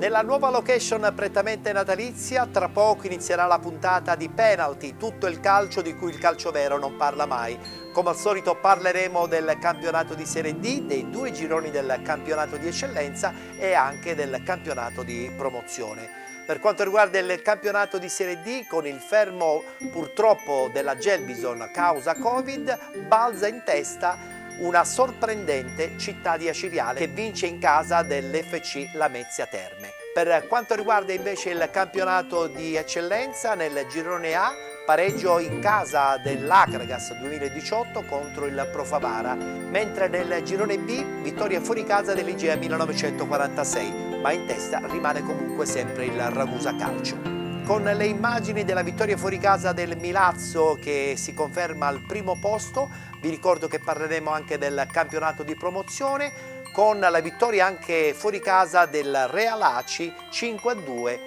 Nella nuova location prettamente natalizia, tra poco inizierà la puntata di Penalty, tutto il calcio di cui il calcio vero non parla mai. Come al solito parleremo del campionato di Serie D, dei due gironi del campionato di eccellenza e anche del campionato di promozione. Per quanto riguarda il campionato di Serie D, con il fermo purtroppo della Gelbison causa Covid, balza in testa una sorprendente Città di Acireale che vince in casa dell'FC Lamezia Terme. Per quanto riguarda invece il campionato di eccellenza, nel girone A, pareggio in casa dell'Acragas 2018 contro il Pro Favara, mentre nel girone B, vittoria fuori casa dell'Igea 1946, ma in testa rimane comunque sempre il Ragusa Calcio. Con le immagini della vittoria fuori casa del Milazzo che si conferma al primo posto, vi ricordo che parleremo anche del campionato di promozione, con la vittoria anche fuori casa del Real Aci 5-2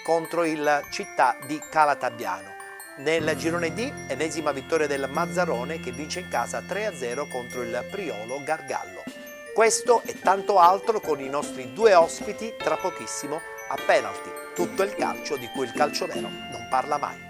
contro il Città di Calatabbiano. Nel girone D, ennesima vittoria del Mazzarone che vince in casa 3-0 contro il Priolo Gargallo. Questo e tanto altro con i nostri due ospiti tra pochissimo a Penalty, tutto il calcio di cui il calcio vero non parla mai.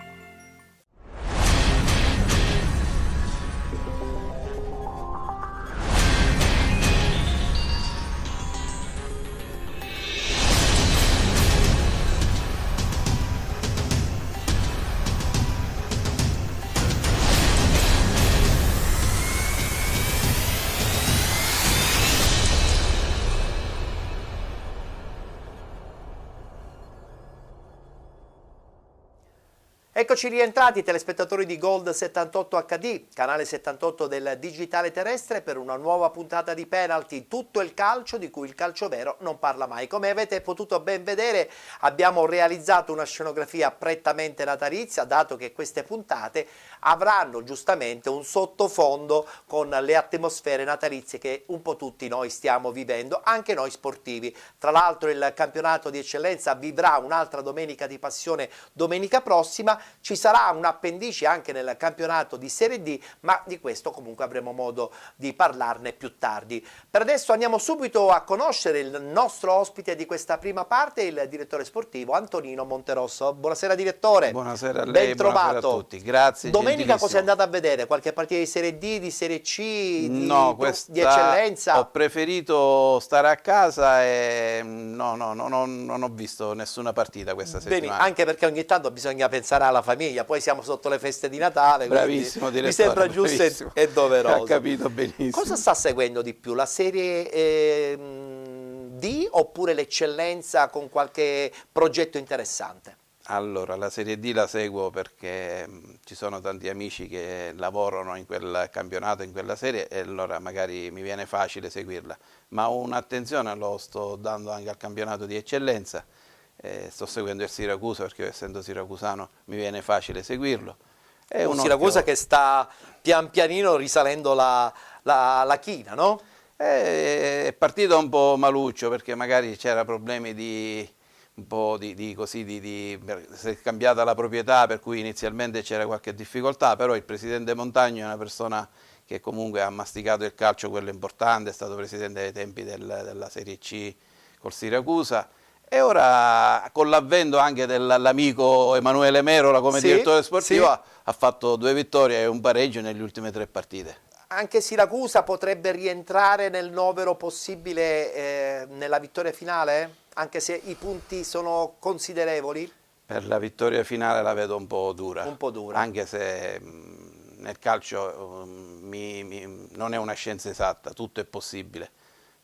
Eccoci rientrati telespettatori di Gold 78 HD, canale 78 del digitale terrestre, per una nuova puntata di Penalty, tutto il calcio di cui il calcio vero non parla mai. Come avete potuto ben vedere, abbiamo realizzato una scenografia prettamente natalizia, dato che queste puntate avranno giustamente un sottofondo con le atmosfere natalizie che un po' tutti noi stiamo vivendo, anche noi sportivi. Tra l'altro il campionato di eccellenza vivrà un'altra domenica di passione domenica prossima. Ci sarà un appendice anche nel campionato di Serie D, ma di questo comunque avremo modo di parlarne più tardi. Per adesso andiamo subito a conoscere il nostro ospite di questa prima parte, il direttore sportivo Antonino Monterosso. Buonasera direttore. Buonasera a lei, ben trovato. buonasera a tutti, grazie. Domenica cosa è andata a vedere? Qualche partita di Serie D, di Serie C, di eccellenza? Ho preferito stare a casa e non ho visto nessuna partita questa settimana. Anche perché ogni tanto bisogna pensare alla famiglia, poi siamo sotto le feste di Natale. Bravissimo direttore, mi sembra giusto e doveroso. Ha capito benissimo. Cosa sta seguendo di più, la Serie D oppure l'eccellenza con qualche progetto interessante? Allora, la Serie D la seguo perché ci sono tanti amici che lavorano in quel campionato, in quella serie, e allora magari mi viene facile seguirla, ma un'attenzione lo sto dando anche al campionato di eccellenza. Sto seguendo il Siracusa perché essendo siracusano mi viene facile seguirlo. È un Siracusa che sta pian pianino risalendo la china, no? È partito un po' maluccio perché magari c'era problemi si è cambiata la proprietà, per cui inizialmente c'era qualche difficoltà, però il presidente Montagno è una persona che comunque ha masticato il calcio, quello importante, è stato presidente ai tempi della Serie C col Siracusa. E ora, con l'avvento anche dell'amico Emanuele Merola come direttore sportivo, ha fatto 2 vittorie e un pareggio nelle ultime 3 partite. Anche Siracusa potrebbe rientrare nel novero possibile nella vittoria finale? Anche se i punti sono considerevoli? Per la vittoria finale la vedo un po' dura. Un po' dura. Anche se nel calcio non è una scienza esatta, tutto è possibile.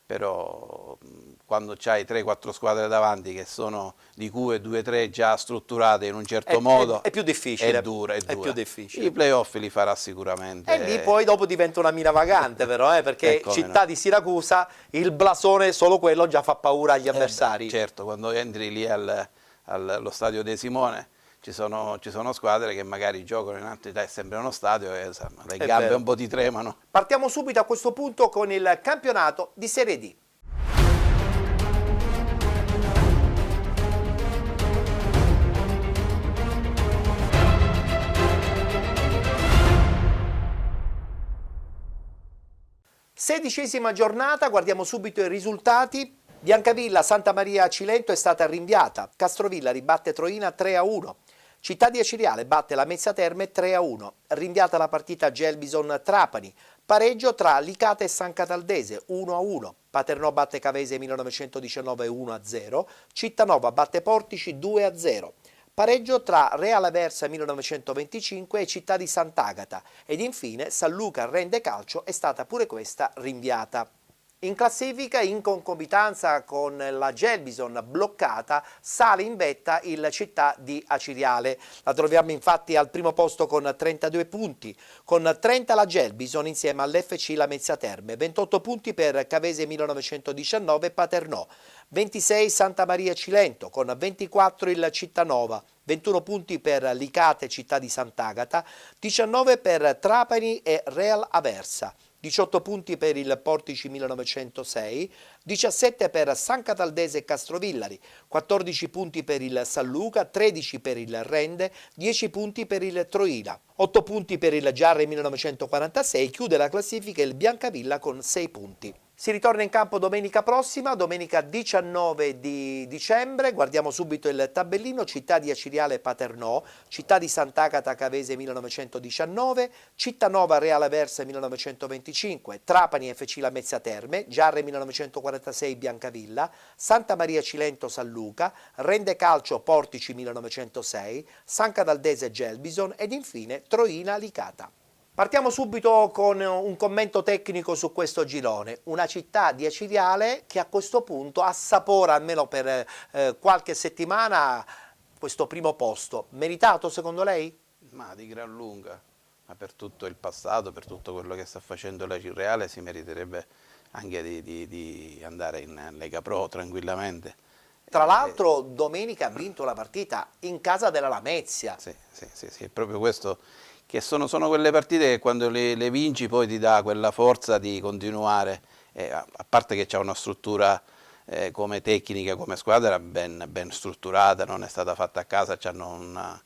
Però quando c'hai 3-4 squadre davanti che sono di cui 2-3 già strutturate in un certo modo, è più difficile. È dura. È più difficile. I playoff li farà sicuramente. E lì poi dopo diventa una mina vagante però, perché Città di Siracusa, il blasone, solo quello già fa paura agli avversari. Certo, quando entri lì allo stadio De Simone ci sono squadre che magari giocano in altri, è sempre uno stadio e insomma, le gambe un po' ti tremano. Partiamo subito a questo punto con il campionato di Serie D. Sedicesima giornata, guardiamo subito i risultati. Biancavilla Santa Maria Cilento è stata rinviata, Castrovillari batte Troina 3-1. Città di Aciriale batte la Mezzia Terme 3-1, rinviata la partita Gelbison-Trapani, pareggio tra Licata e San Cataldese 1-1, Paternò batte Cavese 1919 1-0, Cittanova batte Portici 2-0, pareggio tra Real Aversa 1925 e Città di Sant'Agata ed infine San Luca Rende Calcio è stata pure questa rinviata. In classifica, in concomitanza con la Gelbison bloccata, sale in vetta il Città di Aciriale. La troviamo infatti al primo posto con 32 punti, con 30 la Gelbison insieme all'FC La Mezzia Terme, 28 punti per Cavese 1919 e Paternò, 26 Santa Maria Cilento, con 24 il Cittanova, 21 punti per Licate Città di Sant'Agata, 19 per Trapani e Real Aversa. 18 punti per il Portici 1906, 17 per San Cataldese e Castrovillari, 14 punti per il San Luca, 13 per il Rende, 10 punti per il Troina, 8 punti per il Giarre 1946, chiude la classifica il Biancavilla con 6 punti. Si ritorna in campo domenica prossima, domenica 19 di dicembre, guardiamo subito il tabellino, Città di Aciriale Paternò, Città di Sant'Agata Cavese 1919, Cittanova Real Aversa 1925, Trapani FC La Mezzia Terme, Giarre 1946 Biancavilla, Santa Maria Cilento San Luca, Rende Calcio Portici 1906, San Cataldese Gelbison ed infine Troina Licata. Partiamo subito con un commento tecnico su questo girone, una Città di Aciriale che a questo punto assapora almeno per qualche settimana questo primo posto. Meritato secondo lei? Ma di gran lunga, ma per tutto il passato, per tutto quello che sta facendo la Aciriale si meriterebbe anche di andare in Lega Pro tranquillamente. Tra l'altro domenica ha vinto la partita in casa della Lamezia. Sì, è proprio questo. Che sono quelle partite che quando le vinci poi ti dà quella forza di continuare, a parte che c'è una struttura come tecnica, come squadra ben strutturata, non è stata fatta a casa, c'hanno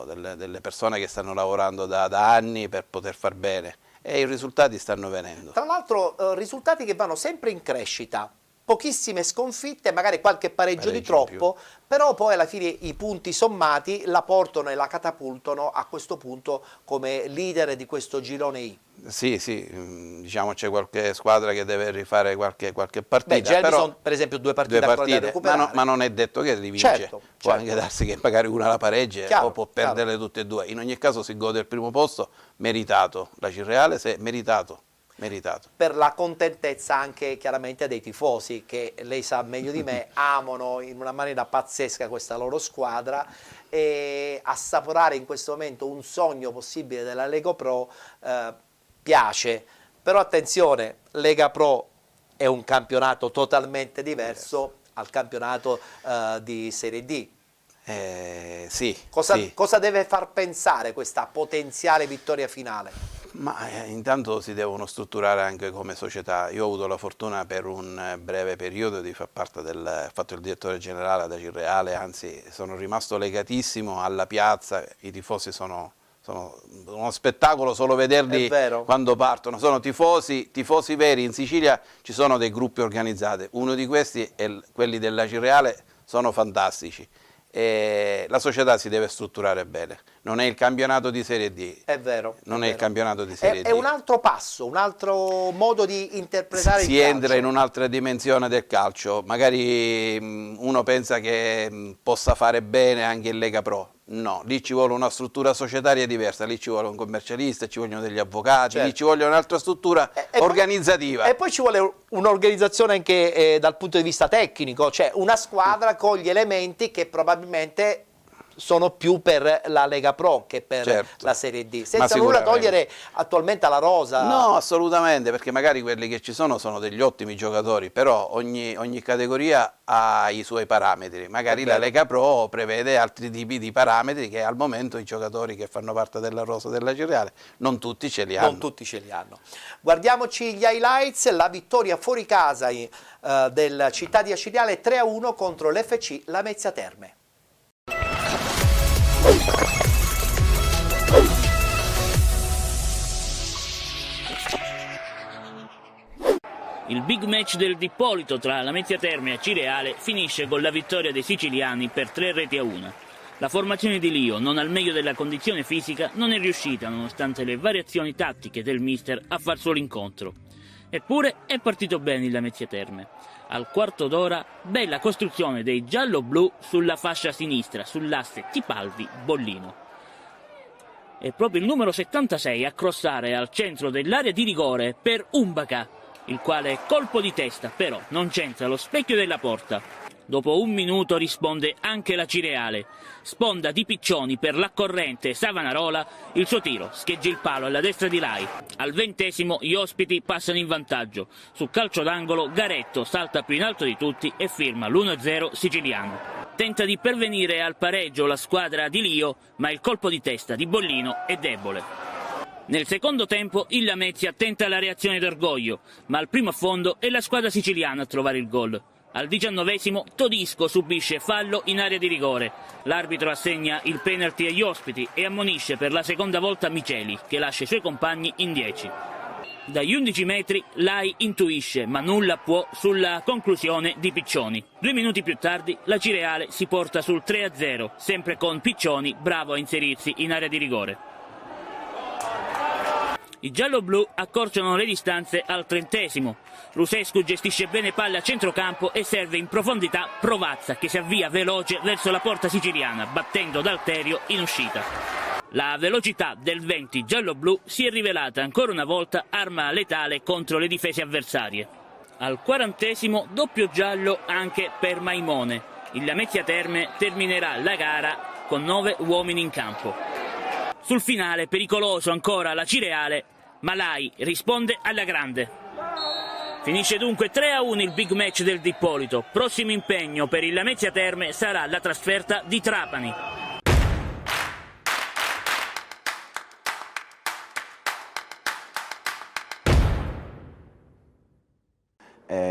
delle persone che stanno lavorando da anni per poter far bene e i risultati stanno venendo. Tra l'altro risultati che vanno sempre in crescita. Pochissime sconfitte, magari qualche pareggio di troppo, però poi alla fine i punti sommati la portano e la catapultano a questo punto come leader di questo girone I. Sì, diciamo c'è qualche squadra che deve rifare qualche partita. Beh, Gelbison per esempio due partite da recuperare. Ma non è detto che li vince, certo. Può anche darsi che magari una la pareggia o può perderle tutte e due. In ogni caso si gode il primo posto, meritato, la Cirreale si è meritato. Per la contentezza anche chiaramente dei tifosi che lei sa meglio di me amano in una maniera pazzesca questa loro squadra e assaporare in questo momento un sogno possibile della Lega Pro piace, però attenzione, Lega Pro è un campionato totalmente diverso al campionato di Serie D. Cosa deve far pensare questa potenziale vittoria finale? Ma intanto si devono strutturare anche come società. Io ho avuto la fortuna per un breve periodo di far parte fatto il direttore generale ad Acirreale, anzi sono rimasto legatissimo alla piazza, i tifosi sono uno spettacolo solo vederli quando partono, sono tifosi veri. In Sicilia ci sono dei gruppi organizzati, uno di questi è quelli dell'Acirreale, sono fantastici. E la società si deve strutturare bene, non è il campionato di Serie D. È vero. Non è il campionato di Serie D. È un altro passo, un altro modo di interpretare il calcio. Si entra in un'altra dimensione del calcio, magari uno pensa che possa fare bene anche in Lega Pro. No, lì ci vuole una struttura societaria diversa, lì ci vuole un commercialista, ci vogliono degli avvocati, certo. Lì ci vuole un'altra struttura organizzativa. E poi ci vuole un'organizzazione anche dal punto di vista tecnico, cioè una squadra con gli elementi che probabilmente sono più per la Lega Pro che per la Serie D, senza nulla togliere attualmente alla rosa. No, assolutamente, perché magari quelli che ci sono degli ottimi giocatori, però ogni categoria ha i suoi parametri, magari la Lega Pro prevede altri tipi di parametri che al momento i giocatori che fanno parte della rosa della Cirreale non tutti ce li hanno. Non tutti ce li hanno. Guardiamoci gli highlights, la vittoria fuori casa del Città di Aciriale 3-1 contro l'FC La Mezzia Terme. Il big match del Dippolito tra Lamezia Terme e Cireale finisce con la vittoria dei siciliani per 3-1. La formazione di Lio, non al meglio della condizione fisica, non è riuscita, nonostante le variazioni tattiche del mister, a far suo l'incontro. Eppure è partito bene il Lamezia Terme. Al quarto d'ora, bella costruzione dei giallo-blu sulla fascia sinistra, sull'asse Tipaldi-Bollino. È proprio il numero 76 a crossare al centro dell'area di rigore per Umbaca, il quale colpo di testa però non c'entra lo specchio della porta. Dopo un minuto risponde anche la Cireale. Sponda di Piccioni per l'accorrente Savanarola, il suo tiro scheggia il palo alla destra di Lai. Al 20° gli ospiti passano in vantaggio. Su calcio d'angolo Garetto salta più in alto di tutti e firma l'1-0 siciliano. Tenta di pervenire al pareggio la squadra di Lio, ma il colpo di testa di Bollino è debole. Nel secondo tempo il Lamezia tenta la reazione d'orgoglio, ma al primo affondo è la squadra siciliana a trovare il gol. Al 19° Todisco subisce fallo in area di rigore. L'arbitro assegna il penalty agli ospiti e ammonisce per la seconda volta Miceli, che lascia i suoi compagni in 10. Dagli 11 metri Lai intuisce, ma nulla può sulla conclusione di Piccioni. 2 minuti più tardi la Cireale si porta sul 3-0, sempre con Piccioni bravo a inserirsi in area di rigore. I giallo-blu accorciano le distanze al 30°. Rusescu gestisce bene palle a centrocampo e serve in profondità Provazza, che si avvia veloce verso la porta siciliana, battendo D'Alterio in uscita. La velocità del 20 giallo-blu si è rivelata ancora una volta arma letale contro le difese avversarie. Al 40° doppio giallo anche per Maimone. Il Lamezia Terme terminerà la gara con 9 uomini in campo. Sul finale pericoloso ancora la Cireale, ma Lai risponde alla grande. Finisce dunque 3-1 il big match del Dippolito. Prossimo impegno per il Lamezia Terme sarà la trasferta di Trapani.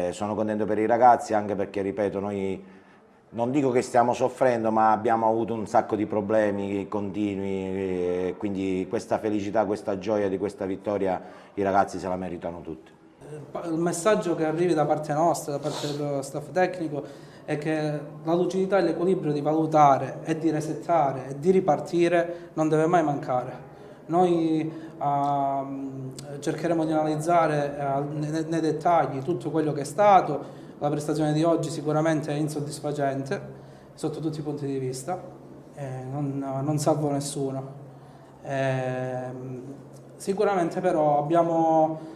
Sono contento per i ragazzi, anche perché, ripeto, noi non dico che stiamo soffrendo, ma abbiamo avuto un sacco di problemi continui, quindi questa felicità, questa gioia di questa vittoria i ragazzi se la meritano tutti. Il messaggio che arrivi da parte nostra, da parte dello staff tecnico, è che la lucidità e l'equilibrio di valutare e di resettare e di ripartire non deve mai mancare. Noi cercheremo di analizzare nei dettagli tutto quello che è stato. La prestazione di oggi sicuramente è insoddisfacente sotto tutti i punti di vista, non salvo nessuno. Sicuramente però abbiamo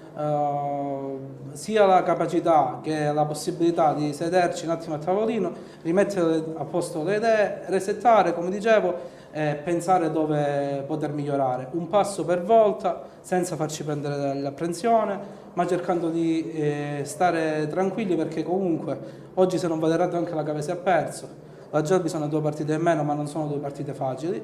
sia la capacità che la possibilità di sederci un attimo a tavolino, rimettere a posto le idee, resettare, come dicevo, e pensare dove poter migliorare, un passo per volta, senza farci prendere dall'apprensione, ma cercando di stare tranquilli, perché comunque oggi, se non vado errato, anche la Cavese ha perso. La Gelbi sono 2 partite in meno, ma non sono 2 partite facili.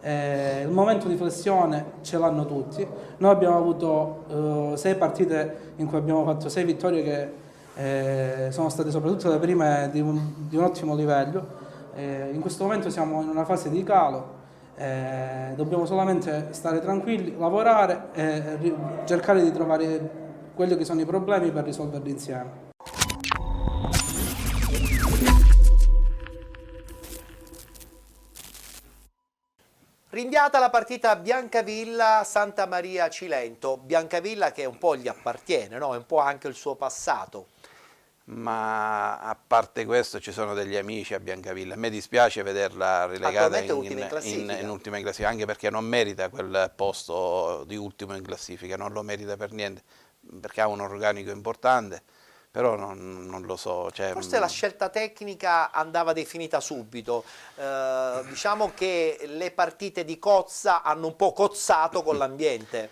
Il momento di flessione ce l'hanno tutti. Noi abbiamo avuto 6 partite in cui abbiamo fatto 6 vittorie che sono state soprattutto le prime di un ottimo livello. In questo momento siamo in una fase di calo, dobbiamo solamente stare tranquilli, lavorare e cercare di trovare quelli che sono i problemi per risolverli insieme. Rinviata la partita Biancavilla-Santa Maria Cilento. Biancavilla che un po' gli appartiene, no? È un po' anche il suo passato. Ma a parte questo ci sono degli amici a Biancavilla. A me dispiace vederla relegata in ultima classifica, anche perché non merita quel posto di ultimo in classifica, non lo merita per niente, perché ha un organico importante. Però non lo so. Cioè, forse la scelta tecnica andava definita subito. Diciamo che le partite di cozza hanno un po' cozzato con l'ambiente.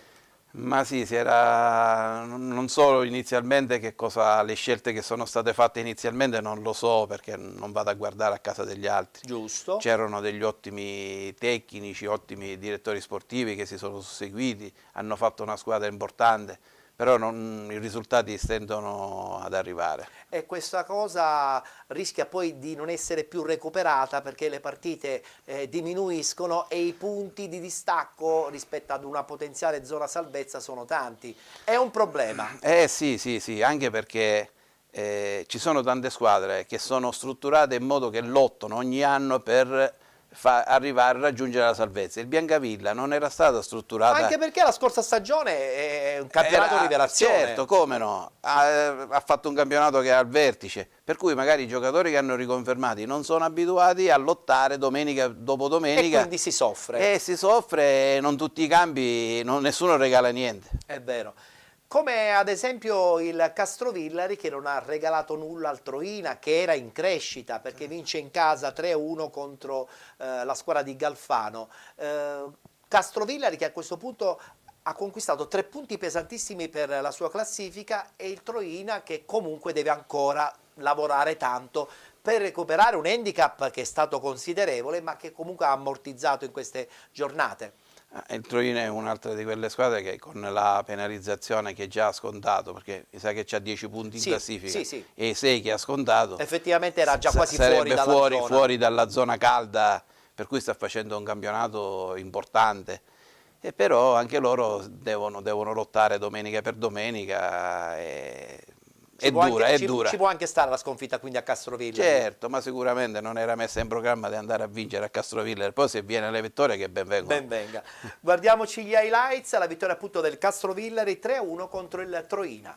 Ma sì, non so inizialmente le scelte che sono state fatte inizialmente, non lo so perché non vado a guardare a casa degli altri. Giusto. C'erano degli ottimi tecnici, ottimi direttori sportivi che si sono susseguiti, hanno fatto una squadra importante. però i risultati stendono ad arrivare. E questa cosa rischia poi di non essere più recuperata perché le partite diminuiscono e i punti di distacco rispetto ad una potenziale zona salvezza sono tanti. È un problema. Sì, anche perché ci sono tante squadre che sono strutturate in modo che lottano ogni anno per arrivare a raggiungere la salvezza. Il Biancavilla non era stata strutturata, anche perché la scorsa stagione è un campionato rivelazione. Certo, come no, ha fatto un campionato che è al vertice, per cui magari i giocatori che hanno riconfermati non sono abituati a lottare domenica dopo domenica, e quindi si soffre. Si soffre, non tutti i campi, nessuno regala niente. È vero. Come ad esempio il Castrovillari che non ha regalato nulla al Troina, che era in crescita perché vince in casa 3-1 contro la squadra di Galfano. Castrovillari che a questo punto ha conquistato 3 punti pesantissimi per la sua classifica e il Troina che comunque deve ancora lavorare tanto per recuperare un handicap che è stato considerevole ma che comunque ha ammortizzato in queste giornate. Il Troina è un'altra di quelle squadre che con la penalizzazione che già ha scontato, perché mi sa che c'ha 10 punti in classifica e i 6 che ha scontato, effettivamente era già quasi fuori dalla zona calda, per cui sta facendo un campionato importante. E però anche loro devono lottare domenica per domenica. È dura. Ci può anche stare la sconfitta quindi a Castrovillari. Certo, ma sicuramente non era messa in programma di andare a vincere a Castrovillari. Poi se viene le vittorie che ben vengono. Ben venga. Guardiamoci gli highlights, la vittoria appunto del Castrovillari 3-1 contro il Troina.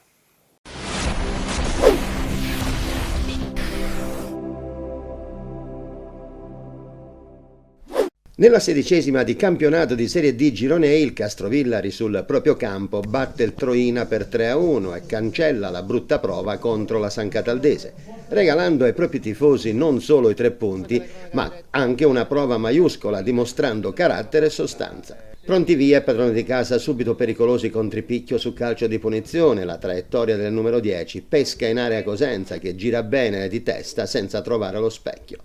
Nella 16ª di campionato di Serie D Girone E il Castrovillari sul proprio campo batte il Troina per 3-1 e cancella la brutta prova contro la San Cataldese, regalando ai propri tifosi non solo i 3 punti, ma anche una prova maiuscola dimostrando carattere e sostanza. Pronti via, padroni di casa subito pericolosi con Tripicchio su calcio di punizione, la traiettoria del numero 10, pesca in area Cosenza che gira bene di testa senza trovare lo specchio.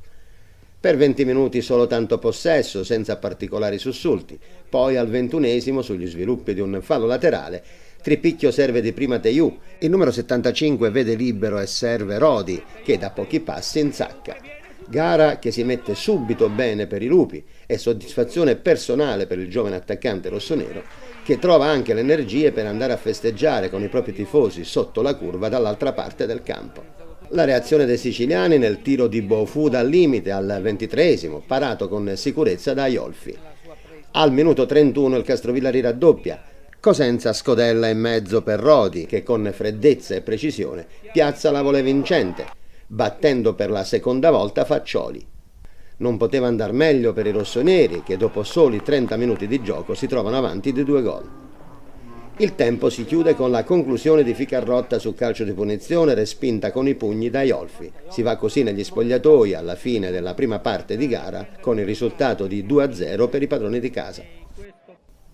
Per 20 minuti solo tanto possesso, senza particolari sussulti. Poi al 21esimo, sugli sviluppi di un fallo laterale, Tripicchio serve di prima Teiu. Il numero 75 vede libero e serve Rodi, che da pochi passi insacca. Gara che si mette subito bene per i lupi e soddisfazione personale per il giovane attaccante rossonero, che trova anche le energie per andare a festeggiare con i propri tifosi sotto la curva dall'altra parte del campo. La reazione dei siciliani nel tiro di Bofu dal limite al 23esimo, parato con sicurezza da Iolfi. Al minuto 31 il Castrovillari raddoppia. Cosenza scodella in mezzo per Rodi, che con freddezza e precisione piazza la volée vincente, battendo per la seconda volta Faccioli. Non poteva andar meglio per i rossoneri, che dopo soli 30 minuti di gioco si trovano avanti di 2 gol. Il tempo si chiude con la conclusione di Ficarrotta su calcio di punizione respinta con i pugni da Iolfi. Si va così negli spogliatoi alla fine della prima parte di gara con il risultato di 2-0 per i padroni di casa.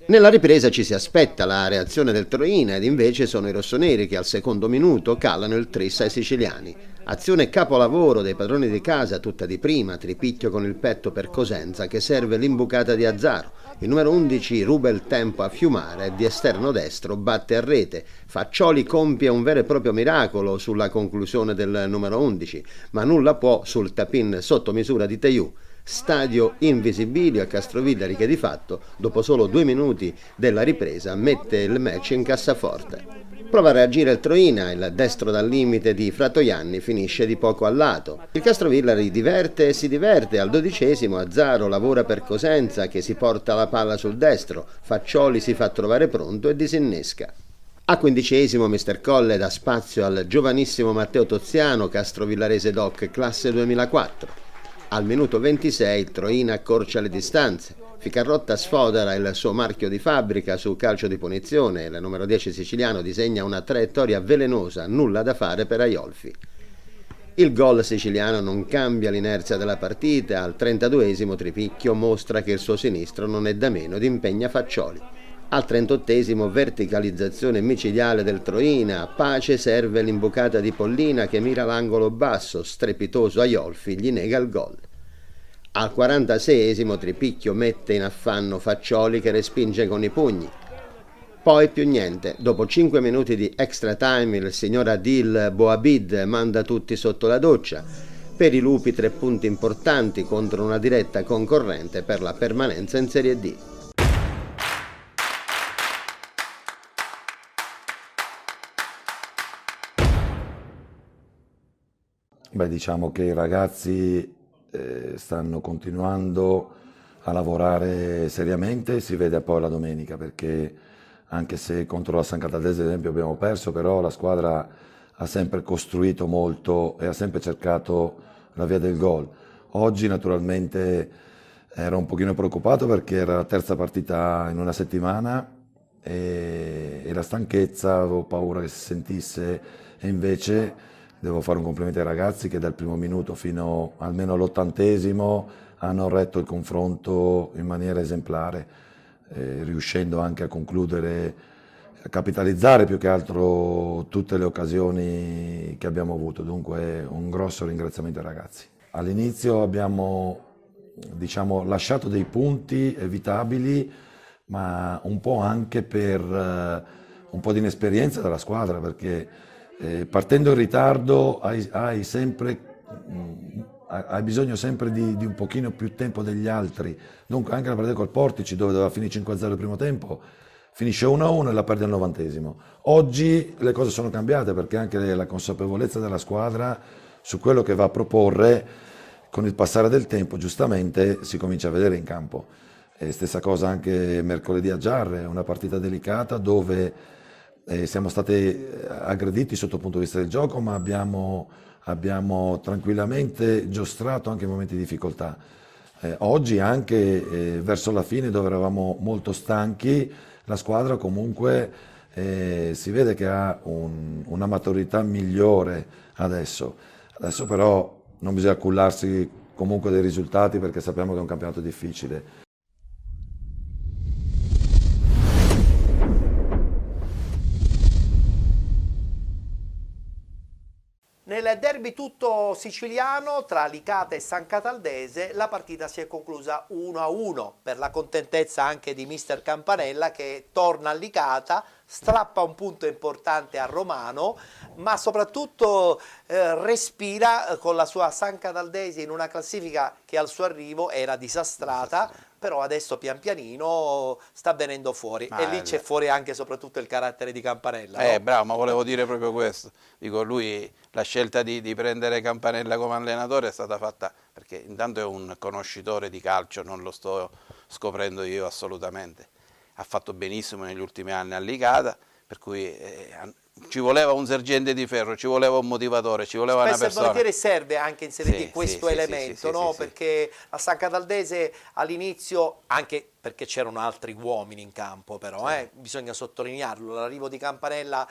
Nella ripresa ci si aspetta la reazione del Troina ed invece sono i rossoneri che al secondo minuto calano il tris ai siciliani. Azione capolavoro dei padroni di casa, tutta di prima, Tripicchio con il petto per Cosenza che serve l'imbucata di Azzaro. Il numero 11 ruba il tempo a Fiumare e di esterno destro batte a rete. Faccioli compie un vero e proprio miracolo sulla conclusione del numero 11, ma nulla può sul tap-in sotto misura di Teiu. Stadio invisibilio a Castrovillari che di fatto, dopo solo 2 minuti della ripresa, mette il match in cassaforte. Prova a reagire il Troina, il destro dal limite di Fratoianni finisce di poco a lato. Il Castrovillari diverte e si diverte, al 12esimo Azzaro lavora per Cosenza che si porta la palla sul destro, Faccioli si fa trovare pronto e disinnesca. A 15esimo Mr. Colle dà spazio al giovanissimo Matteo Toziano, castrovillarese doc, classe 2004. Al minuto 26 il Troina accorcia le distanze. Ficarrotta sfodera il suo marchio di fabbrica su calcio di punizione e il numero 10 siciliano disegna una traiettoria velenosa, nulla da fare per Aiolfi. Il gol siciliano non cambia l'inerzia della partita, al 32esimo Tripicchio mostra che il suo sinistro non è da meno ed impegna Faccioli. Al 38esimo verticalizzazione micidiale del Troina, a Pace serve l'imbucata di Pollina che mira l'angolo basso, strepitoso Aiolfi gli nega il gol. Al 46esimo Tripicchio mette in affanno Faccioli che respinge con i pugni. Poi più niente, dopo 5 minuti di extra time il signor Adil Boabid manda tutti sotto la doccia. Per i lupi 3 punti importanti contro una diretta concorrente per la permanenza in Serie D. Beh, diciamo che i ragazzi stanno continuando a lavorare seriamente, si vede poi la domenica, perché anche se contro la San Cataldese ad esempio abbiamo perso, però la squadra ha sempre costruito molto e ha sempre cercato la via del gol. Oggi naturalmente ero un pochino preoccupato perché era la terza partita in una settimana e la stanchezza, avevo paura che si sentisse, e invece devo fare un complimento ai ragazzi che dal primo minuto fino almeno all'80° hanno retto il confronto in maniera esemplare, riuscendo anche a concludere, a capitalizzare più che altro tutte le occasioni che abbiamo avuto. Dunque un grosso ringraziamento ai ragazzi. All'inizio abbiamo, diciamo, lasciato dei punti evitabili, ma un po' anche per un po' di inesperienza della squadra, perché partendo in ritardo hai bisogno sempre di un pochino più tempo degli altri. Dunque anche la partita col Portici, dove doveva finire 5-0 il primo tempo, finisce 1-1 e la perde al 90°. Oggi le cose sono cambiate, perché anche la consapevolezza della squadra su quello che va a proporre con il passare del tempo giustamente si comincia a vedere in campo. E stessa cosa anche mercoledì a Giarre, una partita delicata dove siamo stati aggrediti sotto il punto di vista del gioco, ma abbiamo tranquillamente giostrato anche in momenti di difficoltà. Oggi anche verso la fine, dove eravamo molto stanchi, la squadra comunque si vede che ha una maturità migliore adesso. Adesso però non bisogna cullarsi comunque dei risultati, perché sappiamo che è un campionato difficile. Nel derby tutto siciliano tra Licata e San Cataldese la partita si è conclusa 1-1 per la contentezza anche di mister Campanella, che torna a Licata, strappa un punto importante a Romano, ma soprattutto respira con la sua San Cataldese in una classifica che al suo arrivo era disastrata, però adesso pian pianino sta venendo fuori, e lì c'è fuori anche soprattutto il carattere di Campanella. No? Bravo, ma volevo dire proprio questo. Dico, lui, la scelta di prendere Campanella come allenatore è stata fatta perché intanto è un conoscitore di calcio, non lo sto scoprendo io assolutamente. Ha fatto benissimo negli ultimi anni a Licata, per cui ci voleva un sergente di ferro, ci voleva un motivatore, ci voleva una persona. Spesso e volentieri serve anche in Serie D questo elemento, no? Perché la San Cataldese all'inizio, anche perché c'erano altri uomini in campo, però bisogna sottolinearlo, l'arrivo di Campanella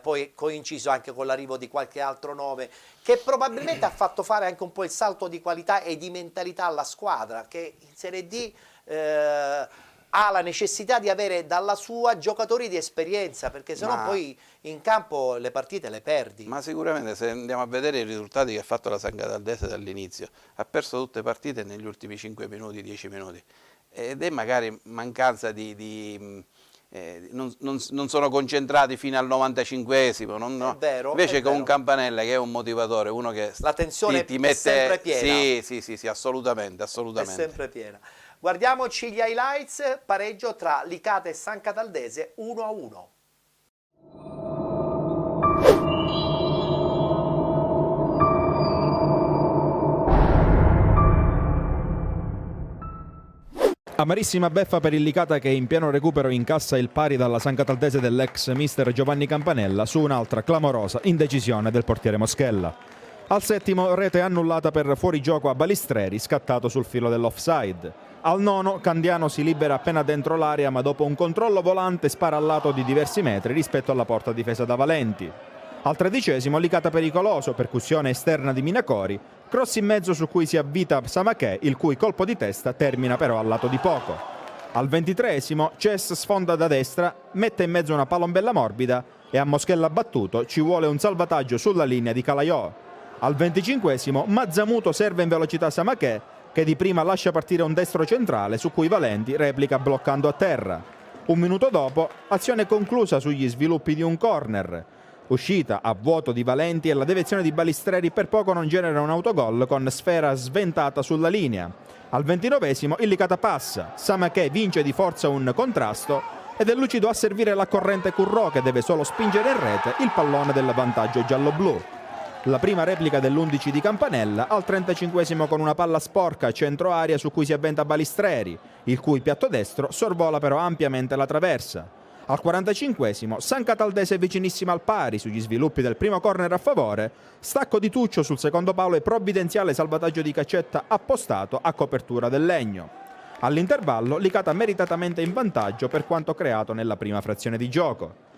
poi coinciso anche con l'arrivo di qualche altro nome, che probabilmente ha fatto fare anche un po' il salto di qualità e di mentalità alla squadra, che in Serie D ha la necessità di avere dalla sua giocatori di esperienza, perché sennò poi in campo le partite le perdi. Ma sicuramente, se andiamo a vedere i risultati che ha fatto la San Cataldese dall'inizio, ha perso tutte le partite negli ultimi 5 minuti, 10 minuti, ed è magari mancanza non sono concentrati fino al 95°, no? È vero, invece con un vero. Campanella che è un motivatore, uno che La tensione ti mette, è sempre piena. Sì, assolutamente. È sempre piena. Guardiamoci gli highlights, pareggio tra Licata e San Cataldese 1-1. Amarissima beffa per il Licata, che in pieno recupero incassa il pari dalla San Cataldese dell'ex mister Giovanni Campanella su un'altra clamorosa indecisione del portiere Moschella. Al 7° rete annullata per fuorigioco a Balistreri, scattato sul filo dell'offside. Al 9° Candiano si libera appena dentro l'area, ma dopo un controllo volante spara al lato di diversi metri rispetto alla porta difesa da Valenti. Al 13° Licata pericoloso, percussione esterna di Minacori, cross in mezzo su cui si avvita Samaché, il cui colpo di testa termina però al lato di poco. Al 23° Ces sfonda da destra, mette in mezzo una palombella morbida e a Moschella battuto ci vuole un salvataggio sulla linea di Calaiò. Al 25° Mazzamuto serve in velocità Samaché, che di prima lascia partire un destro centrale su cui Valenti replica bloccando a terra. Un minuto dopo, azione conclusa sugli sviluppi di un corner. Uscita a vuoto di Valenti e la deviazione di Balistreri per poco non genera un autogol con sfera sventata sulla linea. Al 29esimo il Licata passa, Samaché vince di forza un contrasto ed è lucido a servire la corrente Currò che deve solo spingere in rete il pallone del vantaggio giallo-blu. La prima replica dell'11 di Campanella al 35esimo con una palla sporca a centro area su cui si avventa Balistreri, il cui piatto destro sorvola però ampiamente la traversa. Al 45esimo Sancataldese è vicinissima al pari sugli sviluppi del primo corner a favore, stacco di Tuccio sul secondo palo e provvidenziale salvataggio di Caccetta appostato a copertura del legno. All'intervallo Licata meritatamente in vantaggio per quanto creato nella prima frazione di gioco.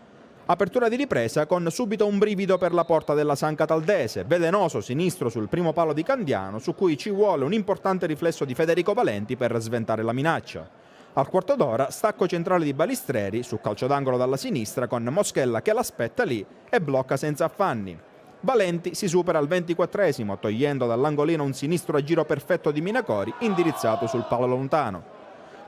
Apertura di ripresa con subito un brivido per la porta della Sancataldese, velenoso sinistro sul primo palo di Candiano su cui ci vuole un importante riflesso di Federico Valenti per sventare la minaccia. Al quarto d'ora stacco centrale di Balistreri su calcio d'angolo dalla sinistra con Moschella che l'aspetta lì e blocca senza affanni. Valenti si supera al 24esimo togliendo dall'angolino un sinistro a giro perfetto di Minacori indirizzato sul palo lontano.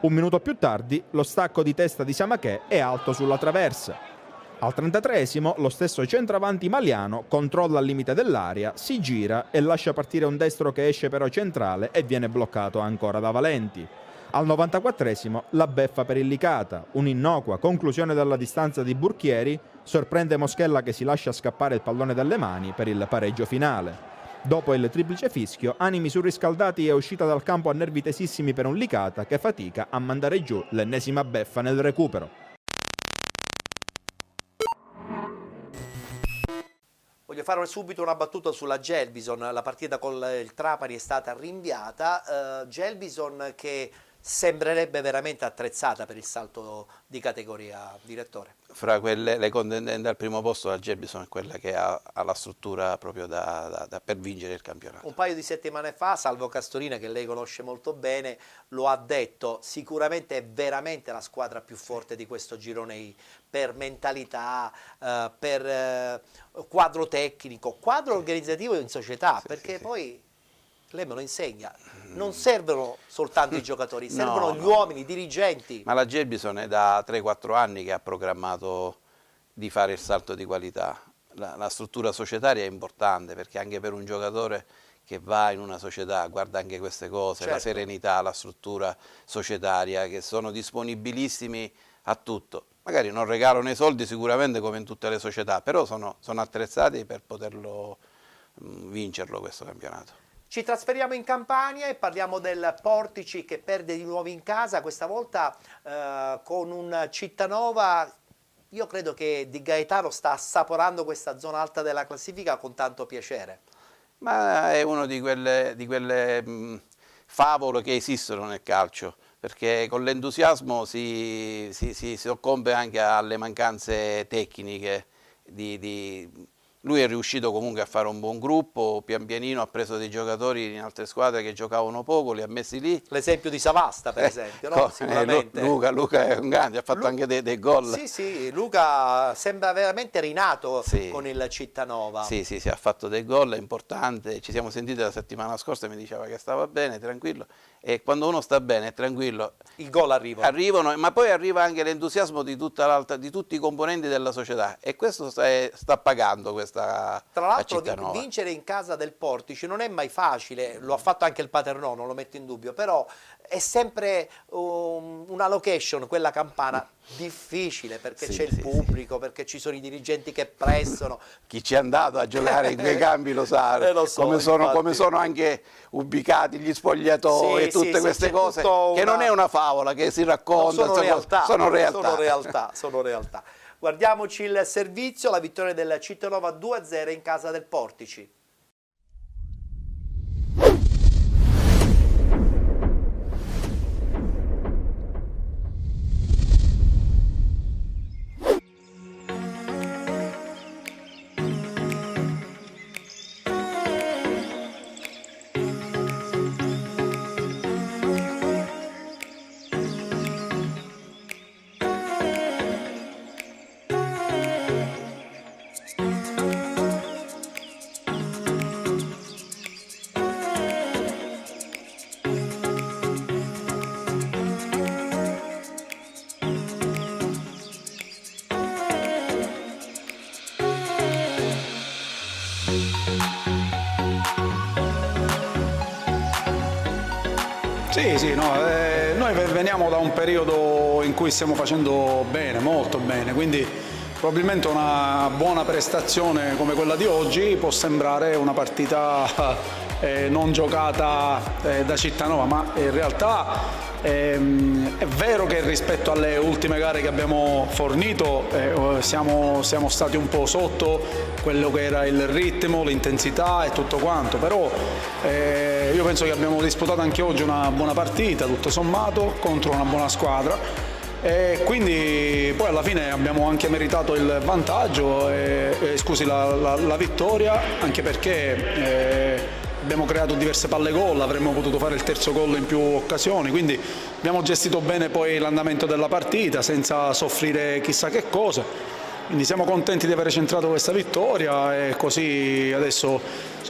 Un minuto più tardi lo stacco di testa di Samaché è alto sulla traversa. Al 33esimo lo stesso centravanti Maliano controlla al limite dell'area, si gira e lascia partire un destro che esce però centrale e viene bloccato ancora da Valenti. Al 94esimo la beffa per il Licata, un'innocua conclusione dalla distanza di Burchieri sorprende Moschella che si lascia scappare il pallone dalle mani per il pareggio finale. Dopo il triplice fischio, animi surriscaldati e uscita dal campo nervitesissimi per un Licata che fatica a mandare giù l'ennesima beffa nel recupero. Voglio fare subito una battuta sulla Gelbison, la partita con il Trapani è stata rinviata, Gelbison che sembrerebbe veramente attrezzata per il salto di categoria, direttore. Fra le contendenti al primo posto la Gelbison è quella che ha la struttura proprio per vincere il campionato. Un paio di settimane fa Salvo Castorina, che lei conosce molto bene, lo ha detto, sicuramente è veramente la squadra più forte di questo girone per mentalità, per quadro tecnico, quadro organizzativo in società, sì, perché sì, poi lei me lo insegna, non servono soltanto i giocatori, servono gli uomini, i dirigenti. Ma la Gelbison è da 3-4 anni che ha programmato di fare il salto di qualità. La struttura societaria è importante perché anche per un giocatore che va in una società guarda anche queste cose, certo, la serenità, la struttura societaria, che sono disponibilissimi a tutto. Magari non regalano i soldi sicuramente come in tutte le società, però sono attrezzati per poterlo vincerlo questo campionato. Ci trasferiamo in Campania e parliamo del Portici che perde di nuovo in casa, questa volta con un Cittanova. Io credo che Di Gaetano sta assaporando questa zona alta della classifica con tanto piacere. Ma è una di quelle favole che esistono nel calcio, perché con l'entusiasmo si soccombe anche alle mancanze tecniche lui è riuscito comunque a fare un buon gruppo, pian pianino ha preso dei giocatori in altre squadre che giocavano poco, li ha messi lì. L'esempio di Savasta per esempio, no? Sicuramente. Luca è un grande, ha fatto anche dei gol. Sì, sì, Luca sembra veramente rinato con il Cittanova. Sì, ha fatto dei gol, è importante, ci siamo sentiti la settimana scorsa e mi diceva che stava bene, tranquillo, e quando uno sta bene, è tranquillo, i gol arrivano. Ma poi arriva anche l'entusiasmo di tutti i componenti della società e questo sta pagando questa. Tra l'altro vincere in casa del Portici non è mai facile, lo ha fatto anche il Paternò, non lo metto in dubbio, però è sempre una location, quella campana, difficile perché c'è il pubblico, perché ci sono i dirigenti che prestano. Chi ci è andato a giocare in quei campi lo sa, come sono anche ubicati gli spogliatoi e tutte queste cose, che non è una favola che si racconta, sono realtà. Guardiamoci il servizio, la vittoria del Cittanova 2-0 in casa del Portici. Sì, no, noi veniamo da un periodo in cui stiamo facendo bene, molto bene, quindi probabilmente una buona prestazione come quella di oggi può sembrare una partita non giocata da Cittanova, ma in realtà è vero che rispetto alle ultime gare che abbiamo fornito siamo stati un po' sotto quello che era il ritmo, l'intensità e tutto quanto, però io penso che abbiamo disputato anche oggi una buona partita, tutto sommato, contro una buona squadra. E quindi poi alla fine abbiamo anche meritato il vantaggio, la vittoria, anche perché abbiamo creato diverse palle gol, avremmo potuto fare il terzo gol in più occasioni, quindi abbiamo gestito bene poi l'andamento della partita senza soffrire chissà che cosa. Quindi siamo contenti di aver centrato questa vittoria e così adesso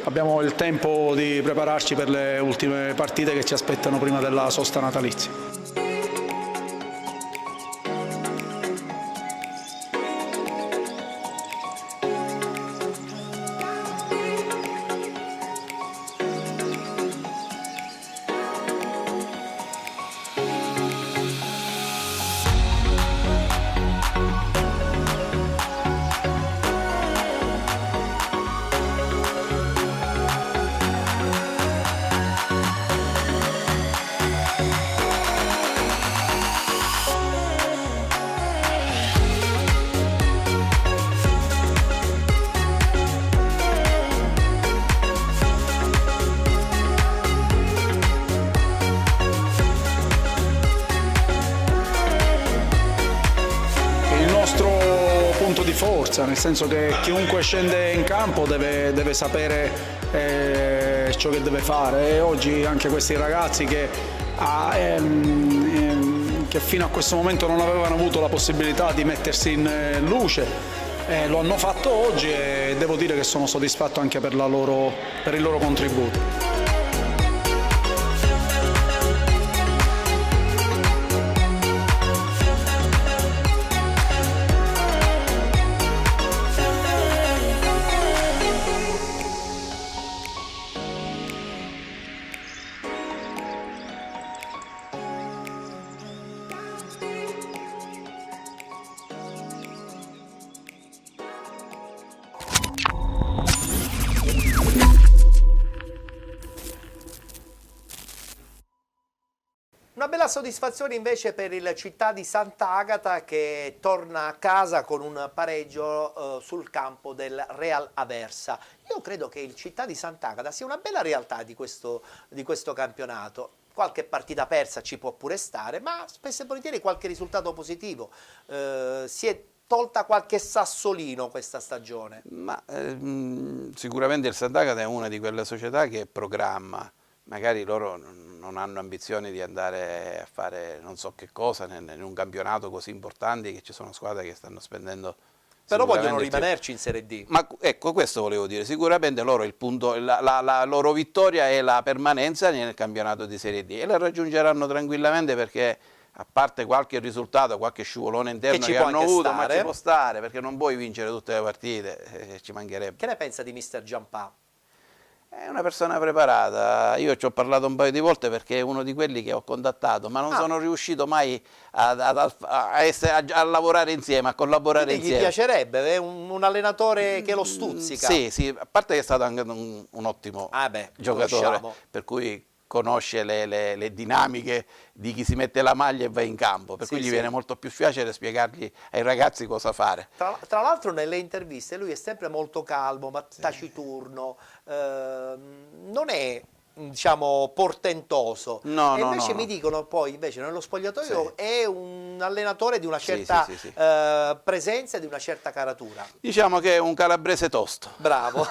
abbiamo il tempo di prepararci per le ultime partite che ci aspettano prima della sosta natalizia. Di forza, nel senso che chiunque scende in campo deve sapere ciò che deve fare, e oggi anche questi ragazzi che fino a questo momento non avevano avuto la possibilità di mettersi in luce lo hanno fatto oggi, e devo dire che sono soddisfatto anche per il loro contributo. Una bella soddisfazione invece per il Città di Sant'Agata, che torna a casa con un pareggio sul campo del Real Aversa. Io credo che il Città di Sant'Agata sia una bella realtà di questo campionato. Qualche partita persa ci può pure stare, ma spesso e volentieri qualche risultato positivo. Si è tolta qualche sassolino questa stagione. Ma sicuramente il Sant'Agata è una di quelle società che programma. Magari loro non hanno ambizioni di andare a fare non so che cosa in un campionato così importante, che ci sono squadre che stanno spendendo. Però vogliono rimanerci in Serie D. Ma ecco, questo volevo dire, sicuramente loro il punto, la loro vittoria è la permanenza nel campionato di Serie D, e la raggiungeranno tranquillamente, perché a parte qualche risultato, qualche scivolone interno che hanno avuto, ma ci può stare, perché non puoi vincere tutte le partite, ci mancherebbe. Che ne pensa di mister Giampà? È una persona preparata, io ci ho parlato un paio di volte perché è uno di quelli che ho contattato, ma non sono riuscito mai a lavorare insieme, a collaborare insieme. Gli piacerebbe, è un allenatore che lo stuzzica. Sì, a parte che è stato anche un ottimo giocatore, per cui conosce le dinamiche di chi si mette la maglia e va in campo, per cui gli viene molto più facile spiegargli ai ragazzi cosa fare. Tra l'altro nelle interviste lui è sempre molto calmo, ma taciturno, non è, diciamo, portentoso. No, e invece mi dicono poi, invece nello spogliatoio è un allenatore di una certa presenza e di una certa caratura. Diciamo che è un calabrese tosto. Bravo.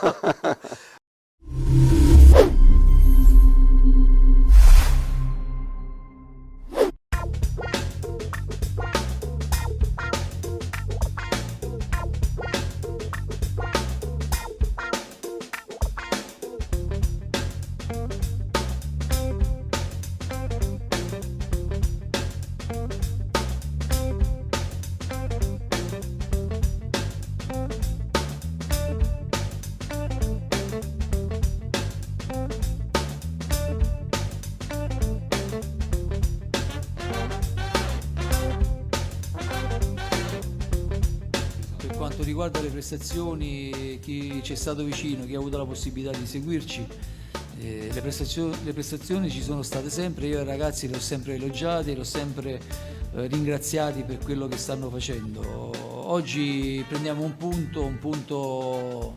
riguarda le prestazioni, chi ci è stato vicino, chi ha avuto la possibilità di seguirci, le prestazioni ci sono state sempre. Io ai ragazzi li ho sempre elogiati, li ho sempre ringraziati per quello che stanno facendo. Oggi prendiamo un punto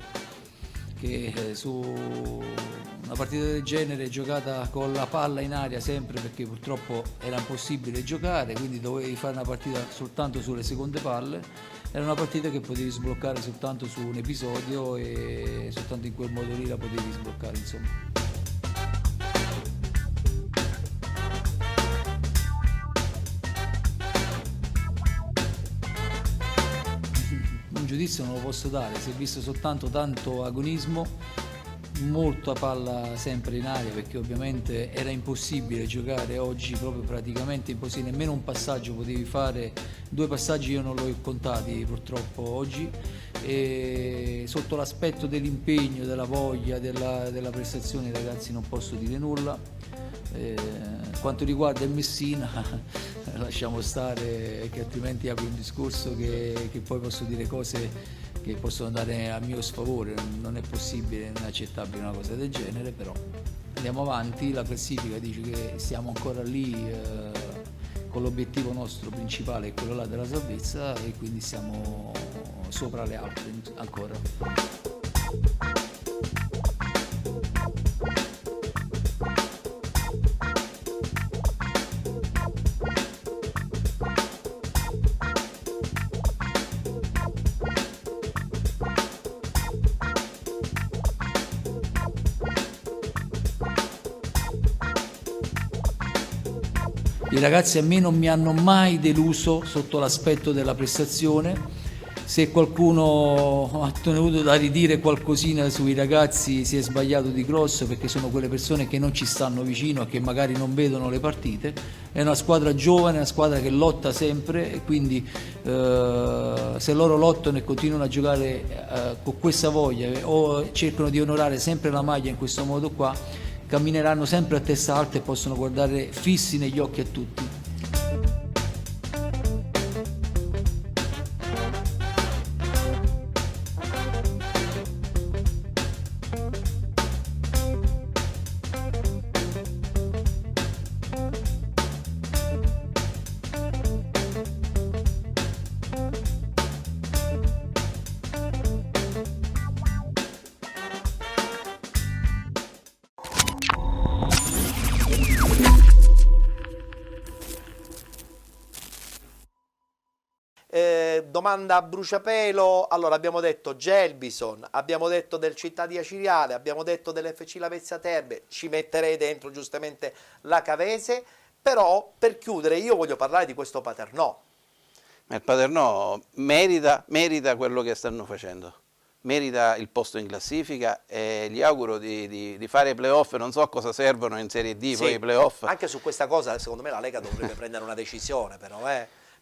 che su una partita del genere giocata con la palla in aria sempre, perché purtroppo era impossibile giocare, quindi dovevi fare una partita soltanto sulle seconde palle. Era una partita che potevi sbloccare soltanto su un episodio e soltanto in quel modo lì la potevi sbloccare, insomma. Un giudizio non lo posso dare, si è visto soltanto tanto agonismo, molta palla sempre in aria, perché ovviamente era impossibile giocare oggi, proprio praticamente impossibile, nemmeno un passaggio potevi fare, 2 passaggi io non li ho contati purtroppo oggi, e sotto l'aspetto dell'impegno, della voglia, della prestazione, ragazzi, non posso dire nulla. Quanto riguarda il Messina lasciamo stare, che altrimenti apro un discorso che poi posso dire cose che possono andare a mio sfavore. Non è possibile, non è accettabile una cosa del genere, però andiamo avanti. La classifica dice che siamo ancora lì con l'obiettivo nostro principale, è quello là della salvezza, e quindi siamo sopra le altre ancora. I ragazzi a me non mi hanno mai deluso sotto l'aspetto della prestazione. Se qualcuno ha tenuto da ridire qualcosina sui ragazzi si è sbagliato di grosso, perché sono quelle persone che non ci stanno vicino e che magari non vedono le partite. È una squadra giovane, una squadra che lotta sempre, e quindi se loro lottano e continuano a giocare con questa voglia o cercano di onorare sempre la maglia in questo modo qua, cammineranno sempre a testa alta e possono guardare fissi negli occhi a tutti. Domanda a bruciapelo. Allora, abbiamo detto Gelbison, abbiamo detto del Città di Aciriale, abbiamo detto dell'FC Lavezza Terme, ci metterei dentro giustamente la Cavese, però per chiudere io voglio parlare di questo Paternò. Ma il Paternò merita quello che stanno facendo, merita il posto in classifica, e gli auguro di fare i playoff. Non so a cosa servono in Serie D, sì, poi i playoff. Anche su questa cosa secondo me la Lega dovrebbe prendere una decisione, però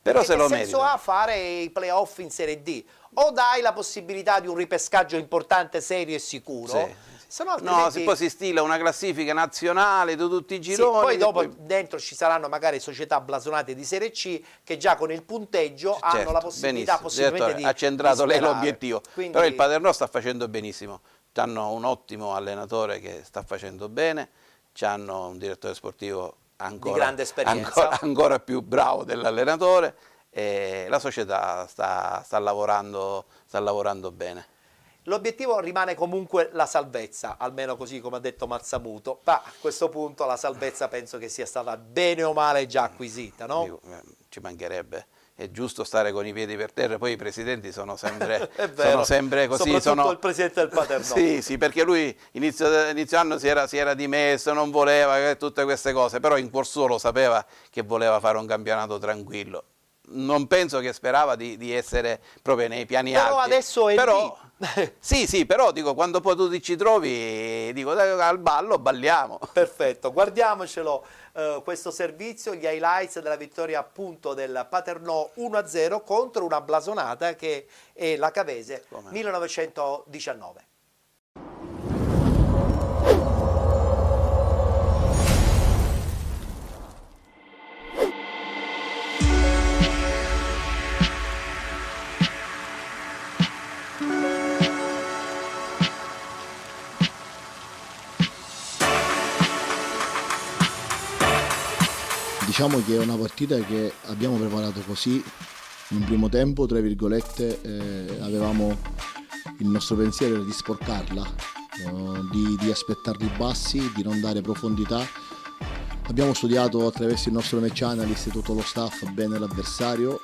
Però se lo merita. Che senso ha fare i playoff in Serie D? O dai la possibilità di un ripescaggio importante, serio e sicuro? Sì. Sennò altrimenti... No, poi si stila una classifica nazionale di tutti i gironi. Sì, poi dopo dentro ci saranno magari società blasonate di Serie C che già con il punteggio hanno la possibilità possibilmente ha centrato lei l'obiettivo. Quindi... Però il Paternò sta facendo benissimo. Hanno un ottimo allenatore che sta facendo bene, hanno un direttore sportivo di grande esperienza, ancora più bravo dell'allenatore, e la società sta lavorando bene. L'obiettivo rimane comunque la salvezza, almeno così come ha detto Mazzamuto, ma a questo punto la salvezza penso che sia stata bene o male già acquisita, no? Ci mancherebbe. È giusto stare con i piedi per terra, poi i presidenti sono sempre, vero, così. Soprattutto il presidente del Paternò. Sì, perché lui inizio anno si era dimesso, non voleva tutte queste cose, però in cuor suo lo sapeva che voleva fare un campionato tranquillo. Non penso che sperava di essere proprio nei piani alti. Però adesso è lì. Sì, però dico, quando poi tu ti ci trovi, dico, al ballo balliamo. Perfetto, guardiamocelo questo servizio, gli highlights della vittoria appunto del Paternò 1-0 contro una blasonata che è la Cavese 1919. Diciamo che è una partita che abbiamo preparato così. In un primo tempo, tra virgolette, avevamo il nostro pensiero era di sporcarla, di aspettarli bassi, di non dare profondità. Abbiamo studiato attraverso il nostro match analyst e tutto lo staff bene l'avversario.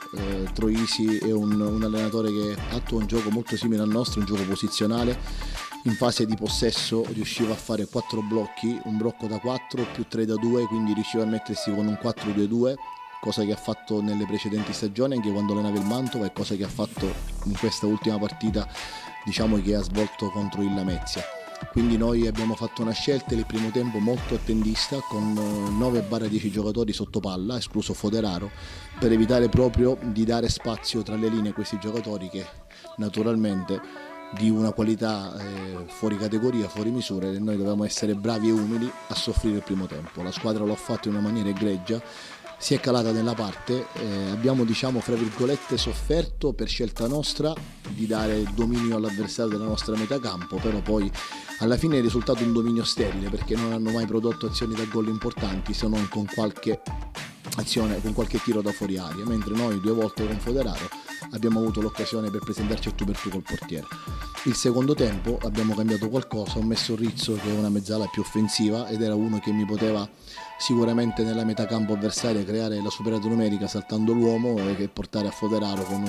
Troisi è un allenatore che attua un gioco molto simile al nostro, un gioco posizionale. In fase di possesso riusciva a fare 4 blocchi, un blocco da 4 più 3 da 2, quindi riusciva a mettersi con un 4-2-2, cosa che ha fatto nelle precedenti stagioni anche quando allenava il Mantova e cosa che ha fatto in questa ultima partita, diciamo, che ha svolto contro il Lamezia. Quindi noi abbiamo fatto una scelta nel primo tempo molto attendista con 9-10 giocatori sotto palla, escluso Foderaro, per evitare proprio di dare spazio tra le linee a questi giocatori che naturalmente di una qualità fuori categoria, fuori misura, e noi dovevamo essere bravi e umili a soffrire il primo tempo. La squadra lo ha fatto in una maniera egregia, si è calata nella parte, abbiamo, diciamo, fra virgolette sofferto per scelta nostra di dare dominio all'avversario della nostra metà campo, però poi alla fine è risultato un dominio sterile perché non hanno mai prodotto azioni da gol importanti se non con qualche azione, con qualche tiro da fuori aria, mentre noi 2 volte con Foderaro abbiamo avuto l'occasione per presentarci a tu per tu col portiere. Il secondo tempo abbiamo cambiato qualcosa, ho messo Rizzo che è una mezzala più offensiva ed era uno che mi poteva sicuramente nella metà campo avversaria creare la superiorità numerica saltando l'uomo e portare a Foderaro con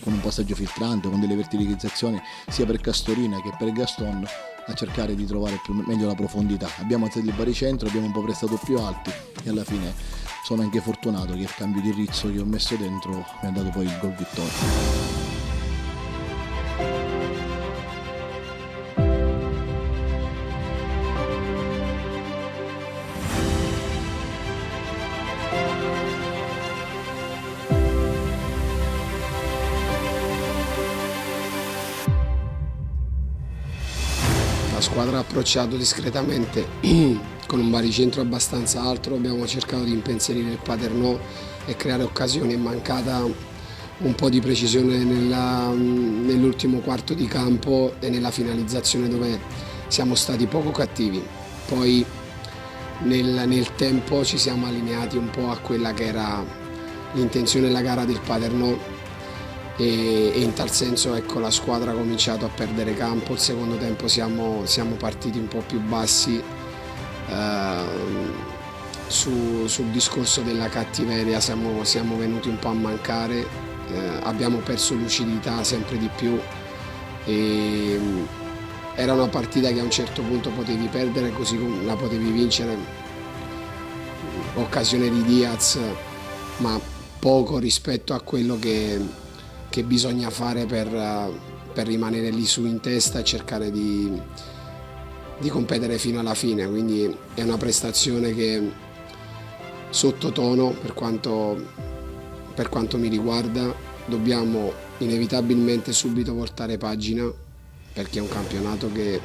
un passaggio filtrante, con delle verticalizzazioni sia per Castorina che per Gaston, a cercare di trovare meglio la profondità. Abbiamo alzato il baricentro, abbiamo un po' prestato più alti e alla fine sono anche fortunato che il cambio di Rizzo che ho messo dentro mi ha dato poi il gol vittoria. La squadra ha approcciato discretamente con un baricentro abbastanza alto, abbiamo cercato di impensierire il Paternò e creare occasioni. È mancata un po' di precisione nell'ultimo quarto di campo e nella finalizzazione, dove siamo stati poco cattivi. Poi nel tempo ci siamo allineati un po' a quella che era l'intenzione della gara del Paternò e in tal senso, ecco, la squadra ha cominciato a perdere campo. Il secondo tempo siamo partiti un po' più bassi sul discorso della cattiveria, siamo venuti un po' a mancare, abbiamo perso lucidità sempre di più e era una partita che a un certo punto potevi perdere così come la potevi vincere. Occasione di Diaz, ma poco rispetto a quello che bisogna fare per rimanere lì su in testa e cercare di competere fino alla fine. Quindi è una prestazione che sottotono per quanto mi riguarda. Dobbiamo inevitabilmente subito voltare pagina perché è un campionato che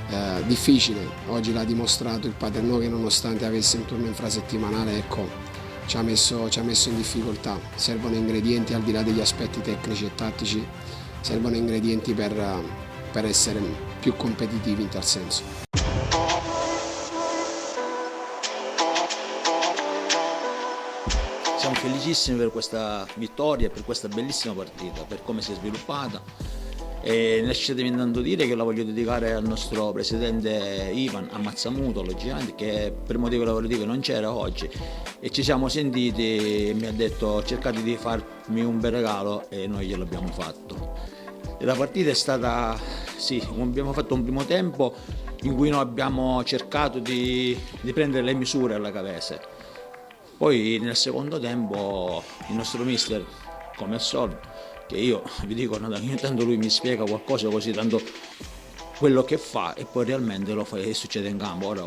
è difficile. Oggi l'ha dimostrato il Paternò, che nonostante avesse un turno infrasettimanale, ecco, ci ha messo in difficoltà. Servono ingredienti, al di là degli aspetti tecnici e tattici, servono ingredienti per essere più competitivi in tal senso. Siamo felicissimi per questa vittoria e per questa bellissima partita, per come si è sviluppata. E lasciatemi intanto dire che la voglio dedicare al nostro presidente Ivan Ammazzamuto, logicamente, che per motivi lavorativi non c'era oggi, e ci siamo sentiti e mi ha detto: cercate di farmi un bel regalo, e noi glielo abbiamo fatto. E la partita è stata, sì, abbiamo fatto un primo tempo in cui noi abbiamo cercato di prendere le misure alla Cavese. Poi nel secondo tempo il nostro mister, come al solito, che io vi dico, ogni tanto lui mi spiega qualcosa così, tanto quello che fa e poi realmente lo fa e succede in campo. Ora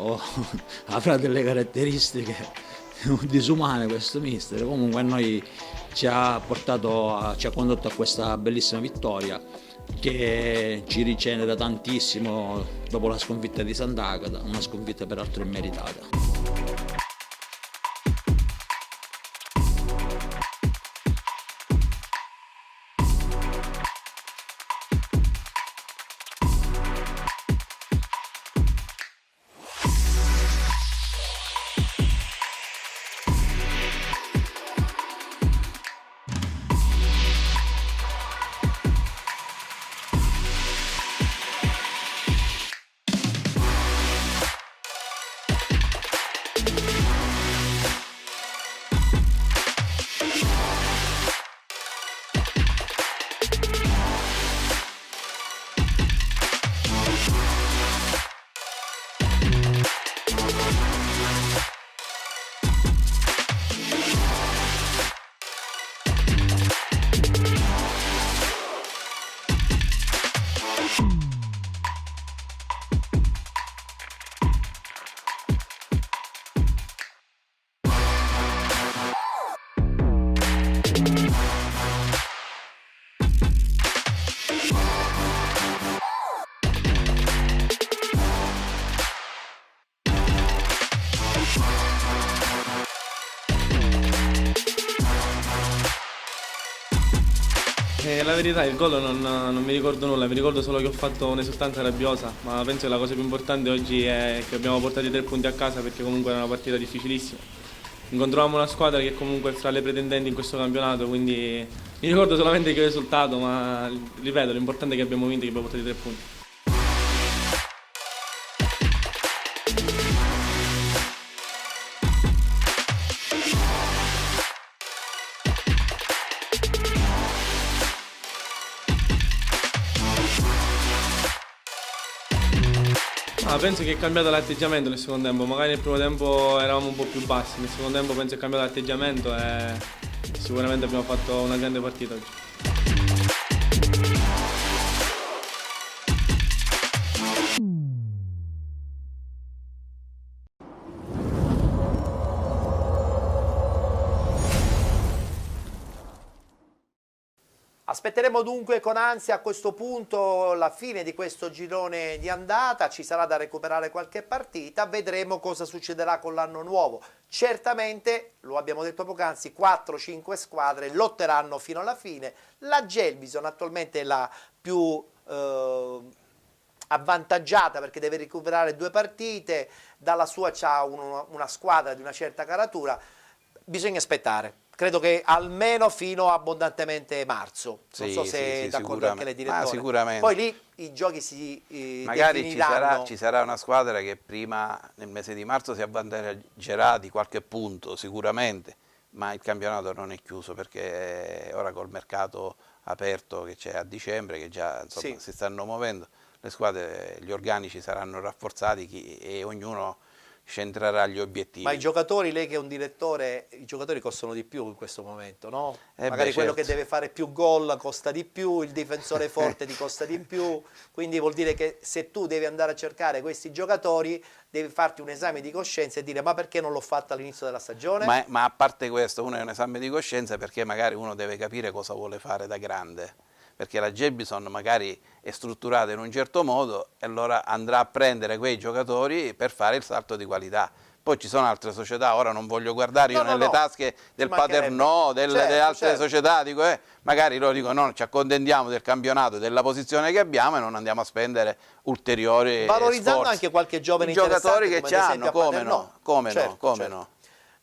avrà delle caratteristiche disumane questo mister, comunque a noi ci ha condotto a questa bellissima vittoria che ci rigenera tantissimo dopo la sconfitta di Sant'Agata, una sconfitta peraltro immeritata. La verità, il gol non mi ricordo nulla, mi ricordo solo che ho fatto un'esultanza rabbiosa, ma penso che la cosa più importante oggi è che abbiamo portato i 3 punti a casa, perché comunque era una partita difficilissima. Incontravamo una squadra che comunque è fra le pretendenti in questo campionato, quindi mi ricordo solamente che ho esultato, ma ripeto, l'importante è che abbiamo vinto e che abbiamo portato i 3 punti. Penso che è cambiato l'atteggiamento nel secondo tempo, magari nel primo tempo eravamo un po' più bassi, nel secondo tempo penso che è cambiato l'atteggiamento e sicuramente abbiamo fatto una grande partita oggi. Aspetteremo dunque con ansia a questo punto la fine di questo girone di andata, ci sarà da recuperare qualche partita, vedremo cosa succederà con l'anno nuovo. Certamente, lo abbiamo detto poc'anzi, 4-5 squadre lotteranno fino alla fine. La Gelbison attualmente è la più avvantaggiata perché deve recuperare 2 partite, dalla sua c'ha una squadra di una certa caratura, bisogna aspettare. Credo che almeno fino abbondantemente marzo, non so se è d'accordo anche le direttore. Sicuramente. Poi lì i giochi si magari definiranno. ci sarà una squadra che prima nel mese di marzo si avvantaggerà di qualche punto sicuramente, ma il campionato non è chiuso perché ora col mercato aperto che c'è a dicembre, che già insomma, si stanno muovendo, le squadre, gli organici saranno rafforzati e ognuno centrerà gli obiettivi. Ma i giocatori, lei che è un direttore, i giocatori costano di più in questo momento, no? Magari quello che deve fare più gol costa di più, il difensore forte ti costa di più, quindi vuol dire che se tu devi andare a cercare questi giocatori devi farti un esame di coscienza e dire ma perché non l'ho fatto all'inizio della stagione? Ma a parte questo, uno è un esame di coscienza perché magari uno deve capire cosa vuole fare da grande, perché la Gelbison magari è strutturata in un certo modo e allora andrà a prendere quei giocatori per fare il salto di qualità. Poi ci sono altre società, ora non voglio guardare io nelle tasche del Paternò, delle altre società, dico, magari loro dicono no, ci accontentiamo del campionato, della posizione che abbiamo e non andiamo a spendere ulteriori valorizzando sforzi. Anche qualche giovane i giocatori che ci hanno, come certo. no.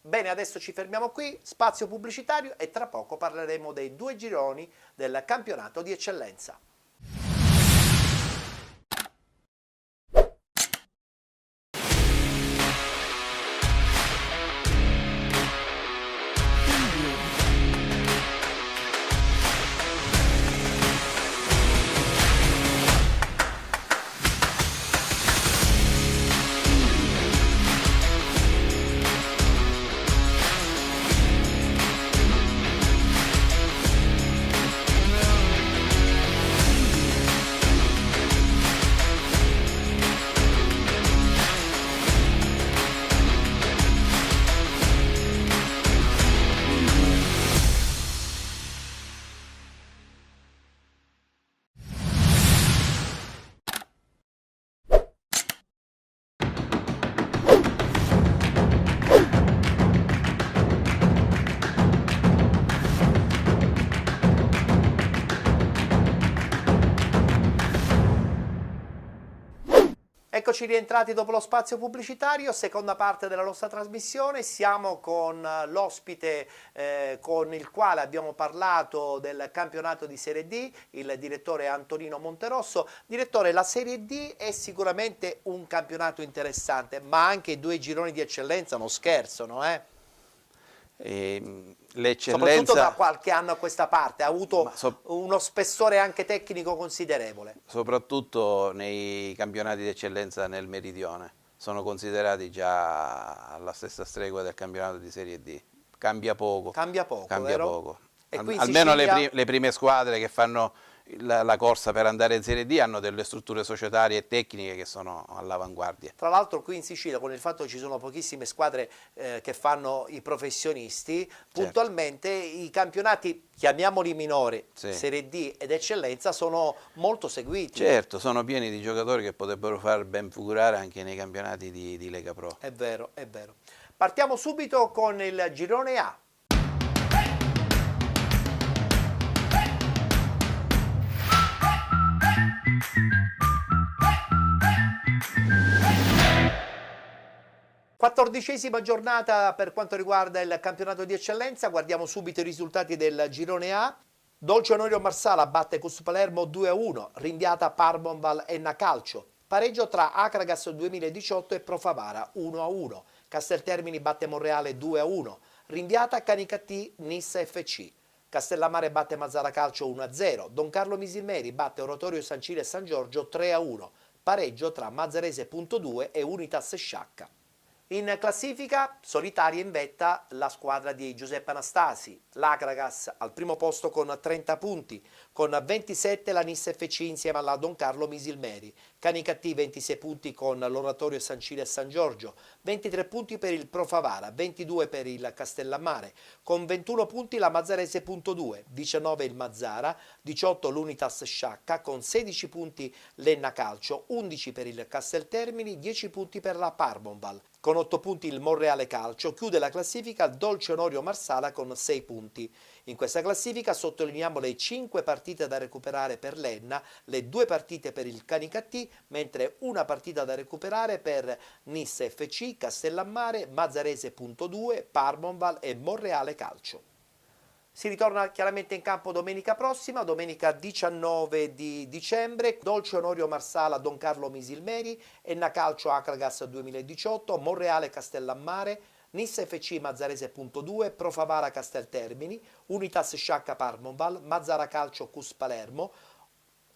Bene, adesso ci fermiamo qui, spazio pubblicitario e tra poco parleremo dei 2 gironi del campionato di eccellenza. Eccoci rientrati dopo lo spazio pubblicitario, seconda parte della nostra trasmissione, siamo con l'ospite con il quale abbiamo parlato del campionato di Serie D, il direttore Antonino Monterosso. Direttore, la Serie D è sicuramente un campionato interessante, ma anche i 2 gironi di eccellenza non scherzano, Soprattutto da qualche anno a questa parte ha avuto uno spessore anche tecnico considerevole. Soprattutto nei campionati di eccellenza nel Meridione, sono considerati già alla stessa stregua del campionato di Serie D. Cambia poco. Cambia poco. E almeno le prime squadre che fanno la corsa per andare in Serie D hanno delle strutture societarie e tecniche che sono all'avanguardia. Tra l'altro qui in Sicilia, con il fatto che ci sono pochissime squadre che fanno i professionisti, puntualmente i campionati, chiamiamoli minori, Serie D ed eccellenza, sono molto seguiti. Certo, sono pieni di giocatori che potrebbero far ben figurare anche nei campionati di Lega Pro. È vero, è vero. Partiamo subito con il girone A. 14ª giornata per quanto riguarda il campionato di eccellenza, guardiamo subito i risultati del girone A. Dolce Onorio Marsala batte Cus Palermo 2-1, rinviata Parmonval Enna Calcio, pareggio tra Acragas 2018 e Profavara 1-1, Casteltermini batte Monreale 2-1, rinviata Canicattì Nissa FC, Castellammare batte Mazzara Calcio 1-0, Don Carlo Misilmeri batte Oratorio San Cile e San Giorgio 3-1, pareggio tra Mazzarese.2 e Unitas Sciacca. In classifica, solitaria in vetta la squadra di Giuseppe Anastasi, l'Acragas al primo posto con 30 punti, con 27 la Nissa FC insieme alla Don Carlo Misilmeri, Canicattì 26 punti con l'Oratorio San Cile e San Giorgio, 23 punti per il Profavara, 22 per il Castellammare, con 21 punti la Mazzarese.2, 19 il Mazzara, 18 l'Unitas Sciacca, con 16 punti l'Enna Calcio, 11 per il Casteltermini, 10 punti per la Parmonval. Con 8 punti il Monreale Calcio, chiude la classifica il Dolce Onorio Marsala con 6 punti. In questa classifica sottolineiamo le 5 partite da recuperare per l'Enna, le 2 partite per il Canicattì, mentre una partita da recuperare per Nissa FC, Castellammare, Mazzarese.2, Parmonval e Monreale Calcio. Si ritorna chiaramente in campo domenica prossima, domenica 19 di dicembre, Dolce Onorio Marsala Don Carlo Misilmeri, Enna Calcio Acragas 2018, Monreale Castellammare, Nissa FC Mazzarese.2, Profavara Casteltermini, Unitas Sciacca Parmonval, Mazzara Calcio Cus Palermo,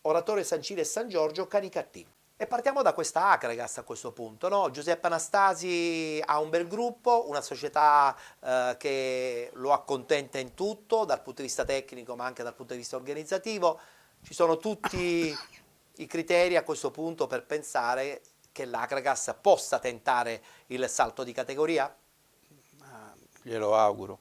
Oratorio San Cile e San Giorgio Canicattì. E partiamo da questa Acragas a questo punto, no? Giuseppe Anastasi ha un bel gruppo, una società che lo accontenta in tutto, dal punto di vista tecnico ma anche dal punto di vista organizzativo. Ci sono tutti i criteri a questo punto per pensare che l'Acragas possa tentare il salto di categoria? Glielo auguro,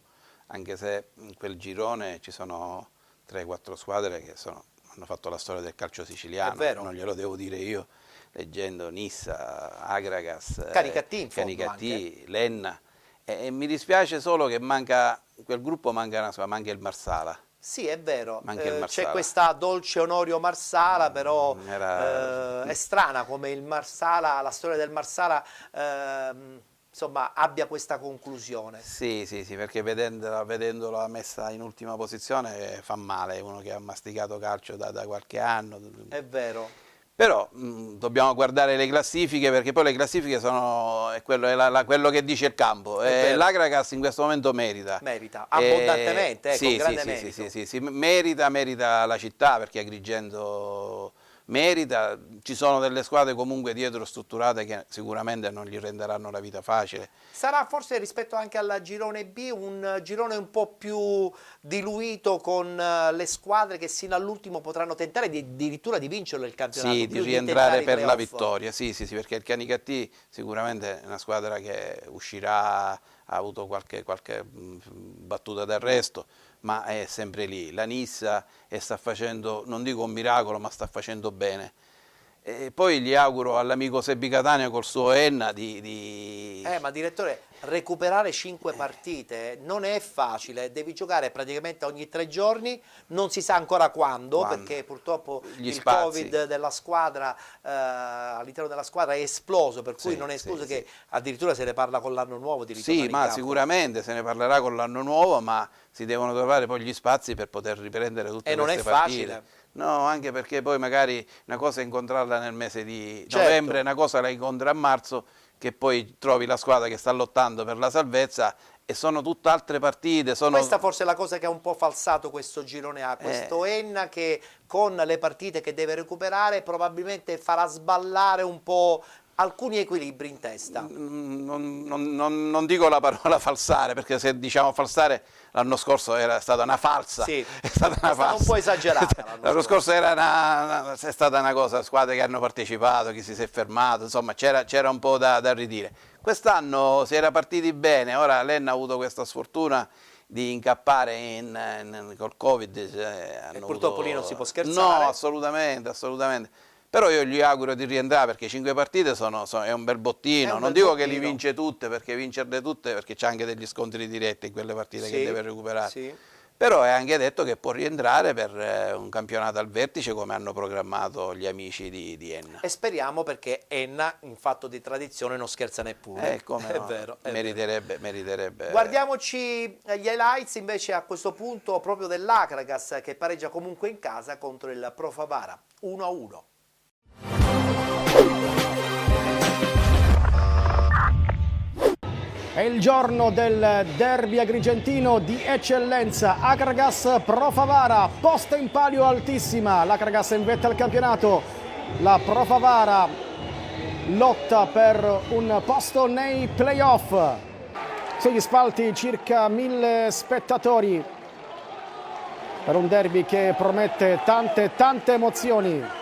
anche se in quel girone ci sono 3-4 squadre che hanno fatto la storia del calcio siciliano, non glielo devo dire io, leggendo Nissa, Acragas, Canicattì, l'Enna, e mi dispiace solo che in quel gruppo manca il Marsala. Sì, è vero, c'è questa Dolce Onorio Marsala, però è strana come il Marsala, la storia del Marsala insomma abbia questa conclusione. Sì, perché vedendola messa in ultima posizione fa male, uno che ha masticato calcio da qualche anno. È vero. Però dobbiamo guardare le classifiche, perché poi le classifiche è quello che dice il campo. L'Acragas in questo momento merita. Merita, abbondantemente, con grande merito. Sì, merita la città, perché Agrigento merita. Ci sono delle squadre comunque dietro strutturate che sicuramente non gli renderanno la vita facile. Sarà forse rispetto anche al girone B un girone un po' più diluito, con le squadre che sino all'ultimo potranno tentare addirittura di vincerlo il campionato. Sì, di rientrare per la vittoria, sì, perché il Canicattì sicuramente è una squadra che uscirà, ha avuto qualche battuta d'arresto, ma è sempre lì. La Nissa sta facendo, non dico un miracolo, ma sta facendo bene. E poi gli auguro all'amico Sebbi Catania col suo Enna ma direttore, recuperare 5 partite non è facile, devi giocare praticamente ogni 3 giorni, non si sa ancora quando. Perché purtroppo Covid della squadra all'interno della squadra è esploso, per cui non è escluso che addirittura se ne parla con l'anno nuovo di ritornare in campo. Sicuramente se ne parlerà con l'anno nuovo, ma si devono trovare poi gli spazi per poter riprendere tutte queste partite. Facile. No, anche perché poi magari una cosa è incontrarla nel mese di novembre, una cosa la incontri a marzo, che poi trovi la squadra che sta lottando per la salvezza, e sono tutte altre partite. Questa forse è la cosa che ha un po' falsato questo girone A, questo Enna che con le partite che deve recuperare probabilmente farà sballare un po' alcuni equilibri in testa. Non dico la parola falsare, perché se diciamo falsare, l'anno scorso era stata una falsa. Sì, è stata una falsa. Un po' esagerata. L'anno scorso è stata una cosa, squadre che hanno partecipato, chi si è fermato, insomma c'era un po' da ridire. Quest'anno si era partiti bene, ora l'Enna ha avuto questa sfortuna di incappare col Covid. E purtroppo lì non si può scherzare. No, assolutamente. Però io gli auguro di rientrare, perché 5 partite è un bel bottino. Non dico che li vince tutte, perché vincerle tutte, perché c'è anche degli scontri diretti in quelle partite che deve recuperare. però è anche detto che può rientrare per un campionato al vertice come hanno programmato gli amici di Enna. E speriamo, perché Enna in fatto di tradizione non scherza neppure. Come è no, vero, meriterebbe. Guardiamoci gli highlights invece a questo punto proprio dell'Acragas, che pareggia comunque in casa contro il Pro Favara 1-1. È il giorno del derby agrigentino di eccellenza, Acragas Pro Favara, posta in palio altissima, l'Acragas in vetta al campionato, la Pro Favara lotta per un posto nei playoff. Sugli spalti circa 1000 spettatori per un derby che promette tante emozioni.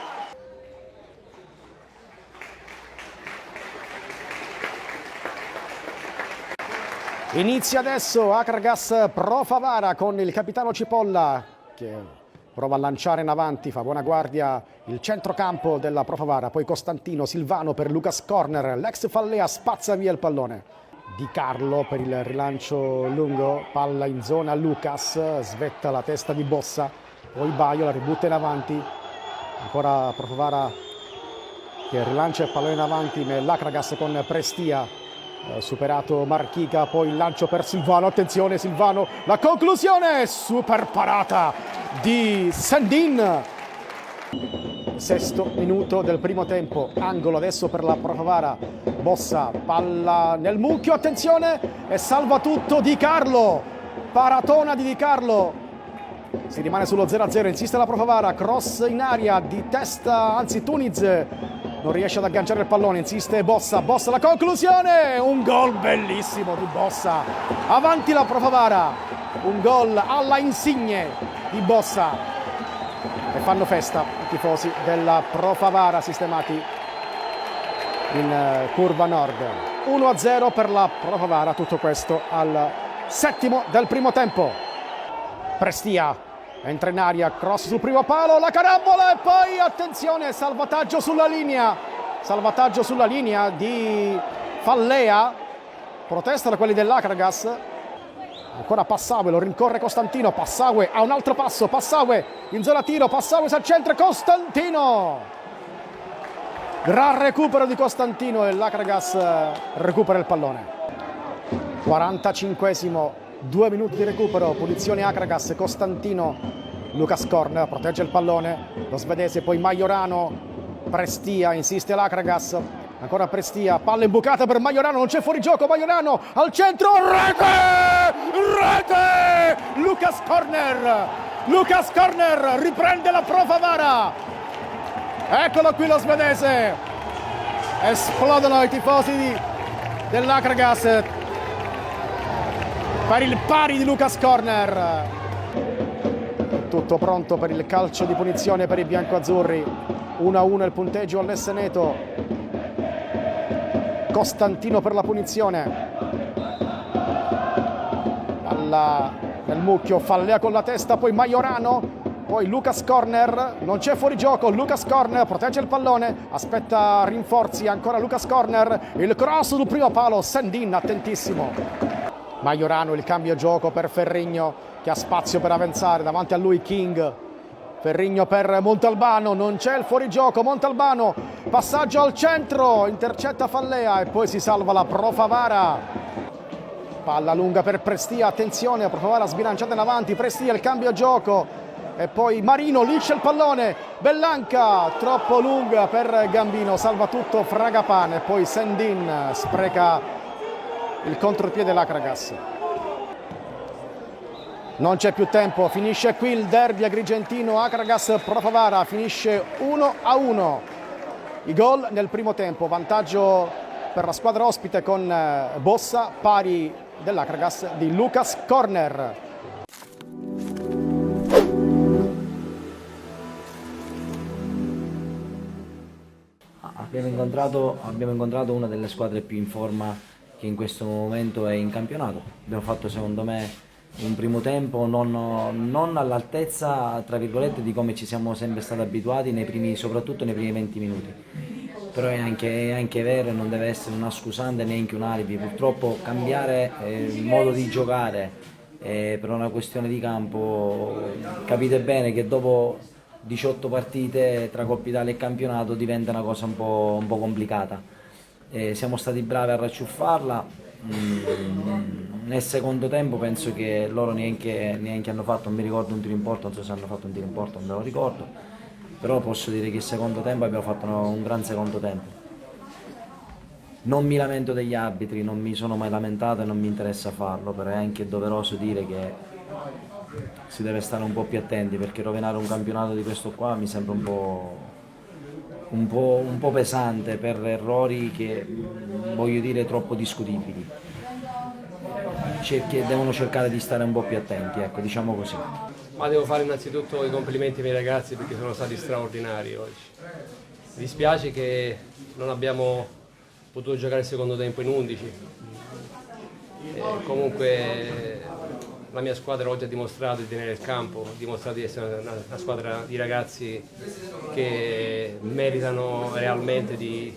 Inizia adesso Acragas Pro Favara con il capitano Cipolla che prova a lanciare in avanti, fa buona guardia il centrocampo della Pro Favara, poi Costantino, Silvano per Lucas Corner, l'ex Fallea spazza via il pallone. Di Carlo per il rilancio lungo, palla in zona, Lucas svetta la testa di Bossa, poi Baio la ributta in avanti, ancora Pro Favara che rilancia il pallone in avanti, l'Acragas con Prestia. Superato Marchica, poi il lancio per Silvano, attenzione Silvano, la conclusione, super parata di Sandin. Sesto minuto del primo tempo, angolo adesso per la Pro Favara, Bossa, palla nel mucchio, attenzione, e salva tutto Di Carlo, paratona di Carlo. Si rimane sullo 0-0, insiste la Pro Favara, cross in aria di testa, anzi Tuniz non riesce ad agganciare il pallone, insiste Bossa, la conclusione, un gol bellissimo di Bossa, avanti la Pro Favara, un gol alla Insigne di Bossa e fanno festa i tifosi della Pro Favara sistemati in curva nord. 1-0 per la Pro Favara, tutto questo al settimo del primo tempo. Prestia entra in aria, cross sul primo palo, la carambola e poi attenzione, salvataggio sulla linea di Fallea, protesta da quelli dell'Acragas, ancora Passaue, lo rincorre Costantino, Passaue ha un altro passo, Passaue in zona tiro, Passaue si accentra, Costantino, gran recupero di Costantino e l'Acragas recupera il pallone. 45esimo, 2 minuti di recupero, punizione Acragas, Costantino, Lucas Corner protegge il pallone, lo svedese, poi Majorano, Prestia, insiste l'Acragas, ancora Prestia, palla imbucata per Majorano, non c'è fuorigioco, Majorano al centro, rete, Lucas Corner, riprende la Pro Favara, eccolo qui lo svedese, esplodono i tifosi dell'Acragas per il pari di Lucas Corner. Tutto pronto per il calcio di punizione per i biancoazzurri. 1-1 il punteggio all'Esseneto. Costantino per la punizione. Nel mucchio, Fallea con la testa, poi Majorano, poi Lucas Corner, non c'è fuorigioco, Lucas Corner protegge il pallone, aspetta rinforzi, ancora Lucas Corner, il cross sul primo palo, Sandin attentissimo. Majorano, il cambio gioco per Ferrigno che ha spazio per avanzare, davanti a lui King, Ferrigno per Montalbano, non c'è il fuorigioco, Montalbano, passaggio al centro, intercetta Fallea e poi si salva la Pro Favara. Palla lunga per Prestia, attenzione, Pro Favara sbilanciata in avanti, Prestia il cambio gioco e poi Marino liscia il pallone, Bellanca troppo lunga per Gambino, salva tutto Fragapane e poi Sandin spreca il contropiede dell'Acragas. Non c'è più tempo, finisce qui il derby agrigentino, Acragas Pro Favara, finisce 1-1. I gol nel primo tempo, vantaggio per la squadra ospite con Bossa, pari dell'Acragas di Lucas Corner. Abbiamo incontrato una delle squadre più in forma che in questo momento è in campionato. Abbiamo fatto secondo me un primo tempo non all'altezza, tra virgolette, di come ci siamo sempre stati abituati soprattutto nei primi 20 minuti. Però è anche vero e non deve essere una scusante neanche un alibi. Purtroppo cambiare il modo di giocare per una questione di campo capite bene che dopo 18 partite tra Coppa Italia e campionato diventa una cosa un po' complicata. Siamo stati bravi a racciuffarla. Nel secondo tempo penso che loro neanche hanno fatto, non mi ricordo, un tiro in porta, non so se hanno fatto un tiro in porta, non me lo ricordo, però posso dire che il secondo tempo abbiamo fatto un gran secondo tempo. Non mi lamento degli arbitri, non mi sono mai lamentato e non mi interessa farlo, però è anche doveroso dire che si deve stare un po' più attenti, perché rovinare un campionato di questo qua mi sembra un po' pesante per errori che, voglio dire, troppo discutibili. Devono cercare di stare un po' più attenti, ecco, diciamo così. Ma devo fare innanzitutto i complimenti ai miei ragazzi perché sono stati straordinari oggi. Mi dispiace che non abbiamo potuto giocare il secondo tempo in 11. Comunque la mia squadra oggi ha dimostrato di tenere il campo, ha dimostrato di essere una squadra di ragazzi che meritano realmente di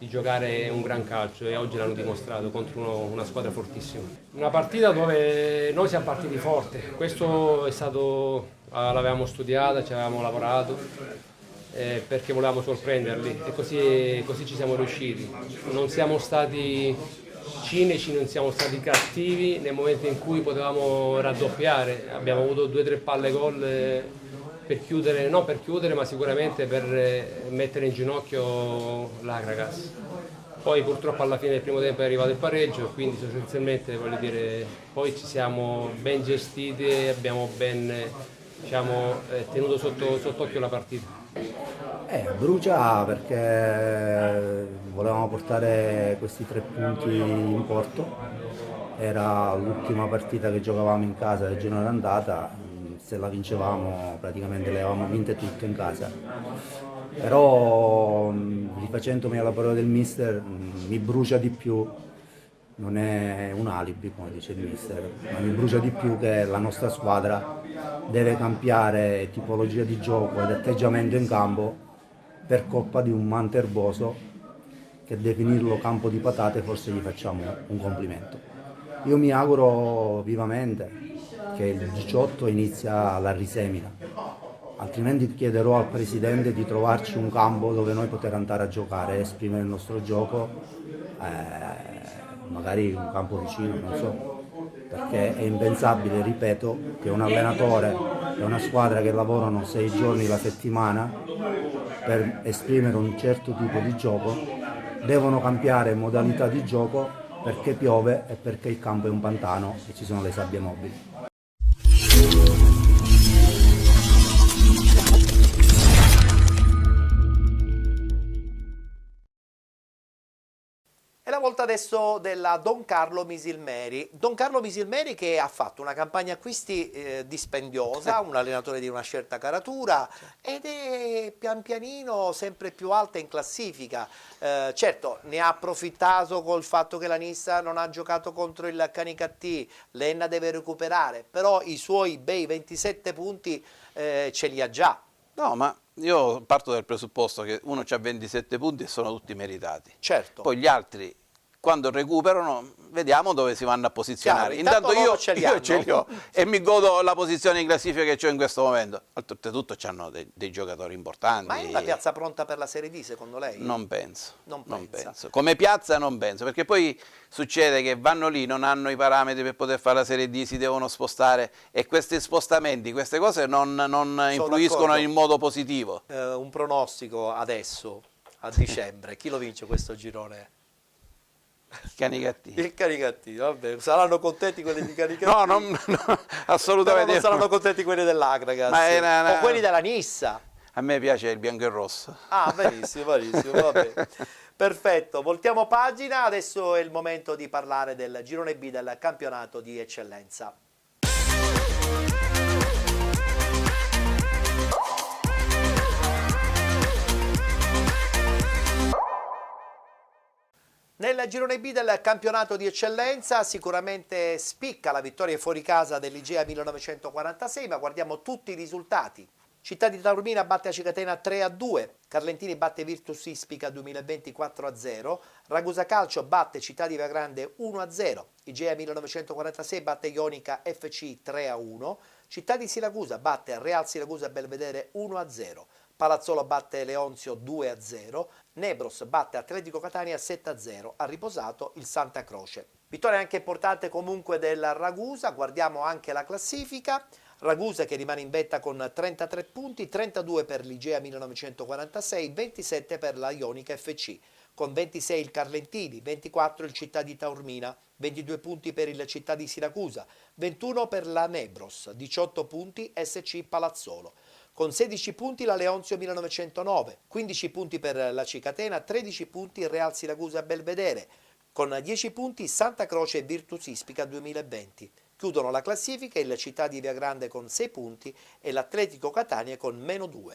giocare un gran calcio, e oggi l'hanno dimostrato contro una squadra fortissima. Una partita dove noi siamo partiti forte, questo è stato, l'avevamo studiata, ci avevamo lavorato, perché volevamo sorprenderli, e così ci siamo riusciti. Non siamo stati cinici, non siamo stati cattivi nel momento in cui potevamo raddoppiare. Abbiamo avuto 2 o 3 palle gol per chiudere, non per chiudere, ma sicuramente per mettere in ginocchio l'Akragas. Poi purtroppo alla fine del primo tempo è arrivato il pareggio, quindi sostanzialmente, voglio dire, poi ci siamo ben gestiti e abbiamo ben, diciamo, tenuto sott'occhio la partita. Brucia perché volevamo portare questi 3 punti in porto, era l'ultima partita che giocavamo in casa del girone d'andata, se la vincevamo praticamente le avevamo vinte tutte in casa. Però rifacendomi alla parola del mister, mi brucia di più, non è un alibi come dice il mister, ma mi brucia di più che la nostra squadra deve cambiare tipologia di gioco ed atteggiamento in campo per colpa di un Mante Erboso, che definirlo campo di patate forse gli facciamo un complimento. Io mi auguro vivamente che il 18 inizia la risemina, altrimenti chiederò al Presidente di trovarci un campo dove noi poter andare a giocare e esprimere il nostro gioco, magari un campo vicino, non so, perché è impensabile, ripeto, che un allenatore e una squadra che lavorano 6 giorni la settimana per esprimere un certo tipo di gioco devono cambiare modalità di gioco perché piove e perché il campo è un pantano e ci sono le sabbie mobili. È la volta adesso della Don Carlo Misilmeri. Don Carlo Misilmeri che ha fatto una campagna acquisti dispendiosa, un allenatore di una certa caratura ed è pian pianino sempre più alta in classifica. Certo, ne ha approfittato col fatto che la Nissa non ha giocato contro il Canicattì, l'Enna deve recuperare, però i suoi bei 27 punti ce li ha già. No, ma io parto dal presupposto che uno ha 27 punti e sono tutti meritati. Certo. Poi gli altri, quando recuperano, vediamo dove si vanno a posizionare. Chiaro, intanto io ce li ho e mi godo la posizione in classifica che ho in questo momento. Oltretutto hanno dei giocatori importanti. Ma è una piazza pronta per la Serie D secondo lei? Non penso. Non penso. Come piazza non penso, perché poi succede che vanno lì, non hanno i parametri per poter fare la Serie D, si devono spostare e questi spostamenti, queste cose non influiscono in modo positivo. Un pronostico adesso, a dicembre, chi lo vince questo girone? Il Canicattì. Il Canicattì, vabbè, saranno contenti quelli di Canicattì? No, assolutamente non saranno contenti quelli dell'Akragas o quelli della Nissa. A me piace il bianco e rosso. Ah, benissimo, vabbè. Perfetto, voltiamo pagina, adesso è il momento di parlare del girone B del campionato di eccellenza. Nel girone B del campionato di eccellenza sicuramente spicca la vittoria fuori casa dell'Igea 1946, ma guardiamo tutti i risultati. Città di Taormina batte Acicatena 3-2, Carlentini batte Virtus Ispica 2020 4-0, Ragusa Calcio batte Città di Viagrande 1-0, Igea 1946 batte Ionica FC 3-1, Città di Siracusa batte Real Siracusa Belvedere 1-0, Palazzolo batte Leonzio 2-0, Nebros batte Atletico Catania 7-0, ha riposato il Santa Croce. Vittoria anche importante comunque del Ragusa, guardiamo anche la classifica. Ragusa che rimane in vetta con 33 punti, 32 per l'Igea 1946, 27 per la Ionica FC, con 26 il Carlentini, 24 il Città di Taormina, 22 punti per il Città di Siracusa, 21 per la Nebros, 18 punti SC Palazzolo, con 16 punti la Leonzio 1909, 15 punti per la Cicatena, 13 punti Real Siracusa Belvedere, con 10 punti Santa Croce e Virtus Ispica 2020. Chiudono la classifica il Città di Viagrande con 6 punti e l'Atletico Catania con -2.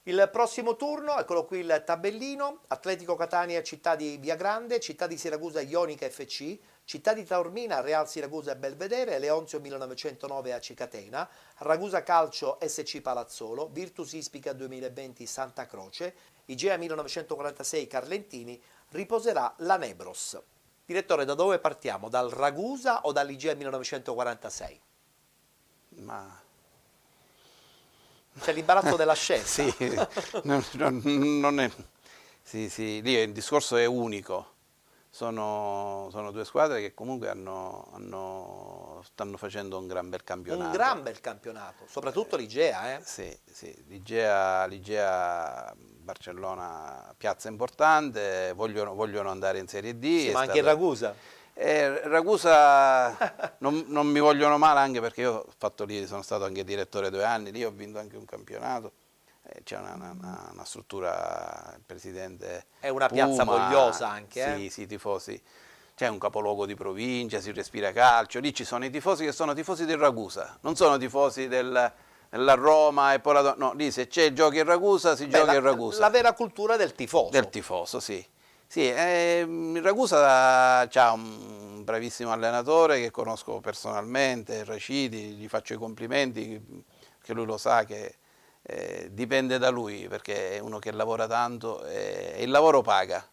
Il prossimo turno, eccolo qui il tabellino, Atletico Catania Città di Viagrande, Città di Siracusa Ionica FC, Città di Taormina Real Siracusa Belvedere, Leonzio 1909 Acicatena, Ragusa Calcio SC Palazzolo, Virtus Ispica 2020 Santa Croce, Igea 1946 Carlentini, riposerà la Nebros. Direttore, da dove partiamo? Dal Ragusa o dall'Igea 1946? Ma... C'è l'imbarazzo della scelta. Sì, non è... Sì, lì il discorso è unico. Sono due squadre che comunque stanno facendo un gran bel campionato. Un gran bel campionato, soprattutto l'Igea. Sì, l'Igea Barcellona piazza importante, vogliono andare in Serie D. Sì, ma anche il Ragusa. Ragusa non mi vogliono male, anche perché io ho fatto lì, sono stato anche direttore 2 anni, lì ho vinto anche un campionato. C'è una struttura, il presidente è una Puma, piazza vogliosa anche. Sì, tifosi. C'è un capoluogo di provincia, si respira calcio, lì ci sono i tifosi che sono tifosi del Ragusa, non sono tifosi della Roma e poi no, lì se c'è giochi in Ragusa si gioca in Ragusa. La vera cultura del tifoso. Del tifoso, sì. Il Ragusa ha un bravissimo allenatore che conosco personalmente, Raciti, gli faccio i complimenti, che lui lo sa che dipende da lui, perché è uno che lavora tanto e il lavoro paga.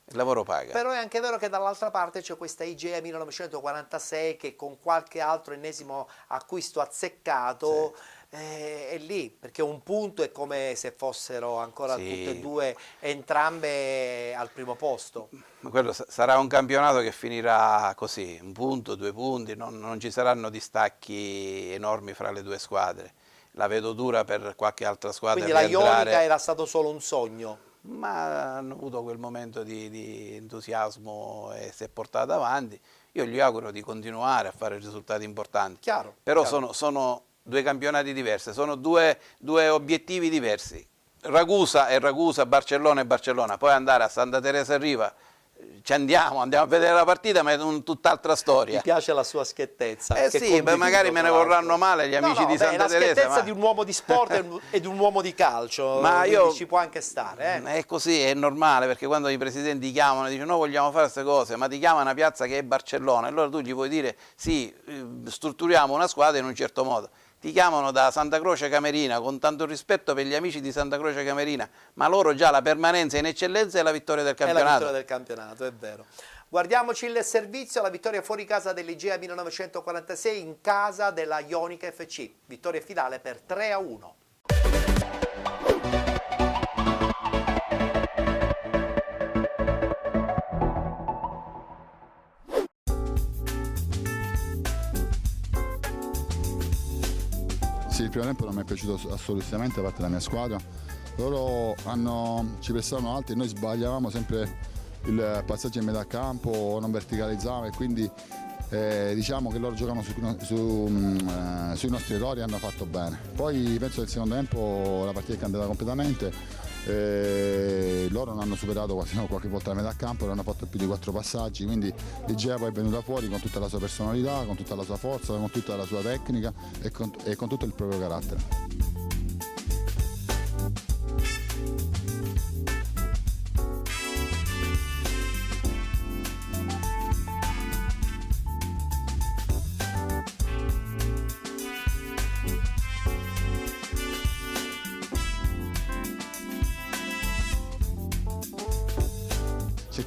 Però è anche vero che dall'altra parte c'è questa Igea 1946 che con qualche altro ennesimo acquisto azzeccato è lì, perché un punto è come se fossero ancora tutte e due, entrambe al primo posto. Ma quello sarà un campionato che finirà così, 1 punto, 2 punti, non ci saranno distacchi enormi fra le due squadre. La vedo dura per qualche altra squadra. Quindi la Ionica era stato solo un sogno? Ma hanno avuto quel momento di entusiasmo e si è portata avanti. Io gli auguro di continuare a fare risultati importanti. Però sono 2 campionati diversi, sono due obiettivi diversi. Ragusa è Ragusa, Barcellona è Barcellona. Poi andare a Santa Teresa Riva, andiamo a vedere la partita, ma è tutt'altra storia. Mi piace la sua schiettezza. Magari me ne vorranno male gli amici di Santa Teresa. La schiettezza di un uomo di sport e di un uomo di calcio, ma ci può anche stare. È così, è normale, perché quando i presidenti chiamano e dicono noi vogliamo fare queste cose, ma ti chiama una piazza che è Barcellona, allora tu gli puoi dire sì, strutturiamo una squadra in un certo modo. Ti chiamano da Santa Croce Camerina, con tanto rispetto per gli amici di Santa Croce Camerina, ma loro già la permanenza in eccellenza è la vittoria del campionato. È la vittoria del campionato, è vero. Guardiamoci il servizio, la vittoria fuori casa dell'Igea 1946 in casa della Ionica FC. Vittoria finale per 3-1. Sì, il primo tempo non mi è piaciuto assolutamente da parte della mia squadra. Loro ci pressavano alti e noi sbagliavamo sempre il passaggio in metà campo, non verticalizzavamo e quindi diciamo che loro giocano sui nostri errori e hanno fatto bene. Poi penso che il secondo tempo la partita è cambiata completamente. Loro non hanno superato qualche volta la metà campo, non hanno fatto più di 4 passaggi, quindi l'Igea poi è venuta fuori con tutta la sua personalità, con tutta la sua forza, con tutta la sua tecnica e con tutto il proprio carattere.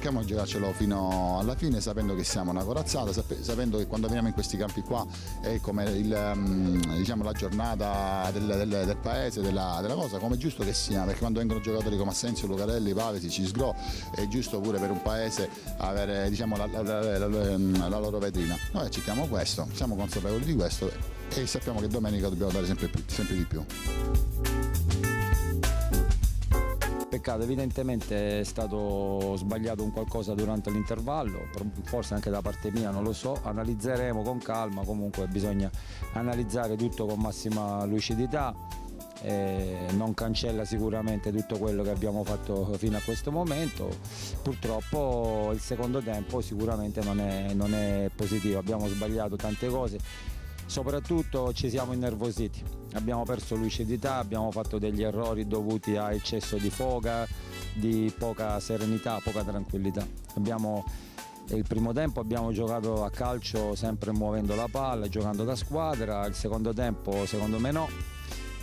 cerchiamo di giocarcelo fino alla fine, sapendo che siamo una corazzata, sapendo che quando veniamo in questi campi qua è come diciamo, la giornata del paese, della cosa, come è giusto che sia, perché quando vengono giocatori come Assensio, Lucarelli, Pavesi, Cisgrò, è giusto pure per un paese avere, diciamo, la loro vetrina. Noi accettiamo questo, siamo consapevoli di questo e sappiamo che domenica dobbiamo dare sempre di più. Peccato, evidentemente è stato sbagliato un qualcosa durante l'intervallo, forse anche da parte mia, non lo so, analizzeremo con calma, comunque bisogna analizzare tutto con massima lucidità, non cancella sicuramente tutto quello che abbiamo fatto fino a questo momento, purtroppo il secondo tempo sicuramente non è positivo, abbiamo sbagliato tante cose. Soprattutto ci siamo innervositi, abbiamo perso lucidità, abbiamo fatto degli errori dovuti a eccesso di foga, di poca serenità, poca tranquillità. Il primo tempo abbiamo giocato a calcio sempre muovendo la palla, giocando da squadra, il secondo tempo secondo me no,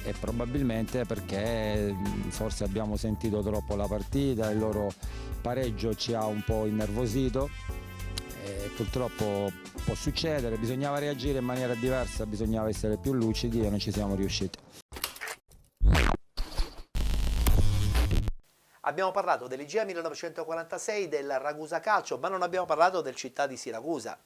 e probabilmente perché forse abbiamo sentito troppo la partita, il loro pareggio ci ha un po' innervosito. Purtroppo può succedere, bisognava reagire in maniera diversa, bisognava essere più lucidi e non ci siamo riusciti. Abbiamo parlato dell'Igea 1946, del Ragusa Calcio, ma non abbiamo parlato del Città di Siracusa.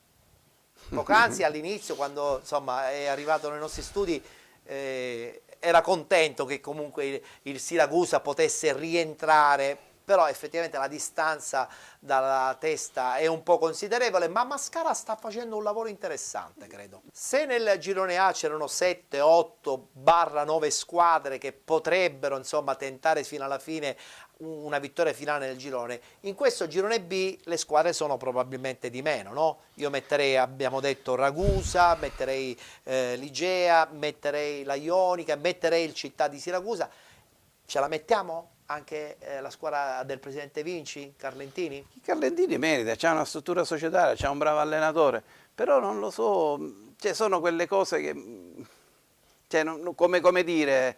Poc'anzi all'inizio, quando insomma è arrivato nei nostri studi, era contento che comunque il Siracusa potesse rientrare, però effettivamente la distanza dalla testa è un po' considerevole, ma Mascara sta facendo un lavoro interessante, credo. Se nel girone A c'erano 7, 8/9 squadre che potrebbero insomma tentare fino alla fine una vittoria finale nel girone, in questo girone B le squadre sono probabilmente di meno, no? Io metterei, abbiamo detto, Ragusa, metterei l'Igea, metterei la Ionica, metterei il Città di Siracusa. Ce la mettiamo? Anche la squadra del presidente Vinci, Carlentini? Carlentini merita, c'ha una struttura societaria, c'ha un bravo allenatore, però non lo so, cioè sono quelle cose che, cioè, come dire,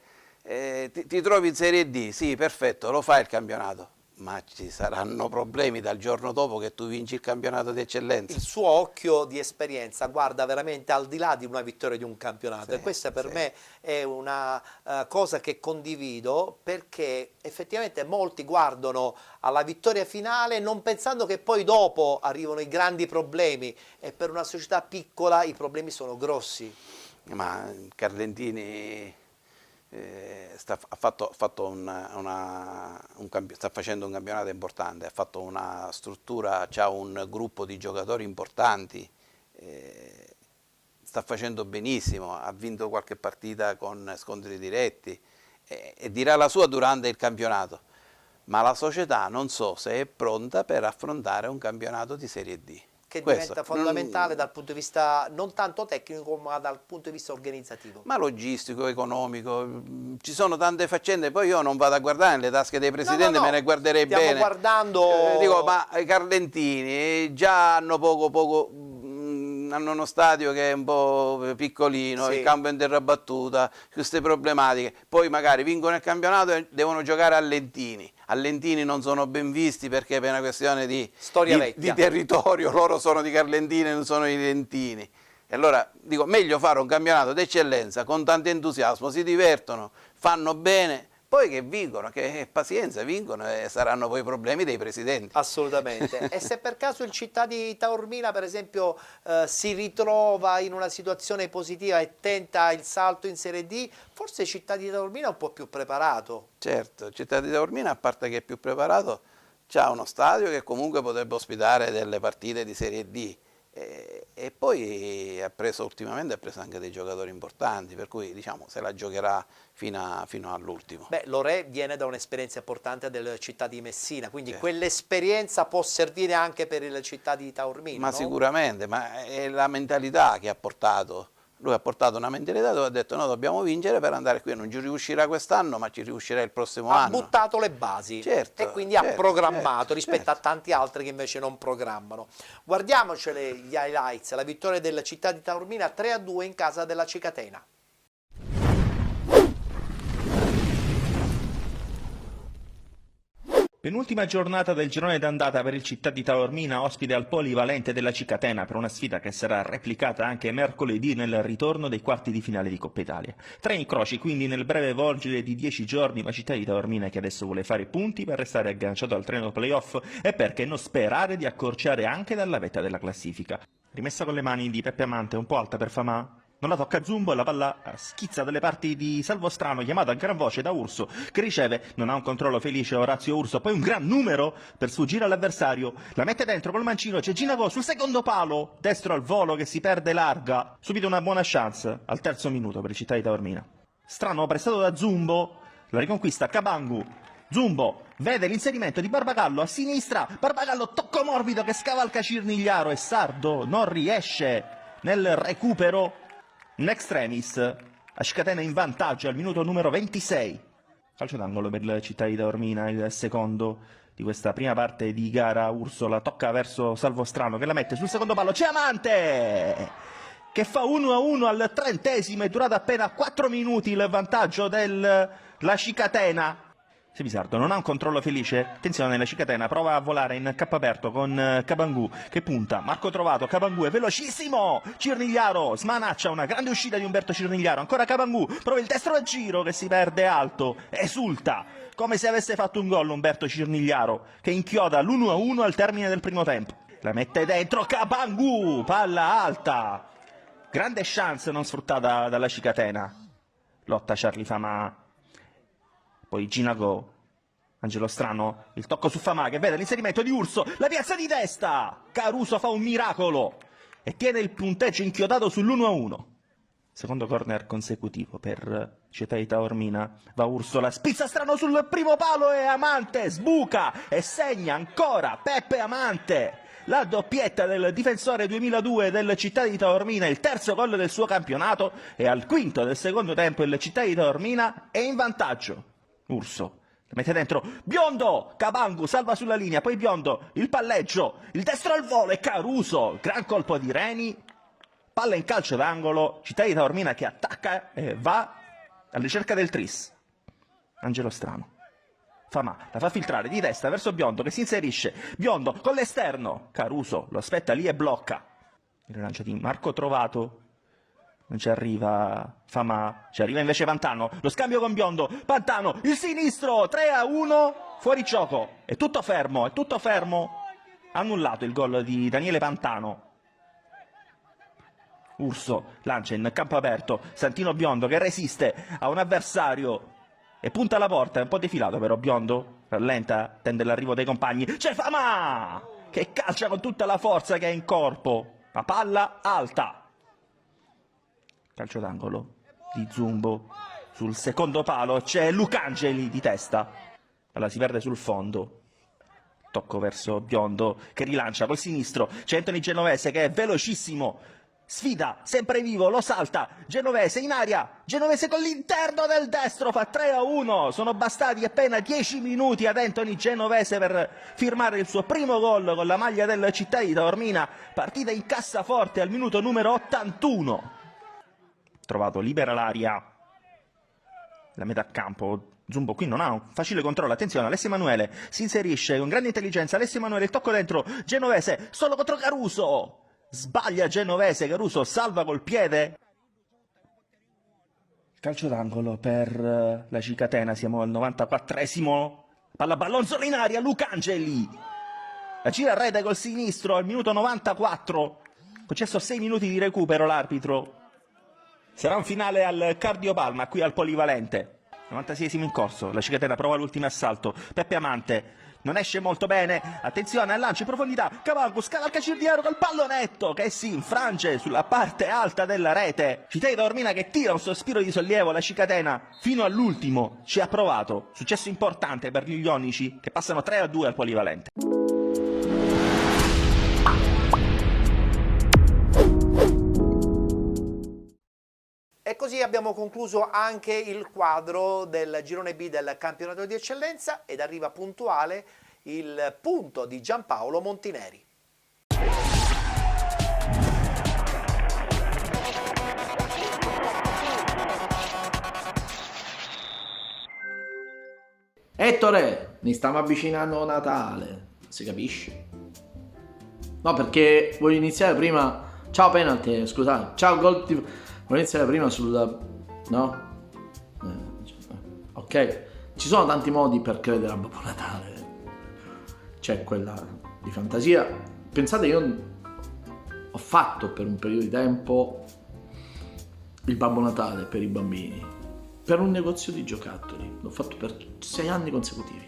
ti trovi in Serie D, sì, perfetto, lo fai il campionato, ma ci saranno problemi dal giorno dopo che tu vinci il campionato di eccellenza. Il suo occhio di esperienza guarda veramente al di là di una vittoria di un campionato, e questa per me è una cosa che condivido, perché effettivamente molti guardano alla vittoria finale non pensando che poi dopo arrivano i grandi problemi, e per una società piccola i problemi sono grossi. Ma Carlentini sta facendo un campionato importante, ha fatto una struttura, ha un gruppo di giocatori importanti, sta facendo benissimo, ha vinto qualche partita con scontri diretti e dirà la sua durante il campionato, ma la società non so se è pronta per affrontare un campionato di Serie D. Che diventa fondamentale dal punto di vista non tanto tecnico, ma dal punto di vista organizzativo. Ma logistico, economico, ci sono tante faccende, poi io non vado a guardare nelle tasche dei presidenti, me ne guarderei bene. Stiamo guardando... dico, ma i Carlentini già hanno hanno uno stadio che è un po' piccolino, il campo in terra battuta, queste problematiche, poi magari vincono il campionato e devono giocare a Lentini. A Lentini non sono ben visti perché per una questione di territorio, loro sono di Carlentini e non sono di Lentini. E allora dico, meglio fare un campionato d'eccellenza con tanto entusiasmo, si divertono, fanno bene, poi che vincono, che pazienza, vincono e saranno poi problemi dei presidenti. Assolutamente. E se per caso il Città di Taormina, per esempio, si ritrova in una situazione positiva e tenta il salto in Serie D, forse Città di Taormina è un po' più preparato. Certo, Città di Taormina, a parte che è più preparato, c'ha uno stadio che comunque potrebbe ospitare delle partite di Serie D. E poi ultimamente ha preso anche dei giocatori importanti, per cui diciamo se la giocherà fino all'ultimo. Beh, Lorè viene da un'esperienza importante del Città di Messina, quindi quell'esperienza può servire anche per il Città di Taormina. Ma no? Sicuramente, ma è la mentalità che ha portato. Lui ha portato una mentalità dove ha detto no, dobbiamo vincere per andare qui, non ci riuscirà quest'anno ma ci riuscirà il prossimo anno. Ha buttato le basi e quindi ha programmato rispetto a tanti altri che invece non programmano. Guardiamocele gli highlights, la vittoria della Città di Taormina 3-2 in casa della Cicatena. Penultima giornata del girone d'andata per il Città di Taormina, ospite al polivalente della Cicatena per una sfida che sarà replicata anche mercoledì nel ritorno dei quarti di finale di Coppa Italia. 3 incroci quindi nel breve volgere di 10 giorni, ma Città di Taormina che adesso vuole fare punti per restare agganciato al treno playoff e perché non sperare di accorciare anche dalla vetta della classifica. Rimessa con le mani di Peppe Amante, un po' alta per Famà. Non la tocca Zumbo e la palla schizza dalle parti di Salvostrano, chiamato a gran voce da Urso, che riceve, non ha un controllo felice Orazio Urso, poi un gran numero per sfuggire all'avversario, la mette dentro col mancino, c'è Ginago sul secondo palo, destro al volo che si perde larga, subito una buona chance al terzo minuto per il Città di Taormina. Strano prestato da Zumbo, la riconquista Cabangu, Zumbo vede l'inserimento di Barbagallo a sinistra, Barbagallo tocco morbido che scavalca Cirnigliaro e Sardo non riesce nel recupero. In extremis, a Cicatena in vantaggio al minuto numero 26. Calcio d'angolo per la Città di Taormina, il secondo di questa prima parte di gara. Urso la tocca verso Salvostrano che la mette sul secondo palo. C'è Amante che fa 1-1 al 30° è durato appena 4 minuti il vantaggio della Cicatena. Sebisardo non ha un controllo felice, attenzione, la Cicatena prova a volare in campo aperto con Cabangu che punta, Marco Trovato, Cabangu è velocissimo, Cirnigliaro smanaccia una grande uscita di Umberto Cirnigliaro, ancora Cabangu, prova il destro al giro che si perde alto, esulta, come se avesse fatto un gol Umberto Cirnigliaro che inchioda l'1-1 al termine del primo tempo. La mette dentro Cabangu, palla alta, grande chance non sfruttata dalla Cicatena, lotta Charlie Famà. Poi Ginago, Angelo Strano, il tocco su Famà che vede l'inserimento di Urso, la piazza di testa! Caruso fa un miracolo e tiene il punteggio inchiodato sull'1-1. Secondo corner consecutivo per Città di Taormina, va Urso, la spizza Strano sul primo palo e Amante sbuca e segna ancora Peppe Amante. La doppietta del difensore 2002 del Città di Taormina, il terzo gol del suo campionato e al quinto del secondo tempo il Città di Taormina è in vantaggio. Urso, la mette dentro, Biondo, Cabangu salva sulla linea, poi Biondo, il palleggio, il destro al volo e Caruso, gran colpo di Reni, palla in calcio d'angolo, Città di Taormina che attacca e va alla ricerca del tris. Angelo Strano, Famà, la fa filtrare di testa verso Biondo che si inserisce, Biondo con l'esterno, Caruso lo aspetta lì e blocca, il rilancio di Marco Trovato. Non ci arriva Famà, ci arriva invece Pantano, lo scambio con Biondo, Pantano, il sinistro, 3-1, fuori gioco, è tutto fermo, annullato il gol di Daniele Pantano. Urso lancia in campo aperto, Santino Biondo che resiste a un avversario e punta alla porta, è un po' defilato però Biondo, rallenta, tende l'arrivo dei compagni, c'è Famà che calcia con tutta la forza che ha in corpo, la palla alta. Calcio d'angolo di Zumbo sul secondo palo, c'è Lucangeli di testa, palla si perde sul fondo, tocco verso Biondo che rilancia col sinistro, c'è Anthony Genovese che è velocissimo, sfida, sempre vivo, lo salta, Genovese in aria, Genovese con l'interno del destro, fa 3-1, sono bastati appena 10 minuti ad Anthony Genovese per firmare il suo primo gol con la maglia del Città di Taormina, partita in cassaforte al minuto numero 81. Trovato, libera l'aria, la metà campo, Zumbo qui non ha un facile controllo, attenzione, Alessio Emanuele si inserisce con grande intelligenza, Alessio Emanuele il tocco dentro, Genovese solo contro Caruso, sbaglia Genovese, Caruso salva col piede. Calcio d'angolo per la Cicatena, siamo al 94esimo, palla Ballonzola in aria, Lucangeli, la gira a rete col sinistro al minuto 94, concesso 6 minuti di recupero l'arbitro. Sarà un finale al Cardiopalma, qui al Polivalente. 96esimo in corso, la Cicatena prova l'ultimo assalto. Peppe Amante non esce molto bene. Attenzione al lancio in profondità. Cavalco scavalca Cirnigliaro col pallonetto che si infrange sulla parte alta della rete. Città di Taormina che tira un sospiro di sollievo. La Cicatena fino all'ultimo ci ha provato. Successo importante per gli ionici che passano 3-2 al Polivalente. E così abbiamo concluso anche il quadro del girone B del campionato di eccellenza ed arriva puntuale il punto di Giampaolo Montineri. È Ettore, ne stiamo avvicinando a Natale, si capisce? No, perché voglio iniziare prima. Ciao penalty, scusate. Ciao gol. Voglio iniziare prima sul. No? Ok. Ci sono tanti modi per credere a Babbo Natale. C'è quella di fantasia. Pensate, io ho fatto per un periodo di tempo il Babbo Natale per i bambini, per un negozio di giocattoli. L'ho fatto per 6 anni consecutivi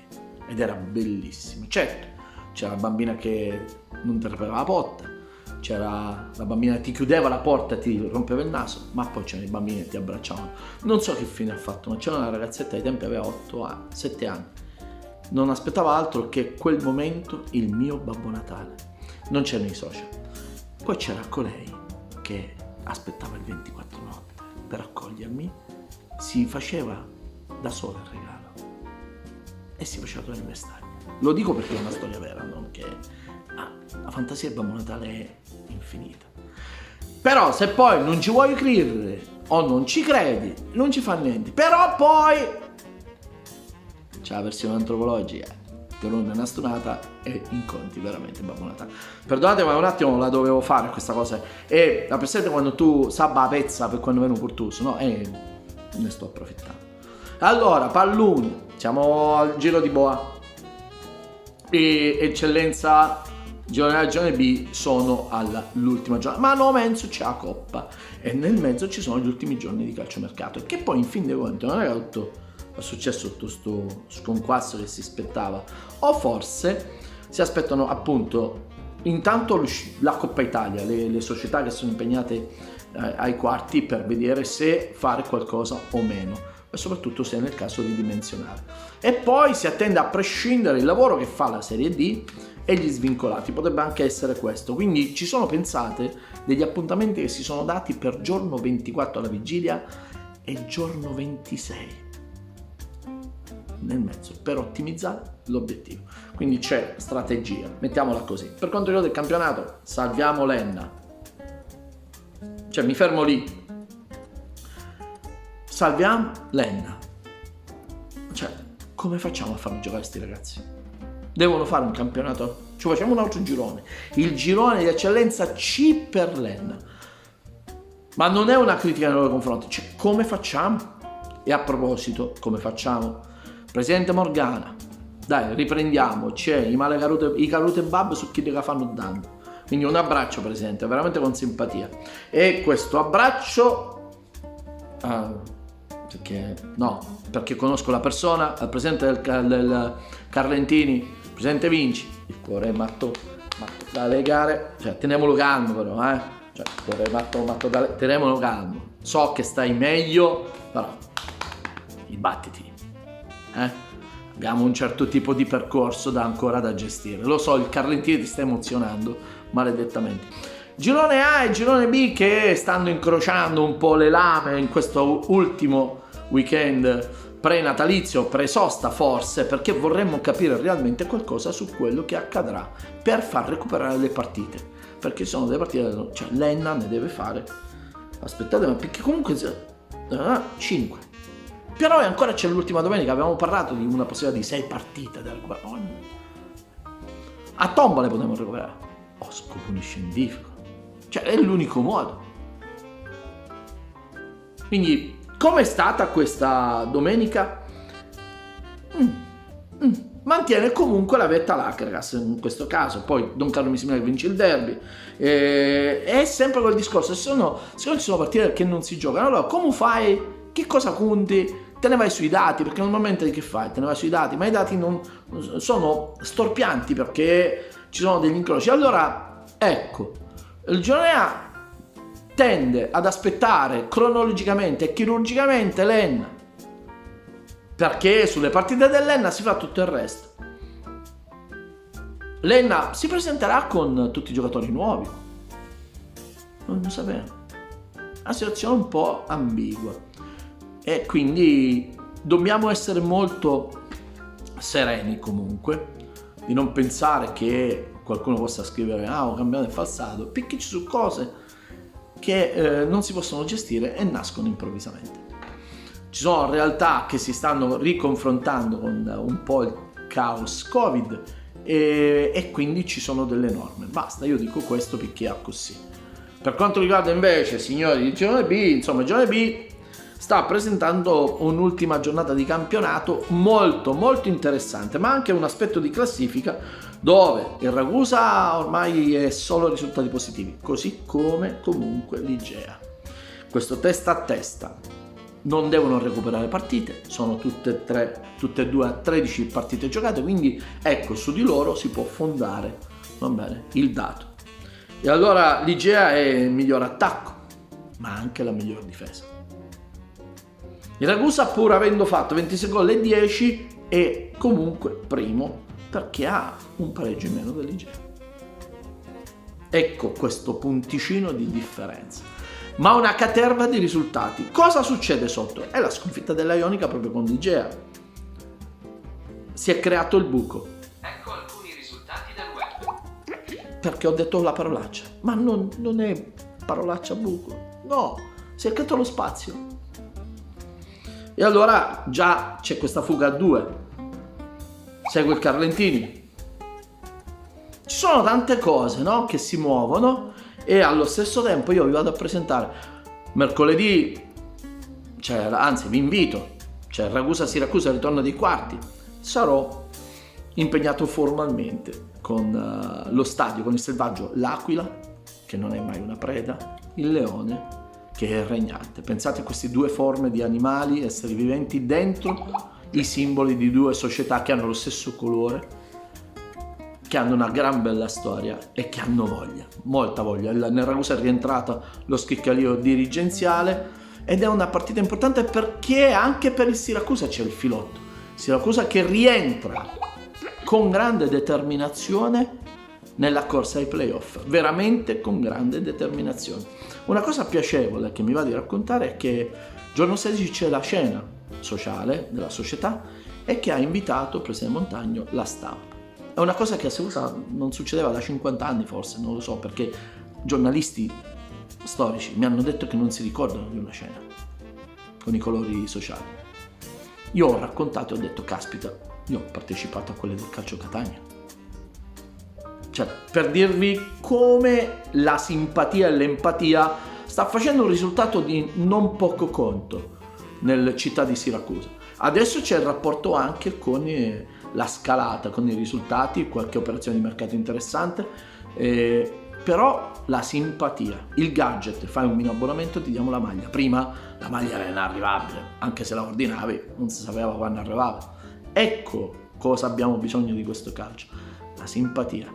ed era bellissimo. Certo, c'era la bambina che non ti rompeva la porta, c'era la bambina che ti chiudeva la porta e ti rompeva il naso, ma poi c'erano i bambini che ti abbracciavano. Non so che fine ha fatto, ma c'era una ragazzetta ai tempi, aveva 7 anni. Non aspettava altro che quel momento, il mio Babbo Natale. Non c'erano i social. Poi c'era colei che aspettava il 24 notte per accogliermi, si faceva da sola il regalo e si faceva tutto il vestaglio. Lo dico perché è una storia vera, non che la fantasia del Babbo Natale è infinita. Però se poi non ci vuoi credere o non ci credi, non ci fa niente. Però poi c'è la versione antropologica, te lo una stonata e incontri veramente Babbo Natale. Perdonate, ma un attimo la dovevo fare questa cosa. E la presente quando tu sabba la pezza per quando viene un curtuso, no? E ne sto approfittando. Allora, palloni, siamo al giro di boa. E eccellenza, girone A e girone B sono all'ultima giornata, ma no, mezzo c'è la coppa e nel mezzo ci sono gli ultimi giorni di calciomercato, che poi in fin dei conti non era tutto è successo tutto sto sconquasso che si aspettava, o forse si aspettano appunto intanto la Coppa Italia, le società che sono impegnate ai quarti per vedere se fare qualcosa o meno, e soprattutto se è nel caso di dimensionare. E poi si attende a prescindere il lavoro che fa la Serie D e gli svincolati, potrebbe anche essere questo. Quindi ci sono pensate degli appuntamenti che si sono dati per giorno 24 alla vigilia e giorno 26 nel mezzo per ottimizzare l'obiettivo. Quindi c'è strategia, mettiamola così. Per quanto riguarda il campionato, salviamo Lenna, cioè mi fermo lì, salviamo Lenna, cioè come facciamo a farli giocare questi ragazzi? Devono fare un campionato, ci facciamo un altro girone, il girone di eccellenza C per Lenna, ma non è una critica nei loro confronti, cioè come facciamo? E a proposito, come facciamo? Presidente Morgana, dai, riprendiamo, c'è i Carute Bab su chi che fanno danno. Quindi un abbraccio, Presidente, veramente con simpatia. E questo abbraccio, perché conosco la persona, al Presidente del Carlentini, Presidente Vinci, il cuore è matto da legare, cioè teniamolo calmo però, cioè il cuore è matto teniamolo calmo. So che stai meglio, però i battiti. Abbiamo un certo tipo di percorso ancora da gestire. Lo so, il Carlentini ti sta emozionando maledettamente. Girone A e girone B che stanno incrociando un po' le lame in questo ultimo weekend pre-natalizio, pre-sosta forse, perché vorremmo capire realmente qualcosa su quello che accadrà per far recuperare le partite, perché sono delle partite, cioè Lenna ne deve fare, aspettate, ma perché comunque 5. Però ancora c'è l'ultima domenica, avevamo parlato di una possibilità di 6 partite da recuperare. A tomba le potremo recuperare. Scopone scientifico. Cioè è l'unico modo. Quindi, com'è stata questa domenica? Mantiene comunque la vetta l'Akragas in questo caso. Poi Don Carlo Misimile vince il derby. È sempre quel discorso. Se ci sono partite che non si giocano, allora come fai? Che cosa conti? Te ne vai sui dati, perché normalmente che fai? Te ne vai sui dati, ma i dati non sono storpianti perché ci sono degli incroci. Allora, ecco, il girone A tende ad aspettare cronologicamente e chirurgicamente Lenna, perché sulle partite dell'Enna si fa tutto il resto. Lenna si presenterà con tutti i giocatori nuovi, non sappiamo, una situazione un po' ambigua. E quindi dobbiamo essere molto sereni comunque, di non pensare che qualcuno possa scrivere un campionato è falsato, picchici su cose che non si possono gestire e nascono improvvisamente. ci sono realtà che si stanno riconfrontando con un po' il caos Covid e quindi ci sono delle norme. Basta, io dico questo perché è così. Per quanto riguarda invece signori di Girone B, insomma il Girone B sta presentando un'ultima giornata di campionato molto molto interessante, ma anche un aspetto di classifica dove il Ragusa ormai è solo risultati positivi, così come comunque l'Igea. Questo testa a testa, non devono recuperare partite, sono tutte e due a 13 partite giocate, quindi ecco, su di loro si può fondare, va bene, il dato. E allora l'Igea è il miglior attacco, ma anche la miglior difesa. Il Ragusa, pur avendo fatto 26 gol e 10, è comunque primo perché ha un pareggio in meno dell'Igea. Ecco questo punticino di differenza. Ma una caterva di risultati. Cosa succede sotto? È la sconfitta della Ionica proprio con l'Igea. Si è creato il buco. Ecco alcuni risultati del web. Perché ho detto la parolaccia. Ma non è parolaccia buco. No, si è creato lo spazio. E allora già c'è questa fuga a 2. Segue il Carlentini. Ci sono tante cose, no, che si muovono. E allo stesso tempo io vi vado a presentare mercoledì, anzi vi invito, c'è Ragusa-Siracusa, ritorno dei quarti. Sarò impegnato formalmente con lo stadio, con il selvaggio, l'Aquila, che non è mai una preda, il leone, che è regnante. Pensate a queste due forme di animali, esseri viventi, dentro i simboli di due società che hanno lo stesso colore, che hanno una gran bella storia e che hanno voglia, molta voglia. Nel Ragusa è rientrato lo schiccalio dirigenziale ed è una partita importante perché anche per il Siracusa c'è il filotto. Siracusa che rientra con grande determinazione nella corsa ai playoff, veramente con grande determinazione. Una cosa piacevole che mi va di raccontare è che giorno 16 c'è la cena sociale della società e che ha invitato il presidente Montagno la stampa. È una cosa che a Siracusa non succedeva da 50 anni forse, non lo so, perché giornalisti storici mi hanno detto che non si ricordano di una cena con i colori sociali. Io ho raccontato e ho detto, caspita, io ho partecipato a quelle del Calcio Catania. Cioè, per dirvi come la simpatia e l'empatia sta facendo un risultato di non poco conto nel città di Siracusa. Adesso c'è il rapporto anche con la scalata, con i risultati, qualche operazione di mercato interessante, però la simpatia, il gadget, fai un mini abbonamento, ti diamo la maglia. Prima la maglia era inarrivabile, anche se la ordinavi non si sapeva quando arrivava. Ecco cosa abbiamo bisogno di questo calcio, la simpatia.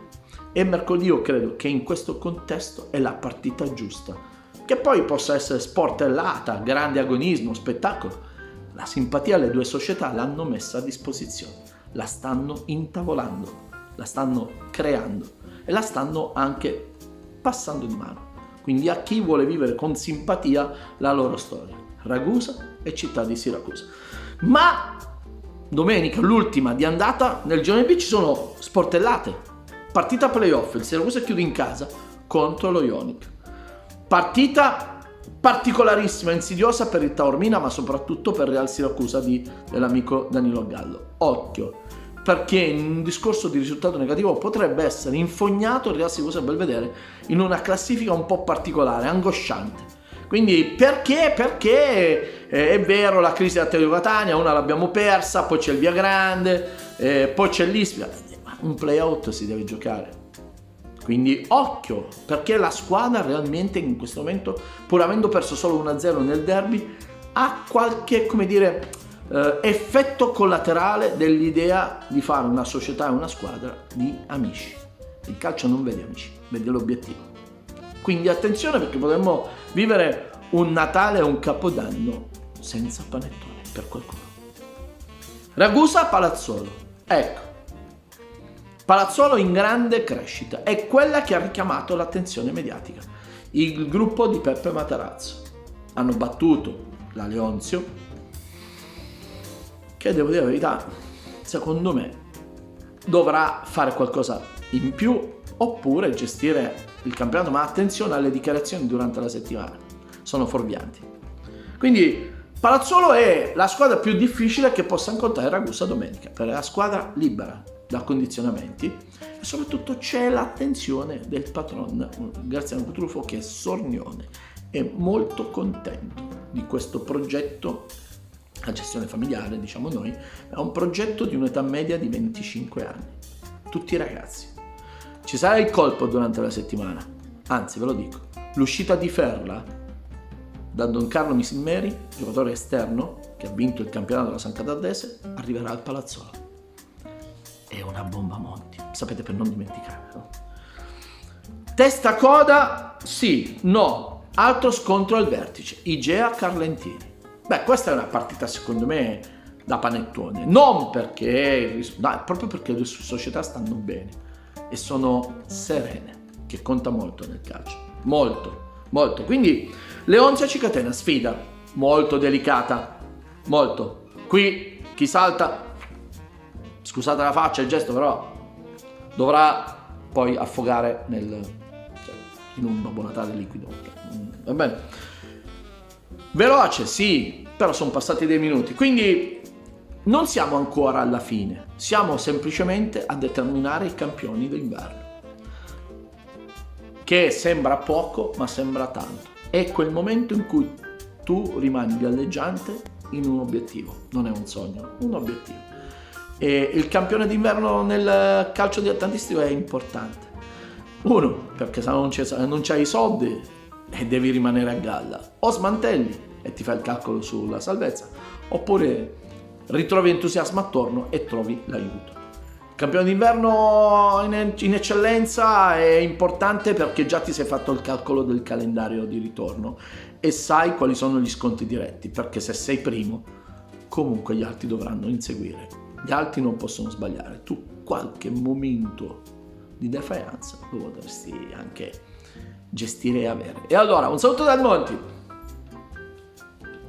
E mercoledì io credo che in questo contesto è la partita giusta, che poi possa essere sportellata, grande agonismo, spettacolo. La simpatia le due società l'hanno messa a disposizione, la stanno intavolando, la stanno creando e la stanno anche passando di mano. Quindi a chi vuole vivere con simpatia la loro storia, Ragusa e città di Siracusa. Ma domenica, l'ultima di andata, nel Girone B ci sono sportellate, partita playoff, il Siracusa chiude in casa contro lo Ionica. Partita particolarissima, insidiosa per il Taormina, ma soprattutto per Real Siracusa dell'amico Danilo Gallo. Occhio, perché in un discorso di risultato negativo potrebbe essere infognato il Real Siracusa Belvedere in una classifica un po' particolare, angosciante. Quindi perché? Perché è vero, la crisi della Telio Catania, una l'abbiamo persa, poi c'è il Via Grande, poi c'è l'Ispia, ma un play-out si deve giocare. Quindi occhio, perché la squadra realmente in questo momento, pur avendo perso solo 1-0 nel derby, ha qualche, come dire, effetto collaterale dell'idea di fare una società e una squadra di amici. Il calcio non vede amici, vede l'obiettivo. Quindi attenzione, perché potremmo vivere un Natale e un Capodanno senza panettone per qualcuno. Ragusa Palazzolo, ecco. Palazzolo in grande crescita, è quella che ha richiamato l'attenzione mediatica. Il gruppo di Peppe Matarazzo hanno battuto la Leonzio, che devo dire la verità, secondo me dovrà fare qualcosa in più oppure gestire il campionato, ma attenzione alle dichiarazioni durante la settimana, sono fuorvianti. Quindi Palazzolo è la squadra più difficile che possa incontrare Ragusa domenica, perché è la squadra libera da condizionamenti e soprattutto c'è l'attenzione del patron Graziano Cutrufo, che è sornione, è molto contento di questo progetto. La gestione familiare, diciamo noi, è un progetto di un'età media di 25 anni, tutti ragazzi. Ci sarà il colpo durante la settimana, anzi ve lo dico, l'uscita di Ferla da Don Carlo Misimmeri, giocatore esterno che ha vinto il campionato della San Cataldese, arriverà al Palazzolo. È una bomba Monti, sapete, per non dimenticare, no? Testa coda, sì, no, altro scontro al vertice, Igea Carlentini. Beh, questa è una partita secondo me da panettone, non perché, no, proprio perché le società stanno bene e sono serene, che conta molto nel calcio, molto. Quindi Leonzia ci catena, sfida molto delicata, molto. Qui chi salta, scusate la faccia, il gesto, però dovrà poi affogare in un Babbo Natale liquido. Va bene? Veloce, sì, però sono passati dei minuti, quindi non siamo ancora alla fine, siamo semplicemente a determinare i campioni d'inverno, che sembra poco ma sembra tanto. È quel momento in cui tu rimani galleggiante in un obiettivo, non è un sogno, un obiettivo. E il campione d'inverno nel calcio dilettantistico è importante. Uno, perché se non c'hai i soldi e devi rimanere a galla, o smantelli e ti fai il calcolo sulla salvezza, oppure ritrovi entusiasmo attorno e trovi l'aiuto. Il campione d'inverno in eccellenza è importante perché già ti sei fatto il calcolo del calendario di ritorno e sai quali sono gli scontri diretti, perché se sei primo comunque gli altri dovranno inseguire, gli altri non possono sbagliare, tu qualche momento di defiance lo potresti anche gestire e avere. E allora un saluto dal Monti,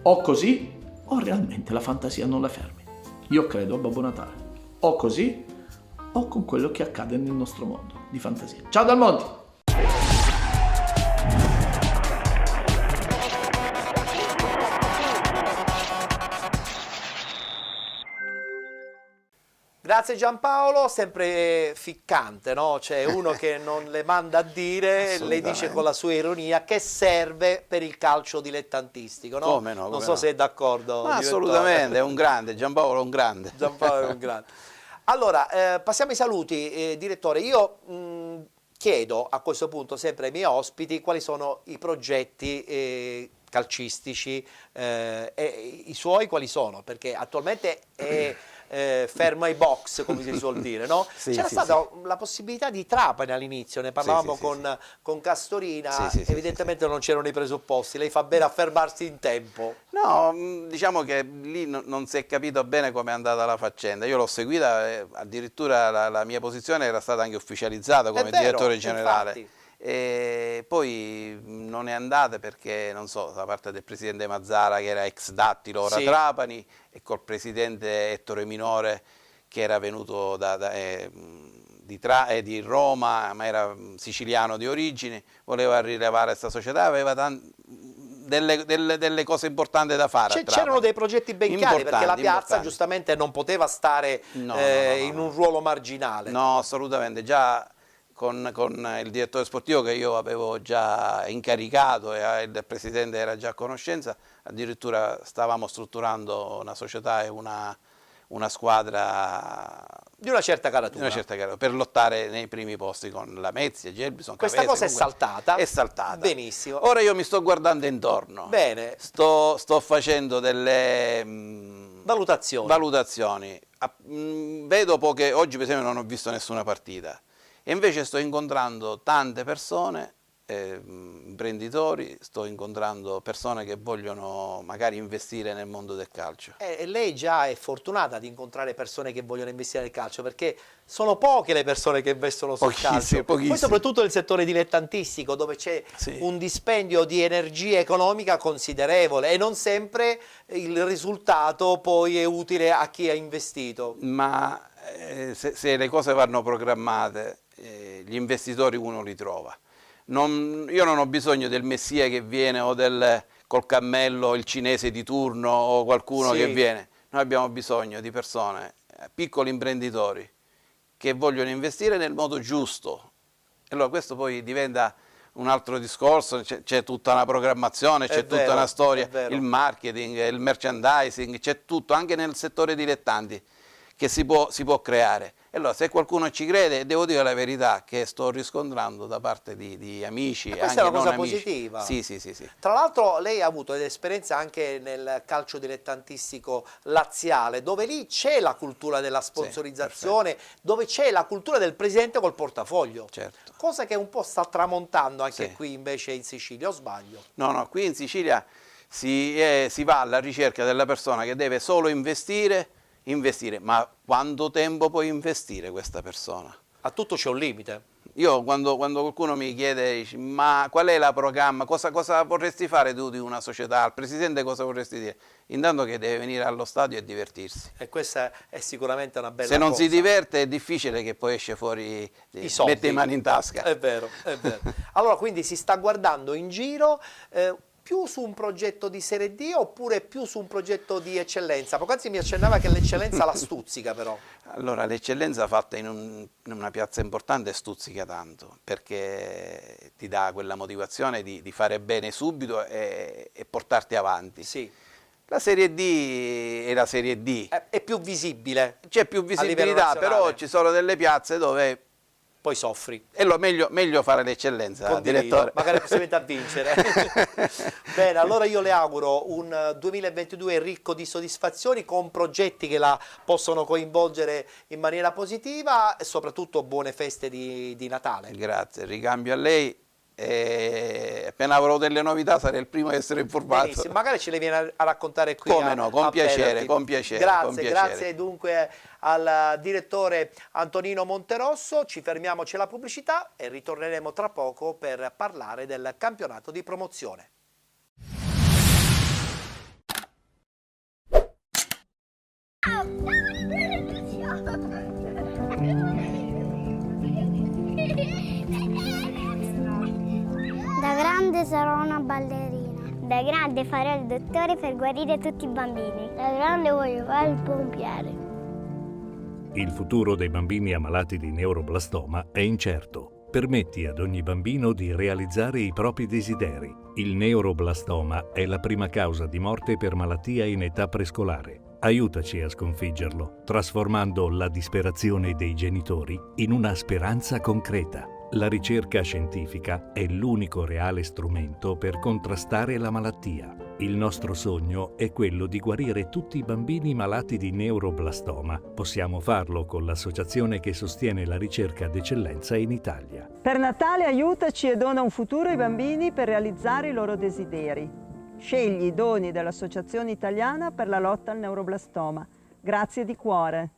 o così o realmente la fantasia non la fermi. Io credo a Babbo Natale, o così o con quello che accade nel nostro mondo di fantasia. Ciao dal Monti! Grazie Giampaolo, sempre ficcante, no? C'è uno che non le manda a dire, le dice con la sua ironia che serve per il calcio dilettantistico, no? Come no? Non so se è d'accordo. Ma assolutamente, è un grande, Giampaolo è un grande. Giampaolo è un grande. Allora, passiamo ai saluti, direttore. Io chiedo a questo punto sempre ai miei ospiti quali sono i progetti calcistici e i suoi quali sono, perché attualmente è fermo ai box, come si suol dire, no? C'era stata la possibilità di Trapani all'inizio, ne parlavamo con Castorina, evidentemente non c'erano i presupposti, lei fa bene a fermarsi in tempo. No, diciamo che lì non si è capito bene come è andata la faccenda, io l'ho seguita, addirittura la mia posizione era stata anche ufficializzata come direttore generale. Infatti. E poi non è andata perché, non so, da parte del presidente Mazzara, che era ex Dattilo, ora Trapani, e col presidente Ettore Minore, che era venuto di Roma, ma era siciliano di origini, voleva rilevare questa società, aveva delle cose importanti da fare. C'erano dei progetti ben chiari, perché la piazza giustamente non poteva stare in un ruolo marginale. No, assolutamente, già con il direttore sportivo che io avevo già incaricato e il presidente era già a conoscenza, addirittura stavamo strutturando una società e una squadra di una certa caratura, per lottare nei primi posti con la Mezzia, Gelbison. Questa cosa è saltata? È saltata. Benissimo. Ora io mi sto guardando intorno. Bene. Sto facendo delle valutazioni. Vedo poche, oggi per esempio non ho visto nessuna partita. E invece sto incontrando tante persone, imprenditori, sto incontrando persone che vogliono magari investire nel mondo del calcio. E lei già è fortunata ad incontrare persone che vogliono investire nel calcio, perché sono poche le persone che investono sul calcio. Poi soprattutto nel settore dilettantistico, dove c'è un dispendio di energia economica considerevole e non sempre il risultato poi è utile a chi ha investito. Ma se le cose vanno programmate, gli investitori uno li trova. Io non ho bisogno del messia che viene o del col cammello il cinese di turno o qualcuno Sì. che viene. Noi abbiamo bisogno di persone, piccoli imprenditori, che vogliono investire nel modo giusto. E allora questo poi diventa un altro discorso, c'è tutta una programmazione, c'è tutta una storia, il marketing, il merchandising, c'è tutto, anche nel settore dilettanti, che si può creare. E allora se qualcuno ci crede, devo dire la verità, che sto riscontrando da parte di amici, E questa anche è una cosa non amici. positiva. Sì, sì, sì, sì. Tra l'altro lei ha avuto esperienza anche nel calcio dilettantistico laziale, dove lì c'è la cultura della sponsorizzazione, dove c'è la cultura del presidente col portafoglio. Certo. Cosa che un po' sta tramontando anche Sì. qui invece in Sicilia, o sbaglio? No, qui in Sicilia si va alla ricerca della persona che deve solo investire, ma quanto tempo può investire questa persona? A tutto c'è un limite. Io quando qualcuno mi chiede, ma qual è la programma, cosa vorresti fare tu di una società, al presidente cosa vorresti dire? Intanto che deve venire allo stadio e divertirsi. E questa è sicuramente una bella Se non cosa. si diverte è difficile che poi esce fuori, I soldi. mette le mani in tasca. È vero, è vero. Allora quindi si sta guardando in giro più su un progetto di Serie D oppure più su un progetto di eccellenza? Poc'anzi mi accennava che l'eccellenza la stuzzica però. Allora, l'eccellenza fatta in una piazza importante stuzzica tanto, perché ti dà quella motivazione di fare bene subito e portarti avanti. Sì. La Serie D è la Serie D. È più visibile. C'è più visibilità, però ci sono delle piazze dove poi soffri. E meglio fare l'eccellenza, Condivido, direttore. magari possiamo a vincere. Bene, allora io le auguro un 2022 ricco di soddisfazioni, con progetti che la possono coinvolgere in maniera positiva e soprattutto buone feste di Natale. Grazie, ricambio a lei. E appena avrò delle novità sarei il primo a essere informato. Benissimo, magari ce le viene a raccontare qui. Come no, con piacere, con piacere. Grazie dunque al direttore Antonino Monterosso. Ci fermiamo, c'è la pubblicità e ritorneremo tra poco per parlare del campionato di promozione. Da grande sarò una ballerina. Da grande farò il dottore per guarire tutti i bambini. Da grande voglio fare il pompiere. Il futuro dei bambini ammalati di neuroblastoma è incerto. Permetti ad ogni bambino di realizzare i propri desideri. Il neuroblastoma è la prima causa di morte per malattia in età prescolare. Aiutaci a sconfiggerlo, trasformando la disperazione dei genitori in una speranza concreta. La ricerca scientifica è l'unico reale strumento per contrastare la malattia. Il nostro sogno è quello di guarire tutti i bambini malati di neuroblastoma. Possiamo farlo con l'associazione che sostiene la ricerca d'eccellenza in Italia. Per Natale aiutaci e dona un futuro ai bambini per realizzare i loro desideri. Scegli i doni dell'Associazione Italiana per la lotta al neuroblastoma. Grazie di cuore.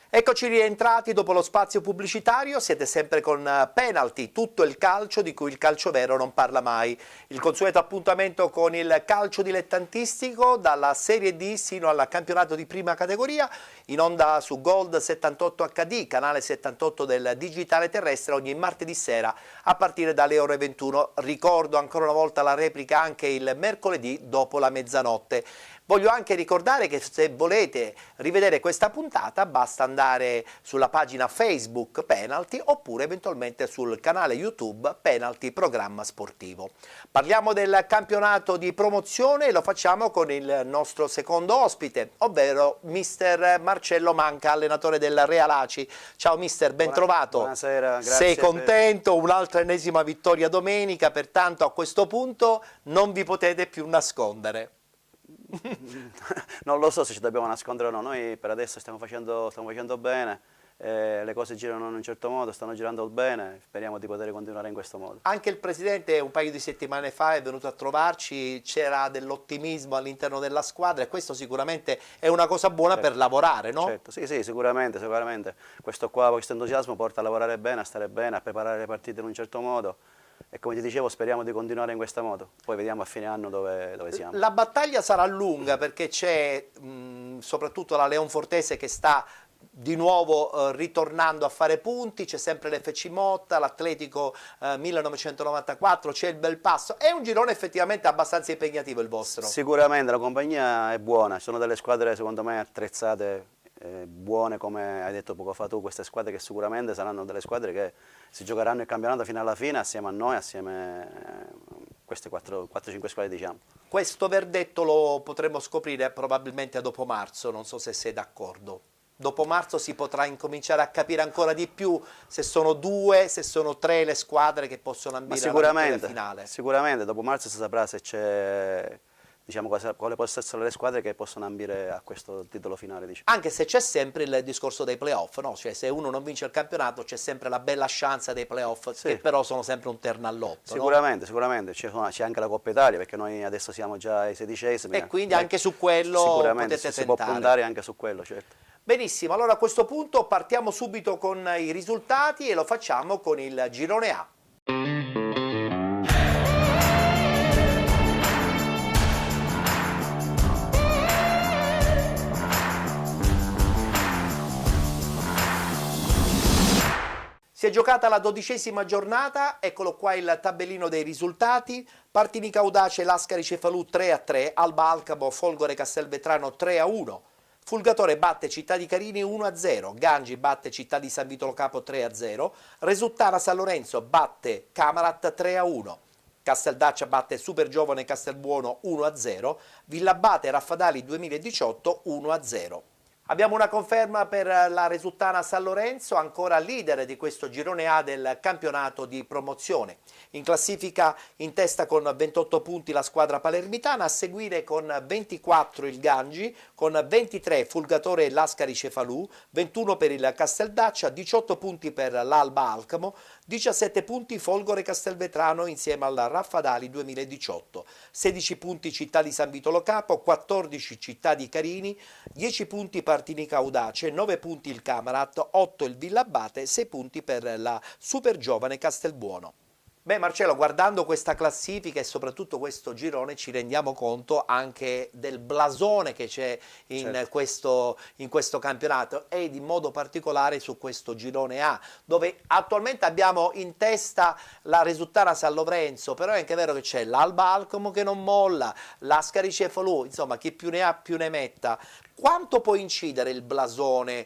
Eccoci rientrati dopo lo spazio pubblicitario, siete sempre con Penalty, tutto il calcio di cui il calcio vero non parla mai. Il consueto appuntamento con il calcio dilettantistico dalla Serie D sino al campionato di prima categoria, in onda su Gold 78 HD, canale 78 del digitale terrestre, ogni martedì sera a partire dalle ore 21. Ricordo ancora una volta la replica anche il mercoledì dopo la mezzanotte. Voglio anche ricordare che se volete rivedere questa puntata basta andare sulla pagina Facebook Penalty oppure eventualmente sul canale YouTube Penalty Programma Sportivo. Parliamo del campionato di promozione e lo facciamo con il nostro secondo ospite, ovvero mister Marcello Manca, allenatore del Real Aci. Ciao mister, ben trovato. Buonasera, grazie. Sei contento? Un'altra ennesima vittoria domenica, pertanto a questo punto non vi potete più nascondere. Non lo so se ci dobbiamo nascondere o no, noi per adesso stiamo facendo bene, le cose girano in un certo modo, stanno girando bene, speriamo di poter continuare in questo modo. Anche il Presidente un paio di settimane fa è venuto a trovarci, c'era dell'ottimismo all'interno della squadra e questo sicuramente è una cosa buona per lavorare, no? Certo, sì, sicuramente, questo entusiasmo porta a lavorare bene, a stare bene, a preparare le partite in un certo modo e come ti dicevo speriamo di continuare in questa moto, poi vediamo a fine anno dove siamo. La battaglia sarà lunga perché c'è soprattutto la Leonfortese che sta di nuovo ritornando a fare punti, c'è sempre l'FC Motta, l'Atletico 1994, c'è il Belpasso, è un girone effettivamente abbastanza impegnativo il vostro. Sicuramente la compagnia è buona, ci sono delle squadre secondo me attrezzate, buone come hai detto poco fa tu, queste squadre che sicuramente saranno delle squadre che si giocheranno il campionato fino alla fine assieme a noi, assieme a queste 4-5 squadre diciamo. Questo verdetto lo potremo scoprire probabilmente dopo marzo, non so se sei d'accordo. Dopo marzo si potrà incominciare a capire ancora di più se sono 2, se sono 3 le squadre che possono ambire alla vittoria finale. Sicuramente, dopo marzo si saprà se c'è, diciamo, quali possono essere le squadre che possono ambire a questo titolo finale. Diciamo. Anche se c'è sempre il discorso dei playoff, no? Cioè se uno non vince il campionato c'è sempre la bella chance dei playoff, sì, che però sono sempre un terno all'otto. Sicuramente, no? Sicuramente, c'è anche la Coppa Italia perché noi adesso siamo già ai 16esimi. E quindi anche su quello potete tentare. Si può puntare anche su quello, certo. Benissimo, allora a questo punto partiamo subito con i risultati e lo facciamo con il girone A. Si è giocata la 12ª giornata, eccolo qua il tabellino dei risultati. Partinica Audace, Lascari Cefalù 3-3, Alba Alcamo, Folgore Castelvetrano 3-1. Fulgatore batte Città di Carini 1-0, Gangi batte Città di San Vito Lo Capo 3-0, Resultana San Lorenzo batte Camarat 3-1, Casteldaccia batte Super Giovane Castelbuono 1-0, Villabate Raffadali 2018 1-0. Abbiamo una conferma per la Resultana San Lorenzo, ancora leader di questo girone A del campionato di promozione. In classifica in testa con 28 punti la squadra palermitana, a seguire con 24 il Gangi, con 23 Fulgatore Lascari Cefalù, 21 per il Casteldaccia, 18 punti per l'Alba Alcamo, 17 punti Folgore Castelvetrano insieme al Raffadali 2018, 16 punti Città di San Vito Lo Capo, 14 Città di Carini, 10 punti Partinica Audace, 9 punti il Camarat, 8 il Villabate, 6 punti per la Super Giovane Castelbuono. Beh Marcello, guardando questa classifica e soprattutto questo girone ci rendiamo conto anche del blasone che c'è in questo campionato ed in modo particolare su questo girone A, dove attualmente abbiamo in testa la Resultana San Lorenzo, però è anche vero che c'è l'Alba Alcamo che non molla, l'Ascari Cefalù, insomma chi più ne ha più ne metta. Quanto può incidere il blasone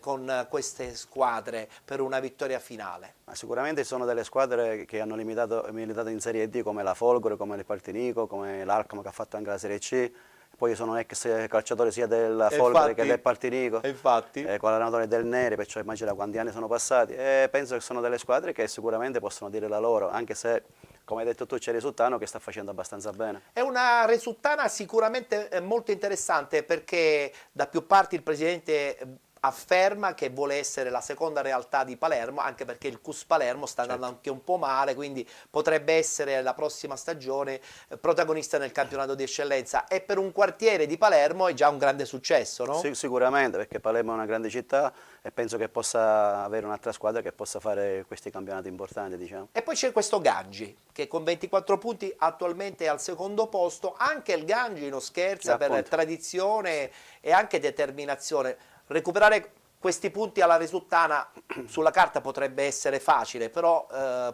con queste squadre per una vittoria finale? Ma sicuramente ci sono delle squadre che hanno militato in Serie D come la Folgore, come il Partinico, come l'Alcamo che ha fatto anche la Serie C. Poi io sono ex calciatore sia del Folgore che del Partinico, con l'allenatore del Neri, perciò immagina quanti anni sono passati. E penso che sono delle squadre che sicuramente possono dire la loro, anche se, come hai detto tu, c'è Resultano che sta facendo abbastanza bene. È una Resultana sicuramente molto interessante perché da più parti il presidente afferma che vuole essere la seconda realtà di Palermo, anche perché il CUS Palermo sta andando anche un po' male, quindi potrebbe essere la prossima stagione protagonista nel campionato di eccellenza, e per un quartiere di Palermo è già un grande successo, no? Sì, sicuramente, perché Palermo è una grande città e penso che possa avere un'altra squadra che possa fare questi campionati importanti, diciamo. E poi c'è questo Gangi che con 24 punti attualmente è al secondo posto. Anche il Gangi non scherza per tradizione e anche determinazione. Recuperare questi punti alla Resultana sulla carta potrebbe essere facile, però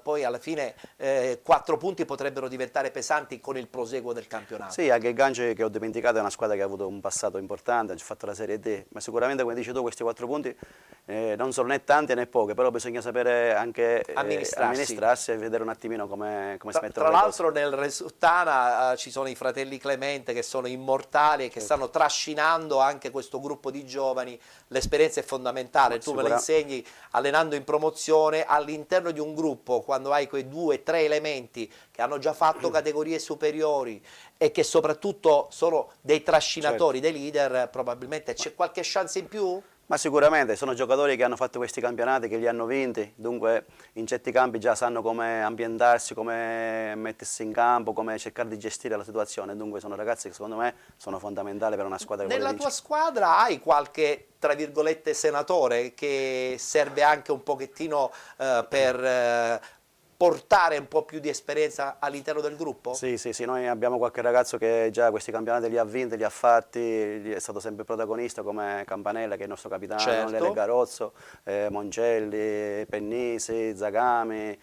poi alla fine 4 punti potrebbero diventare pesanti con il proseguo del campionato. Sì, anche il Gangi, che ho dimenticato, è una squadra che ha avuto un passato importante, ha fatto la Serie D, ma sicuramente, come dici tu, questi 4 punti non sono né tanti né pochi, però bisogna sapere anche amministrarsi e vedere un attimino come si mettono le cose. Tra l'altro nel Resultana ci sono i fratelli Clemente che sono immortali e che stanno trascinando anche questo gruppo di giovani. L'esperienza è fondamentale, tu me lo insegni allenando in promozione all'interno di un gruppo, quando hai quei 2-3 elementi che hanno già fatto categorie superiori e che soprattutto sono dei trascinatori, dei leader, probabilmente c'è qualche chance in più? Ma sicuramente, sono giocatori che hanno fatto questi campionati, che li hanno vinti, dunque in certi campi già sanno come ambientarsi, come mettersi in campo, come cercare di gestire la situazione, dunque sono ragazzi che secondo me sono fondamentali per una squadra che vuole vincere. vincere. Nella tua squadra hai qualche, tra virgolette, senatore che serve anche un pochettino per portare un po' più di esperienza all'interno del gruppo? Sì, noi abbiamo qualche ragazzo che già questi campionati li ha vinti, li ha fatti, è stato sempre protagonista come Campanella, che è il nostro capitano, certo. Lele Garozzo, Moncelli, Pennisi, Zagami,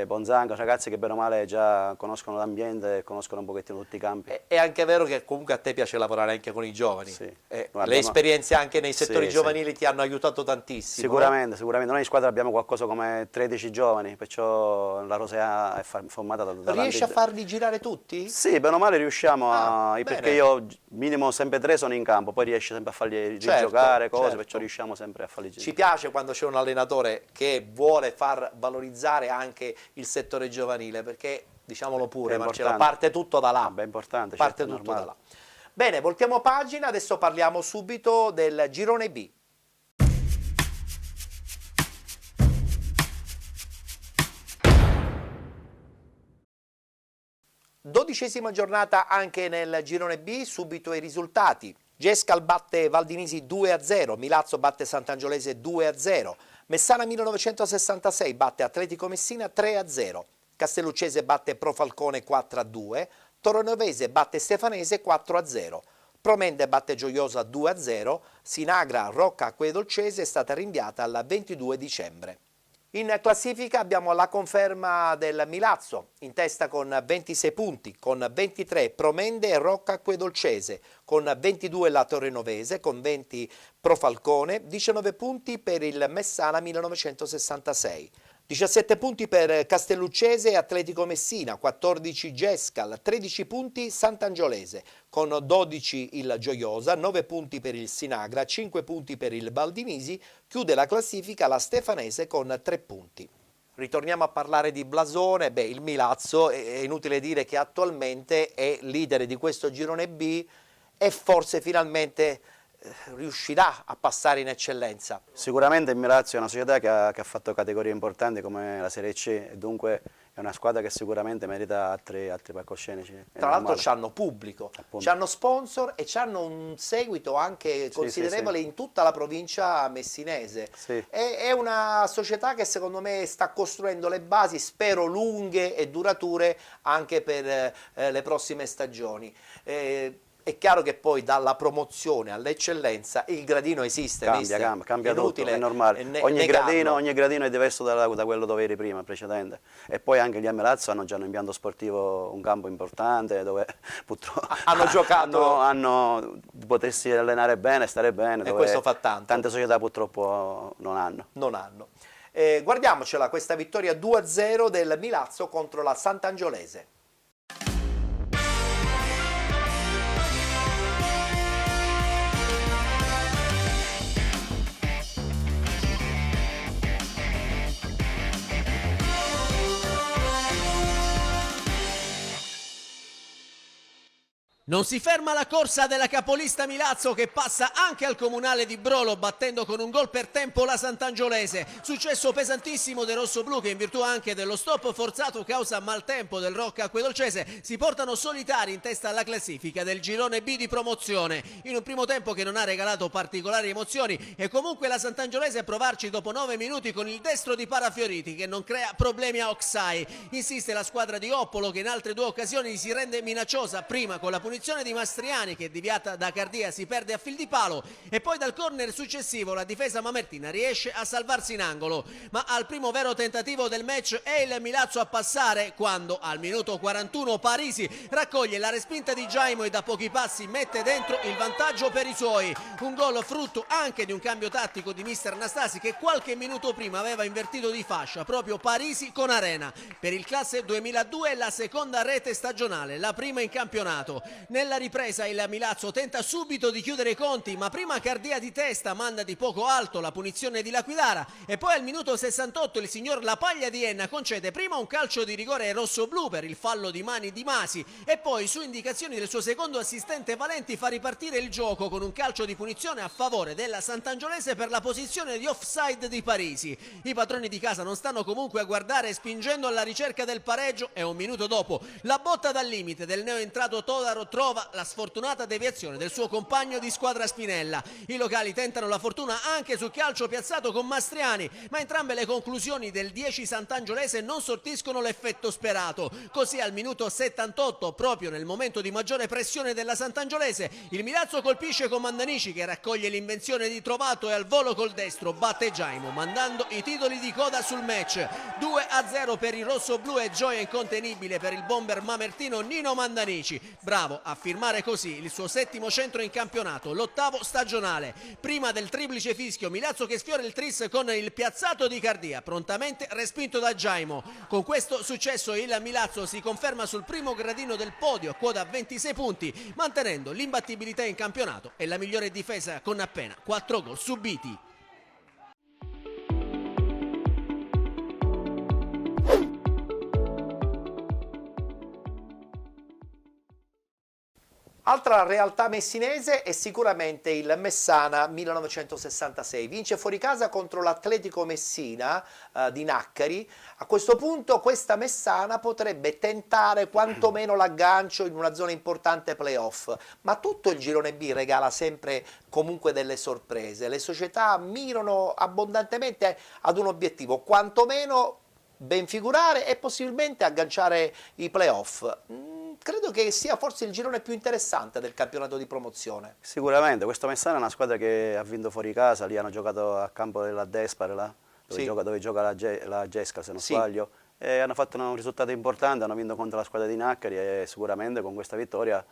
Bonzanca, ragazzi che bene o male già conoscono l'ambiente e conoscono un pochettino tutti i campi. È anche vero che comunque a te piace lavorare anche con i giovani. Sì. Le esperienze anche nei settori giovanili ti hanno aiutato tantissimo. Sicuramente. Noi in squadra abbiamo qualcosa come 13 giovani, perciò la Rosea è formata da Riesci a farli girare tutti? Sì, bene o male riusciamo perché io minimo sempre 3 sono in campo, poi riesci sempre a farli giocare, cose, perciò riusciamo sempre a farli girare. Ci piace quando c'è un allenatore che vuole far valorizzare anche il settore giovanile, perché diciamolo pure, Marcello, parte tutto da là. È importante, parte tutto da là. Bene, voltiamo pagina, adesso parliamo subito del girone B. 12ª giornata anche nel girone B, subito i risultati. Gescal batte Valdinisi 2-0, Milazzo batte Sant'Angiolese 2-0, Messana 1966 batte Atletico Messina 3-0, Castelluccese batte Pro Falcone 4-2, Torrenovese batte Stefanese 4-0, Promende batte Gioiosa 2-0, Sinagra Rocca Acquedolcese è stata rinviata al 22 dicembre. In classifica abbiamo la conferma del Milazzo, in testa con 26 punti, con 23 Promende e Rocca Acquedolcese, con 22 la Torrenovese, con 20 Pro Falcone, 19 punti per il Messana 1966. 17 punti per Castelluccese e Atletico Messina, 14 Gescal, 13 punti Sant'Angiolese, con 12 il Gioiosa, 9 punti per il Sinagra, 5 punti per il Valdinisi, chiude la classifica la Stefanese con 3 punti. Ritorniamo a parlare di blasone, il Milazzo è inutile dire che attualmente è leader di questo girone B e forse finalmente riuscirà a passare in eccellenza. Sicuramente il Milazzo è una società che ha fatto categorie importanti come la Serie C e dunque è una squadra che sicuramente merita altri palcoscenici. Tra l'altro c'hanno pubblico, c'hanno sponsor e c'hanno un seguito anche considerevole in tutta la provincia messinese. È una società che secondo me sta costruendo le basi, spero lunghe e durature anche per le prossime stagioni. È chiaro che poi dalla promozione all'eccellenza il gradino esiste. Cambia tutto, è normale. Ogni gradino è diverso da quello dove eri prima, precedente. E poi anche gli Milazzo hanno già un impianto sportivo, un campo importante dove purtroppo hanno giocato, hanno potersi allenare bene, stare bene. E questo fa tanto. Tante società purtroppo non hanno. Guardiamocela questa vittoria 2-0 del Milazzo contro la Sant'Angiolese. Non si ferma la corsa della capolista Milazzo che passa anche al comunale di Brolo battendo con un gol per tempo la Sant'Angiolese. Successo pesantissimo dei rossoblù che in virtù anche dello stop forzato causa maltempo del Rocca Acquedolcese si portano solitari in testa alla classifica del girone B di promozione. In un primo tempo che non ha regalato particolari emozioni e comunque la Sant'Angiolese a provarci dopo 9 minuti con il destro di Parafioriti che non crea problemi a Oxai. Insiste la squadra di Oppolo che in altre 2 occasioni si rende minacciosa, prima con la punizione di Mastriani che deviata da Cardia si perde a fil di palo e poi dal corner successivo la difesa mamertina riesce a salvarsi in angolo, ma al primo vero tentativo del match è il Milazzo a passare quando al minuto 41 Parisi raccoglie la respinta di Giaimo e da pochi passi mette dentro il vantaggio per i suoi. Un gol frutto anche di un cambio tattico di mister Nastasi che qualche minuto prima aveva invertito di fascia proprio Parisi con Arena. Per il classe 2002 la seconda rete stagionale, la prima in campionato. Nella ripresa il Milazzo tenta subito di chiudere i conti, ma prima Cardia di testa manda di poco alto la punizione di Laquidara e poi al minuto 68 il signor La Paglia di Enna concede prima un calcio di rigore rosso-blu per il fallo di mani di Masi e poi su indicazioni del suo secondo assistente Valenti fa ripartire il gioco con un calcio di punizione a favore della Sant'Angiolese per la posizione di offside di Parisi. I padroni di casa non stanno comunque a guardare spingendo alla ricerca del pareggio e un minuto dopo la botta dal limite del neoentrato Todaro trova la sfortunata deviazione del suo compagno di squadra Spinella. I locali tentano la fortuna anche sul calcio piazzato con Mastriani, ma entrambe le conclusioni del 10 Sant'Angiolese non sortiscono l'effetto sperato. Così al minuto 78, proprio nel momento di maggiore pressione della Sant'Angiolese, il Milazzo colpisce con Mandanici che raccoglie l'invenzione di Trovato e al volo col destro batte Jaimo, mandando i titoli di coda sul match. 2-0 per il rossoblu e gioia incontenibile per il bomber mamertino Nino Mandanici. Bravo a firmare così il suo 7° centro in campionato, l'8° stagionale. Prima del triplice fischio, Milazzo che sfiora il tris con il piazzato di Cardia, prontamente respinto da Jaimo. Con questo successo il Milazzo si conferma sul primo gradino del podio a quota 26 punti, mantenendo l'imbattibilità in campionato e la migliore difesa con appena 4 gol subiti. Altra realtà messinese è sicuramente il Messana 1966. Vince fuori casa contro l'Atletico Messina di Naccari. A questo punto questa Messana potrebbe tentare quantomeno l'aggancio in una zona importante playoff, ma tutto il girone B regala sempre comunque delle sorprese. Le società mirano abbondantemente ad un obiettivo, quantomeno ben figurare e possibilmente agganciare i playoff. Credo che sia forse il girone più interessante del campionato di promozione. Sicuramente, questa Messana è una squadra che ha vinto fuori casa, lì hanno giocato a campo della Despar, là, dove gioca la Gesca se non sbaglio, e hanno fatto un risultato importante, hanno vinto contro la squadra di Naccari e sicuramente con questa vittoria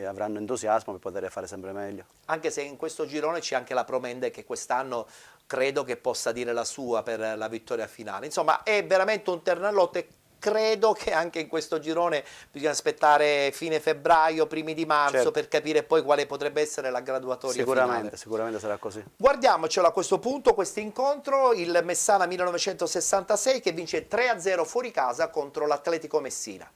avranno entusiasmo per poter fare sempre meglio. Anche se in questo girone c'è anche la Promende che quest'anno credo che possa dire la sua per la vittoria finale. Insomma, è veramente un terrelotto e credo che anche in questo girone bisogna aspettare fine febbraio, primi di marzo, per capire poi quale potrebbe essere la graduatoria finale. Sicuramente sarà così. Guardiamocelo a questo punto, questo incontro, il Messana 1966 che vince 3-0 fuori casa contro l'Atletico Messina.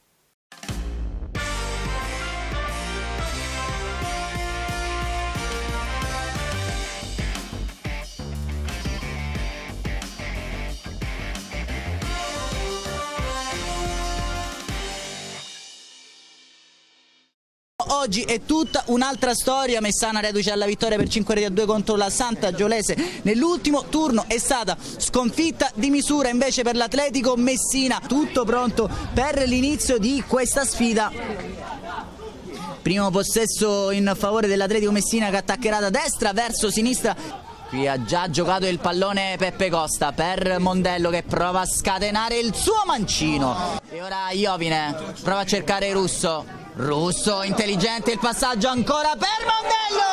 Oggi è tutta un'altra storia, Messana reduce alla vittoria per 5-2 contro la Sant'Angiolese. Nell'ultimo turno è stata sconfitta di misura invece per l'Atletico Messina. Tutto pronto per l'inizio di questa sfida. Primo possesso in favore dell'Atletico Messina che attaccherà da destra verso sinistra. Qui ha già giocato il pallone Peppe Costa per Mondello che prova a scatenare il suo mancino. E ora Iovine prova a cercare Russo, intelligente il passaggio ancora per Mondello,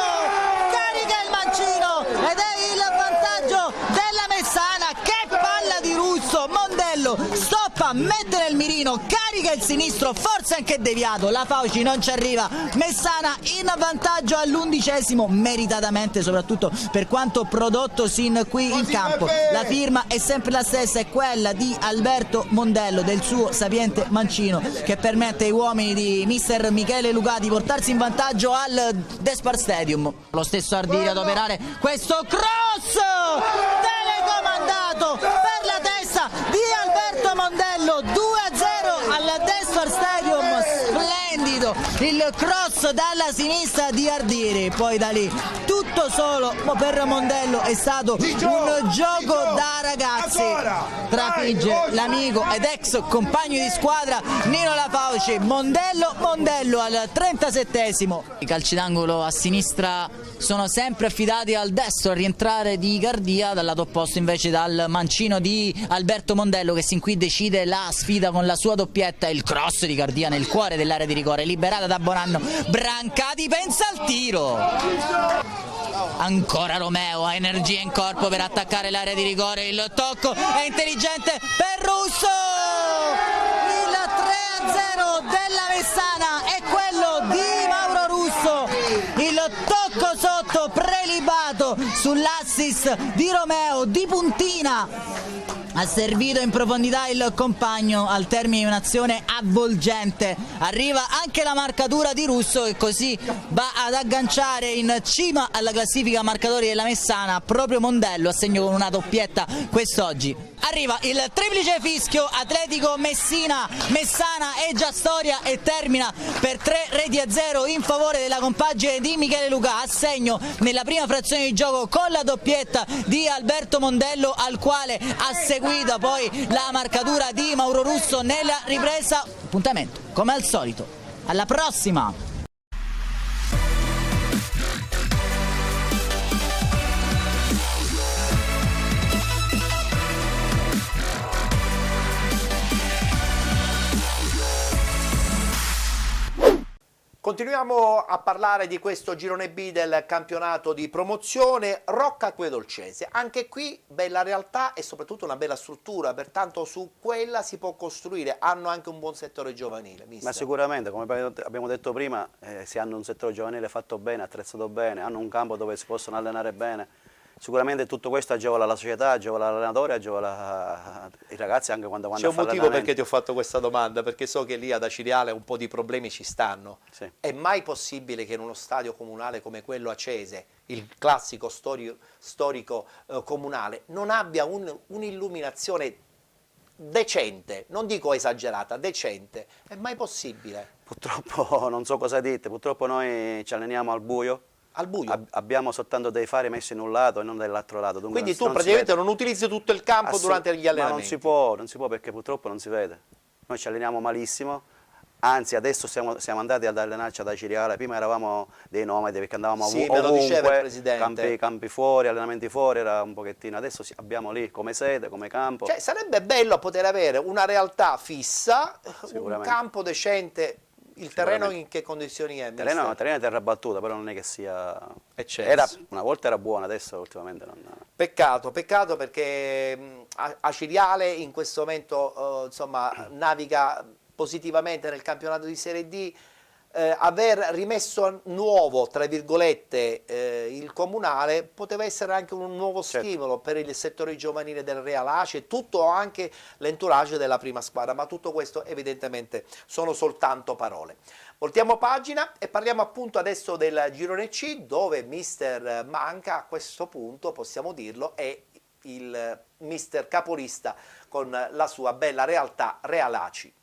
carica il mancino ed è il vantaggio della Messana. Che palla di Russo, Mondello stoppa, mette nel mirino, carica il sinistro, forse anche deviato, la Fauci non ci arriva. Messana in vantaggio all'11°, meritatamente soprattutto per quanto prodotto sin qui in campo. La firma è sempre la stessa, è quella di Alberto Mondello, del suo sapiente mancino che permette ai uomini di mister Michele Luca di portarsi in vantaggio al Despar Stadium. Lo stesso Ardire ad operare questo cross telecomandato per la testa di Alberto Mondello, 2-0 al Despar Stadium. Splendido il cross dalla sinistra di Ardire, poi da lì tutto solo per Mondello è stato un gioco da ragazzi. Trafigge l'amico ed ex compagno di squadra Nino La Fauci. Mondello al 37°. I calci d'angolo a sinistra sono sempre affidati al destro, a rientrare di Cardia, dal lato opposto invece dal mancino di Alberto Mondello che sin qui decide la sfida con la sua doppietta. Il cross di Cardia nel cuore dell'area di rigore, liberata da Bonanno. Brancati pensa al tiro. Ancora Romeo, ha energia in corpo per attaccare l'area di rigore, il tocco è intelligente per Russo. Il 3-0 della Messana è quello di Mauro Russo, il tocco sotto prelibato sull'assist di Romeo di puntina. Ha servito in profondità il compagno al termine di un'azione avvolgente. Arriva anche la marcatura di Russo e così va ad agganciare in cima alla classifica marcatori della Messana proprio Mondello, a segno con una doppietta quest'oggi. Arriva il triplice fischio, Atletico Messina, Messana è già storia e termina per 3-0 in favore della compagine di Michele Luca, a segno nella prima frazione di gioco con la doppietta di Alberto Mondello, al quale ha seguito poi la marcatura di Mauro Russo nella ripresa. Appuntamento come al solito, alla prossima! Continuiamo a parlare di questo girone B del campionato di promozione. Rocca Acquedolcese, anche qui bella realtà e soprattutto una bella struttura, pertanto su quella si può costruire. Hanno anche un buon settore giovanile, mister. Ma sicuramente, come abbiamo detto prima, se hanno un settore giovanile fatto bene, attrezzato bene, hanno un campo dove si possono allenare bene, sicuramente tutto questo agevola la società, agevola l'allenatore, agevola i ragazzi anche quando vanno a fare allenamenti. C'è un motivo perché ti ho fatto questa domanda, perché so che lì ad Aciriale un po' di problemi ci stanno. Sì. È mai possibile che in uno stadio comunale come quello a Cese, il classico storico comunale, non abbia un'illuminazione decente, non dico esagerata, decente? È mai possibile? Purtroppo non so cosa dite, purtroppo noi ci alleniamo al buio. Al buio? Abbiamo soltanto dei fari messi in un lato e non dall'altro lato. Dunque quindi tu praticamente non utilizzi tutto il campo durante gli allenamenti? Ma non si può perché purtroppo non si vede. Noi ci alleniamo malissimo, anzi adesso siamo andati ad allenarci ad Aciriale, prima eravamo dei nomadi perché andavamo ovunque, me lo diceva il presidente. Campi fuori, allenamenti fuori, era un pochettino, adesso abbiamo lì come sede, come campo. Cioè sarebbe bello poter avere una realtà fissa, un campo decente. Il terreno in che condizioni è? Il terreno è terra battuta, però non è che sia... una volta era buono, adesso ultimamente non... Peccato perché Aciriale in questo momento insomma, naviga positivamente nel campionato di Serie D. Aver rimesso nuovo, tra virgolette, il comunale poteva essere anche un nuovo stimolo per il settore giovanile del Real Ace, tutto anche l'entourage della prima squadra, ma tutto questo evidentemente sono soltanto parole. Voltiamo pagina e parliamo appunto adesso del girone C, dove mister Manca a questo punto, possiamo dirlo, è il mister capolista con la sua bella realtà Real Aci.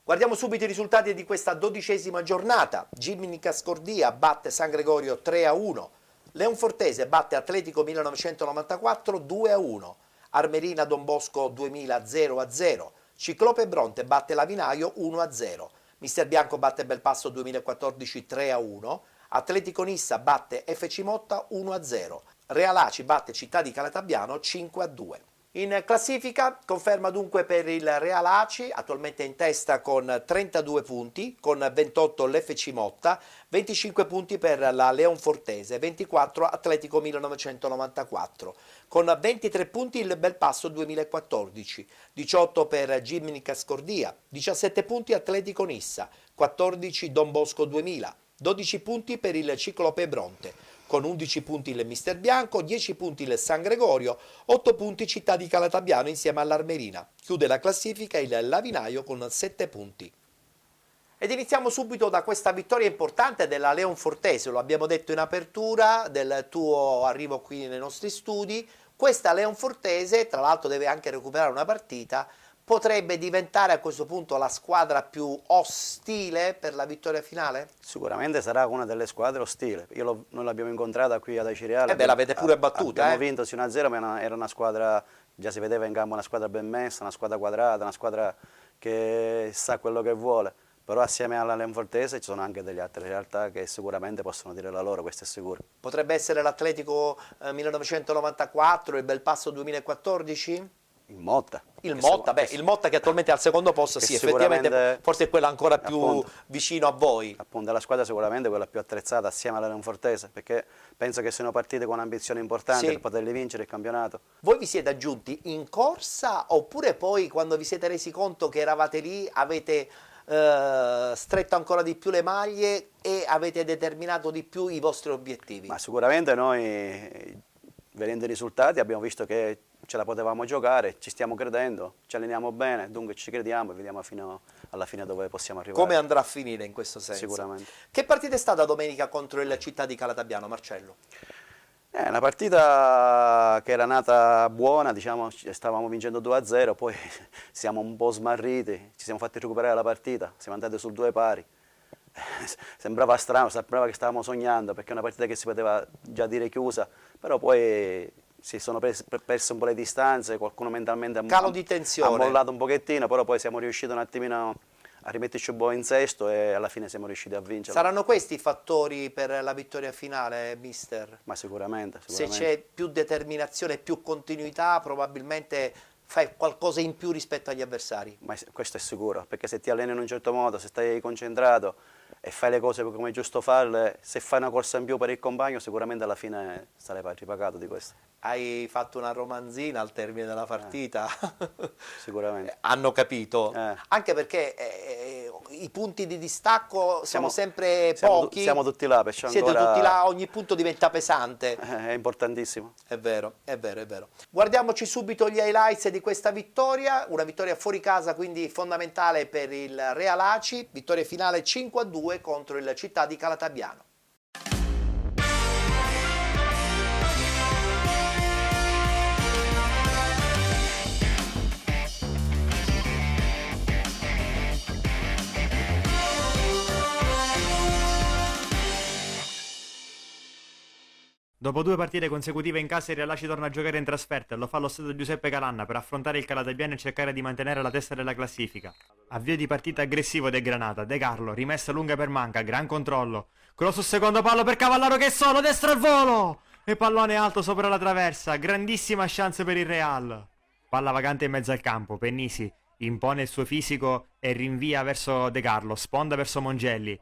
Guardiamo subito i risultati di questa 12ª giornata. Gimnica Scordia batte San Gregorio 3-1, Leonfortese batte Atletico 1994 2-1, Armerina Don Bosco 2000 0-0, Ciclope Bronte batte Lavinaio 1-0, Mister Bianco batte Belpasso 2014 3-1, Atletico Nissa batte FC Motta 1-0, Real Aci batte Città di Calatabbiano 5-2. In classifica conferma dunque per il Real Aci, attualmente in testa con 32 punti, con 28 l'FC Motta, 25 punti per la Leonfortese, 24 Atletico 1994, con 23 punti il Belpasso 2014, 18 per Gimnica Scordia, 17 punti Atletico Nissa, 14 Don Bosco 2000, 12 punti per il Ciclope Bronte, con 11 punti il Mister Bianco, 10 punti il San Gregorio, 8 punti Città di Calatabbiano insieme all'Armerina. Chiude la classifica il Lavinaio con 7 punti. Ed iniziamo subito da questa vittoria importante della Leonfortese, lo abbiamo detto in apertura del tuo arrivo qui nei nostri studi. Questa Leonfortese, tra l'altro deve anche recuperare una partita, potrebbe diventare a questo punto la squadra più ostile per la vittoria finale? Sicuramente sarà una delle squadre ostili. Noi l'abbiamo incontrata qui ad Aciriale. L'avete pure battuta. Abbiamo vinto 1-0, ma era una squadra, già si vedeva in campo, una squadra ben messa, una squadra quadrata, una squadra che sa quello che vuole. Però assieme alla Leonfortese ci sono anche delle altre realtà che sicuramente possono dire la loro, questo è sicuro. Potrebbe essere l'Atletico 1994, il Belpasso 2014? Il Motta. Il Motta che attualmente è al secondo posto, sì, effettivamente forse è quello ancora più vicino a voi. Appunto, è la squadra sicuramente quella più attrezzata assieme alla Leonfortese, perché penso che siano partite con ambizioni importanti per poterli vincere il campionato. Voi vi siete aggiunti in corsa oppure poi quando vi siete resi conto che eravate lì avete stretto ancora di più le maglie e avete determinato di più i vostri obiettivi? Ma sicuramente noi, vedendo i risultati, abbiamo visto che ce la potevamo giocare, ci stiamo credendo, ci alleniamo bene, dunque ci crediamo e vediamo fino alla fine dove possiamo arrivare. Come andrà a finire in questo senso? Sicuramente. Che partita è stata domenica contro il Città di Calatabbiano, Marcello? Una partita che era nata buona, diciamo, stavamo vincendo 2-0, poi siamo un po' smarriti, ci siamo fatti recuperare la partita, siamo andati sul 2 pari. Sembrava strano, sembrava che stavamo sognando, perché è una partita che si poteva già dire chiusa, però poi si sono perse un po' le distanze, qualcuno mentalmente Calo di tensione. ha mollato un pochettino, però poi siamo riusciti un attimino a rimetterci un po' in sesto e alla fine siamo riusciti a vincere. Saranno questi i fattori per la vittoria finale, mister? Ma sicuramente. Se c'è più determinazione, più continuità, probabilmente fai qualcosa in più rispetto agli avversari. Ma questo è sicuro, perché se ti alleni in un certo modo, se stai concentrato e fai le cose come è giusto farle, se fai una corsa in più per il compagno, sicuramente alla fine sarai ripagato di questo. Hai fatto una romanzina al termine della partita. Sicuramente. Hanno capito, anche perché i punti di distacco siamo sempre pochi. Siamo tutti là, perciò siete ancora... tutti là, ogni punto diventa pesante. È importantissimo. È vero, è vero, è vero. Guardiamoci subito gli highlights di questa vittoria, una vittoria fuori casa, quindi fondamentale per il Real Aci, vittoria finale 5-2 contro il Città di Calatabbiano. Dopo 2 partite consecutive in casa il Real Aci torna a giocare in trasferta e lo fa allo stadio Giuseppe Calanna per affrontare il Calatabbiano e cercare di mantenere la testa della classifica. Avvio di partita aggressivo del Granata, De Carlo, rimessa lunga per Manca, gran controllo. Cross sul secondo palo per Cavallaro che è solo, destra al volo! E pallone alto sopra la traversa, grandissima chance per il Real. Palla vagante in mezzo al campo, Pennisi impone il suo fisico e rinvia verso De Carlo, sponda verso Mongelli.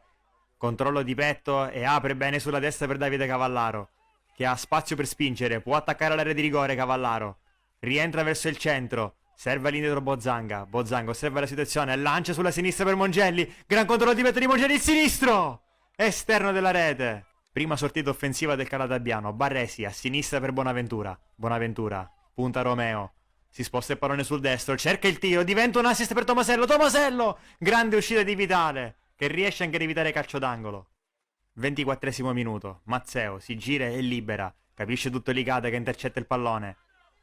Controllo di petto e apre bene sulla destra per Davide Cavallaro, che ha spazio per spingere, può attaccare l'area di rigore Cavallaro, rientra verso il centro, serve all'indietro Bozanga osserva la situazione, lancia sulla sinistra per Mongelli, gran controllo di petto di Mongelli, il sinistro, esterno della rete. Prima sortita offensiva del Calatabbiano, Barresi a sinistra per Bonaventura, punta Romeo, si sposta il pallone sul destro, cerca il tiro, diventa un assist per Tomasello, grande uscita di Vitale, che riesce anche ad evitare calcio d'angolo. 24esimo minuto, Mazzeo si gira e libera, capisce tutto Licata che intercetta il pallone.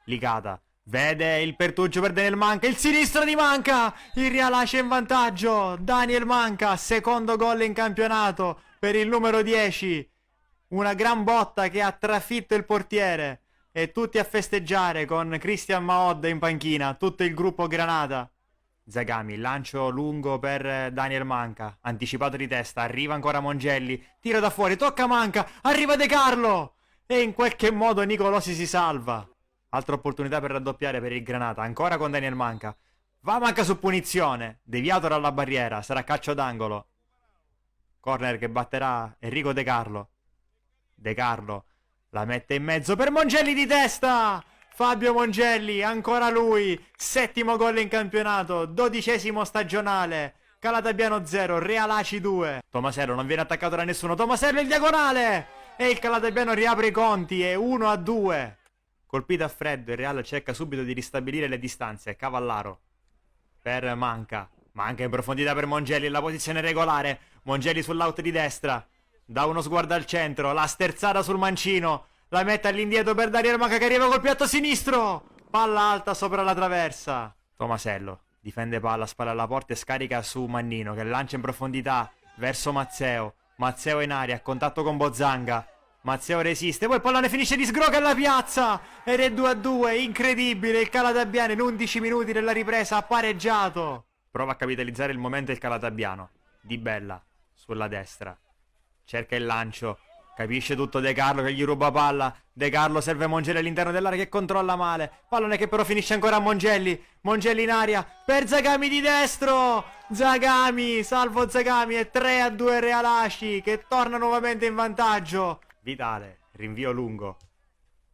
Licata vede il pertuggio per Daniel Manca, il sinistro di Manca, il Real Aci in vantaggio, Daniel Manca, secondo gol in campionato per il numero 10, una gran botta che ha trafitto il portiere e tutti a festeggiare con Christian Maod in panchina, tutto il gruppo Granata. Zagami, lancio lungo per Daniel Manca, anticipato di testa, arriva ancora Mongelli, tiro da fuori, tocca Manca, arriva De Carlo e in qualche modo Nicolosi si salva. Altra opportunità per raddoppiare per il Granata, ancora con Daniel Manca, va Manca su punizione, deviato dalla barriera, sarà calcio d'angolo. Corner che batterà Enrico De Carlo, la mette in mezzo per Mongelli di testa! Fabio Mongelli, ancora lui, 7° gol in campionato, 12° stagionale, Calatabbiano 0, Real Aci 2. Tomasello non viene attaccato da nessuno, Tomasello in diagonale e il Calatabbiano riapre i conti, è 1-2. Colpito a freddo, il Real cerca subito di ristabilire le distanze, Cavallaro per Manca in profondità per Mongelli, la posizione regolare, Mongelli sull'out di destra, dà uno sguardo al centro, la sterzata sul mancino, la mette all'indietro per Daniel Manca che arriva col piatto sinistro, palla alta sopra la traversa. Tomasello difende palla, spalla alla porta e scarica su Mannino che lancia in profondità verso Mazzeo in aria a contatto con Bozanga, Mazzeo resiste, poi il pallone finisce di sgroga alla piazza ed è 2-2, incredibile, il Calatabbiano in 11 minuti della ripresa ha pareggiato. Prova a capitalizzare il momento il Calatabbiano, Di Bella sulla destra, cerca il lancio, capisce tutto De Carlo che gli ruba palla, De Carlo serve Mongelli all'interno dell'area che controlla male, pallone che però finisce ancora a Mongelli in aria per Zagami di destro, salvo Zagami e 3-2 Real Aci che torna nuovamente in vantaggio. Vitale, rinvio lungo,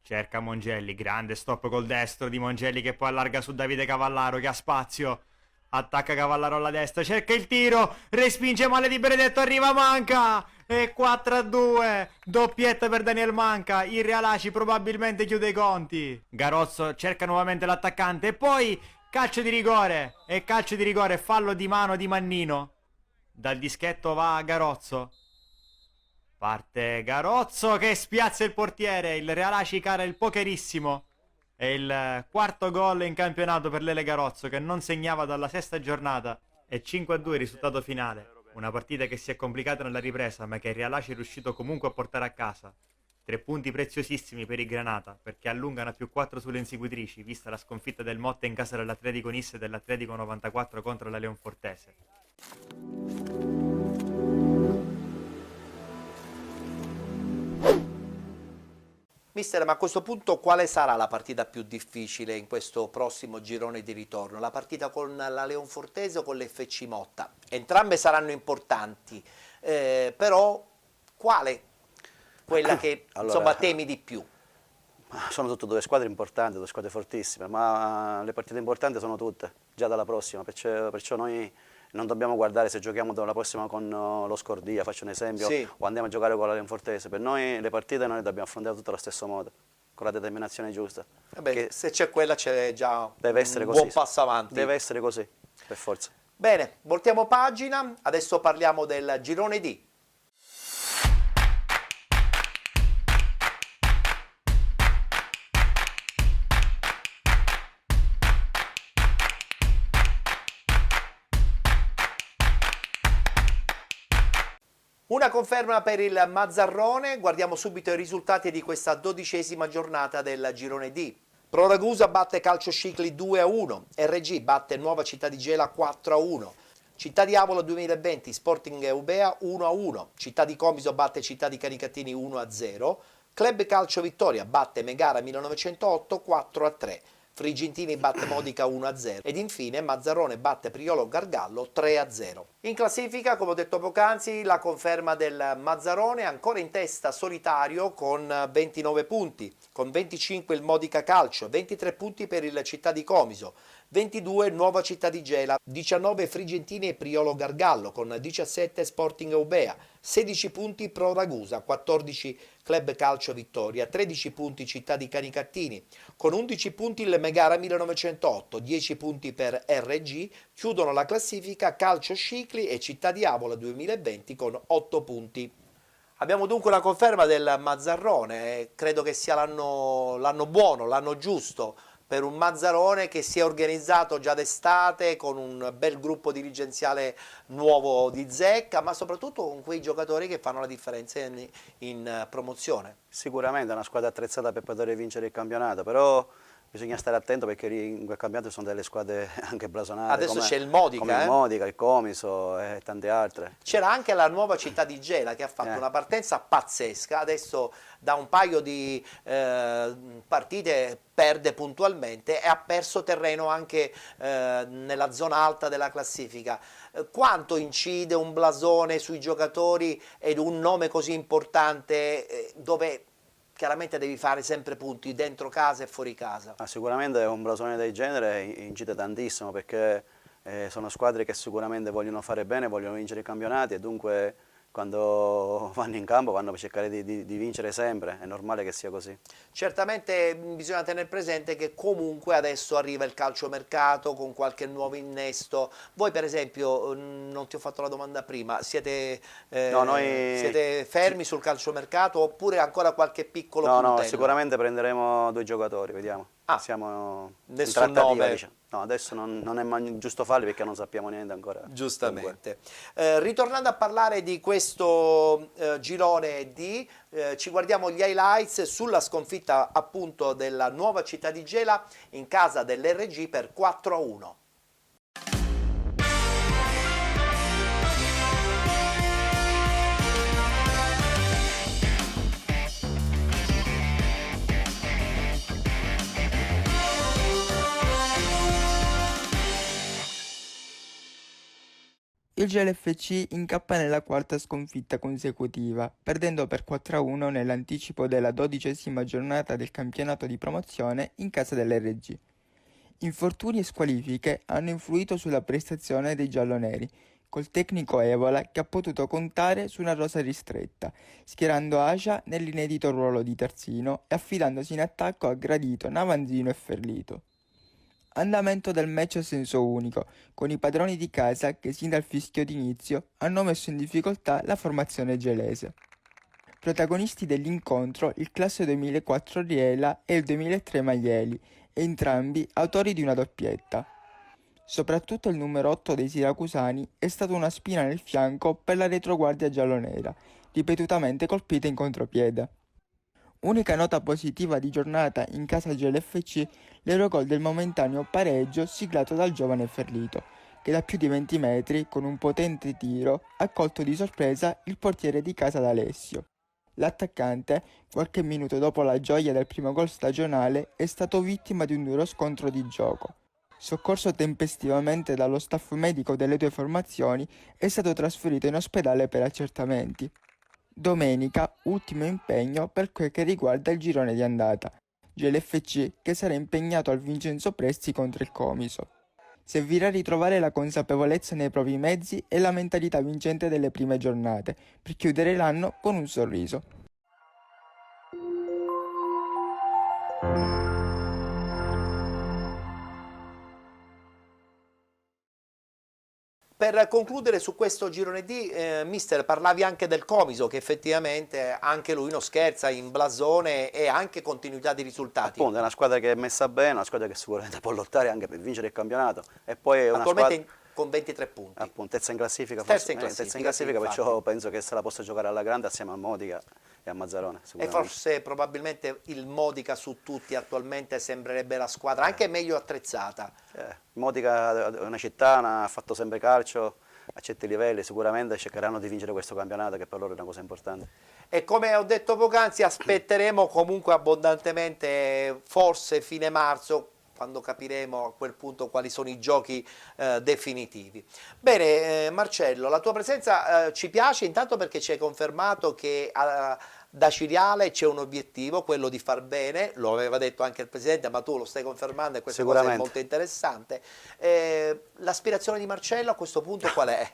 cerca Mongelli, grande stop col destro di Mongelli che poi allarga su Davide Cavallaro che ha spazio, attacca Cavallarolla a destra, cerca il tiro, respinge male di Benedetto, arriva Manca e 4-2, doppietta per Daniel Manca. Il Real Aci probabilmente chiude i conti. Garozzo cerca nuovamente l'attaccante e poi calcio di rigore, e calcio di rigore, fallo di mano di Mannino. Dal dischetto va Garozzo, parte Garozzo che spiazza il portiere. Il Real Aci cara il pokerissimo. È il quarto gol in campionato per Lele Garozzo, che non segnava dalla sesta giornata. E 5-2 il risultato finale. Una partita che si è complicata nella ripresa, ma che il Real Aci è riuscito comunque a portare a casa. 3 punti preziosissimi per i Granata, perché allungano a +4 sulle inseguitrici, vista la sconfitta del Motte in casa dell'Atletico Nisse e dell'Atletico 94 contro la Leonfortese. Mister, ma a questo punto quale sarà la partita più difficile in questo prossimo girone di ritorno? La partita con la Leonfortese o con l'FC Motta? Entrambe saranno importanti, però quale quella che insomma temi di più? Sono tutte 2 squadre importanti, 2 squadre fortissime, ma le partite importanti sono tutte, già dalla prossima, perciò noi non dobbiamo guardare se giochiamo la prossima con lo Scordia, faccio un esempio, sì, o andiamo a giocare con la Leonfortese. Per noi le partite noi dobbiamo affrontare tutte allo stesso modo, con la determinazione giusta. Se c'è quella c'è già deve essere un così, buon passo avanti. Deve essere così, per forza. Bene, voltiamo pagina, adesso parliamo del girone D. Una conferma per il Mazzarrone, guardiamo subito i risultati di questa 12ª giornata del girone D. Pro Ragusa batte Calcio Scicli 2-1, RG batte Nuova Città di Gela 4-1, Città di Avola 2020 Sporting Eubea 1-1, Città di Comiso batte Città di Canicattini 1-0, Club Calcio Vittoria batte Megara 1908 4-3. Frigentini batte Modica 1-0 ed infine Mazzarone batte Priolo Gargallo 3-0. In classifica, come ho detto poc'anzi, la conferma del Mazzarone, ancora in testa solitario con 29 punti, con 25 il Modica Calcio, 23 punti per il Città di Comiso, 22 Nuova Città di Gela, 19 Frigentini e Priolo Gargallo, con 17 Sporting Eubea, 16 punti Pro Ragusa, 14 Club Calcio Vittoria, 13 punti Città di Canicattini, con 11 punti il Megara 1908, 10 punti per RG, chiudono la classifica Calcio Scicli e Città di Avola 2020 con 8 punti. Abbiamo dunque la conferma del Mazzarrone, credo che sia l'anno buono, l'anno giusto per un Mazzarone che si è organizzato già d'estate con un bel gruppo dirigenziale nuovo di zecca, ma soprattutto con quei giocatori che fanno la differenza in promozione. Sicuramente è una squadra attrezzata per poter vincere il campionato, però bisogna stare attento perché in quel campionato ci sono delle squadre anche blasonate. Adesso c'è il Modica, come il Modica, il Comiso e tante altre. C'era anche la Nuova Città di Gela che ha fatto una partenza pazzesca, adesso da un paio di partite perde puntualmente e ha perso terreno anche nella zona alta della classifica. Quanto incide un blasone sui giocatori ed un nome così importante dove chiaramente devi fare sempre punti dentro casa e fuori casa? Sicuramente un blasone del genere incide tantissimo perché sono squadre che sicuramente vogliono fare bene, vogliono vincere i campionati e dunque quando vanno in campo vanno per cercare di vincere sempre, è normale che sia così. Certamente bisogna tenere presente che comunque adesso arriva il calciomercato con qualche nuovo innesto. Voi per esempio, non ti ho fatto la domanda prima, siete fermi sul calciomercato oppure ancora qualche piccolo puntello? No, sicuramente prenderemo 2 giocatori, vediamo. Siamo in trattativa, diciamo. No, adesso non è giusto farli perché non sappiamo niente ancora. Giustamente. Ritornando a parlare di questo girone D, ci guardiamo gli highlights sulla sconfitta appunto della Nuova Città di Gela in casa dell'RG per 4-1. Il GLFC incappa nella 4ª sconfitta consecutiva, perdendo per 4-1 nell'anticipo della 12ª giornata del campionato di promozione in casa dell'RG. Infortuni e squalifiche hanno influito sulla prestazione dei gialloneri, col tecnico Evola che ha potuto contare su una rosa ristretta, schierando Acia nell'inedito ruolo di terzino e affidandosi in attacco a Gradito, Navanzino e Ferlito. Andamento del match a senso unico, con i padroni di casa che sin dal fischio d'inizio hanno messo in difficoltà la formazione gelese. Protagonisti dell'incontro il classe 2004 Riela e il 2003 Maieli, entrambi autori di una doppietta. Soprattutto il numero 8 dei siracusani è stato una spina nel fianco per la retroguardia giallonera, ripetutamente colpita in contropiede. Unica nota positiva di giornata in casa GLFC, l'Eurogol del momentaneo pareggio siglato dal giovane Ferlito, che da più di 20 metri, con un potente tiro, ha colto di sorpresa il portiere di casa d'Alessio. L'attaccante, qualche minuto dopo la gioia del primo gol stagionale, è stato vittima di un duro scontro di gioco. Soccorso tempestivamente dallo staff medico delle due formazioni, è stato trasferito in ospedale per accertamenti. Domenica, ultimo impegno per quel che riguarda il girone di andata. GLFC che sarà impegnato al Vincenzo Presti contro il Comiso. Servirà a ritrovare la consapevolezza nei propri mezzi e la mentalità vincente delle prime giornate, per chiudere l'anno con un sorriso. Per concludere su questo girone D, mister, parlavi anche del Comiso, che effettivamente anche lui non scherza in blasone e anche continuità di risultati. Appunto, è una squadra che è messa bene, una squadra che sicuramente può lottare anche per vincere il campionato. E poi è una attualmente squadra con 23 punti. Appunto, terza in classifica, terza in classifica, sì, perciò penso che se la possa giocare alla grande assieme al Modica e a Mazzarone. E forse probabilmente il Modica su tutti attualmente sembrerebbe la squadra anche meglio attrezzata. Modica è una città, ha fatto sempre calcio, a certi livelli, sicuramente cercheranno di vincere questo campionato, che per loro è una cosa importante. E come ho detto poc'anzi, aspetteremo comunque abbondantemente, forse fine marzo, quando capiremo a quel punto quali sono i giochi definitivi. Bene, Marcello, la tua presenza ci piace intanto perché ci hai confermato che da Ciriale c'è un obiettivo, quello di far bene, lo aveva detto anche il Presidente, ma tu lo stai confermando e questa cosa è molto interessante. L'aspirazione di Marcello a questo punto qual è?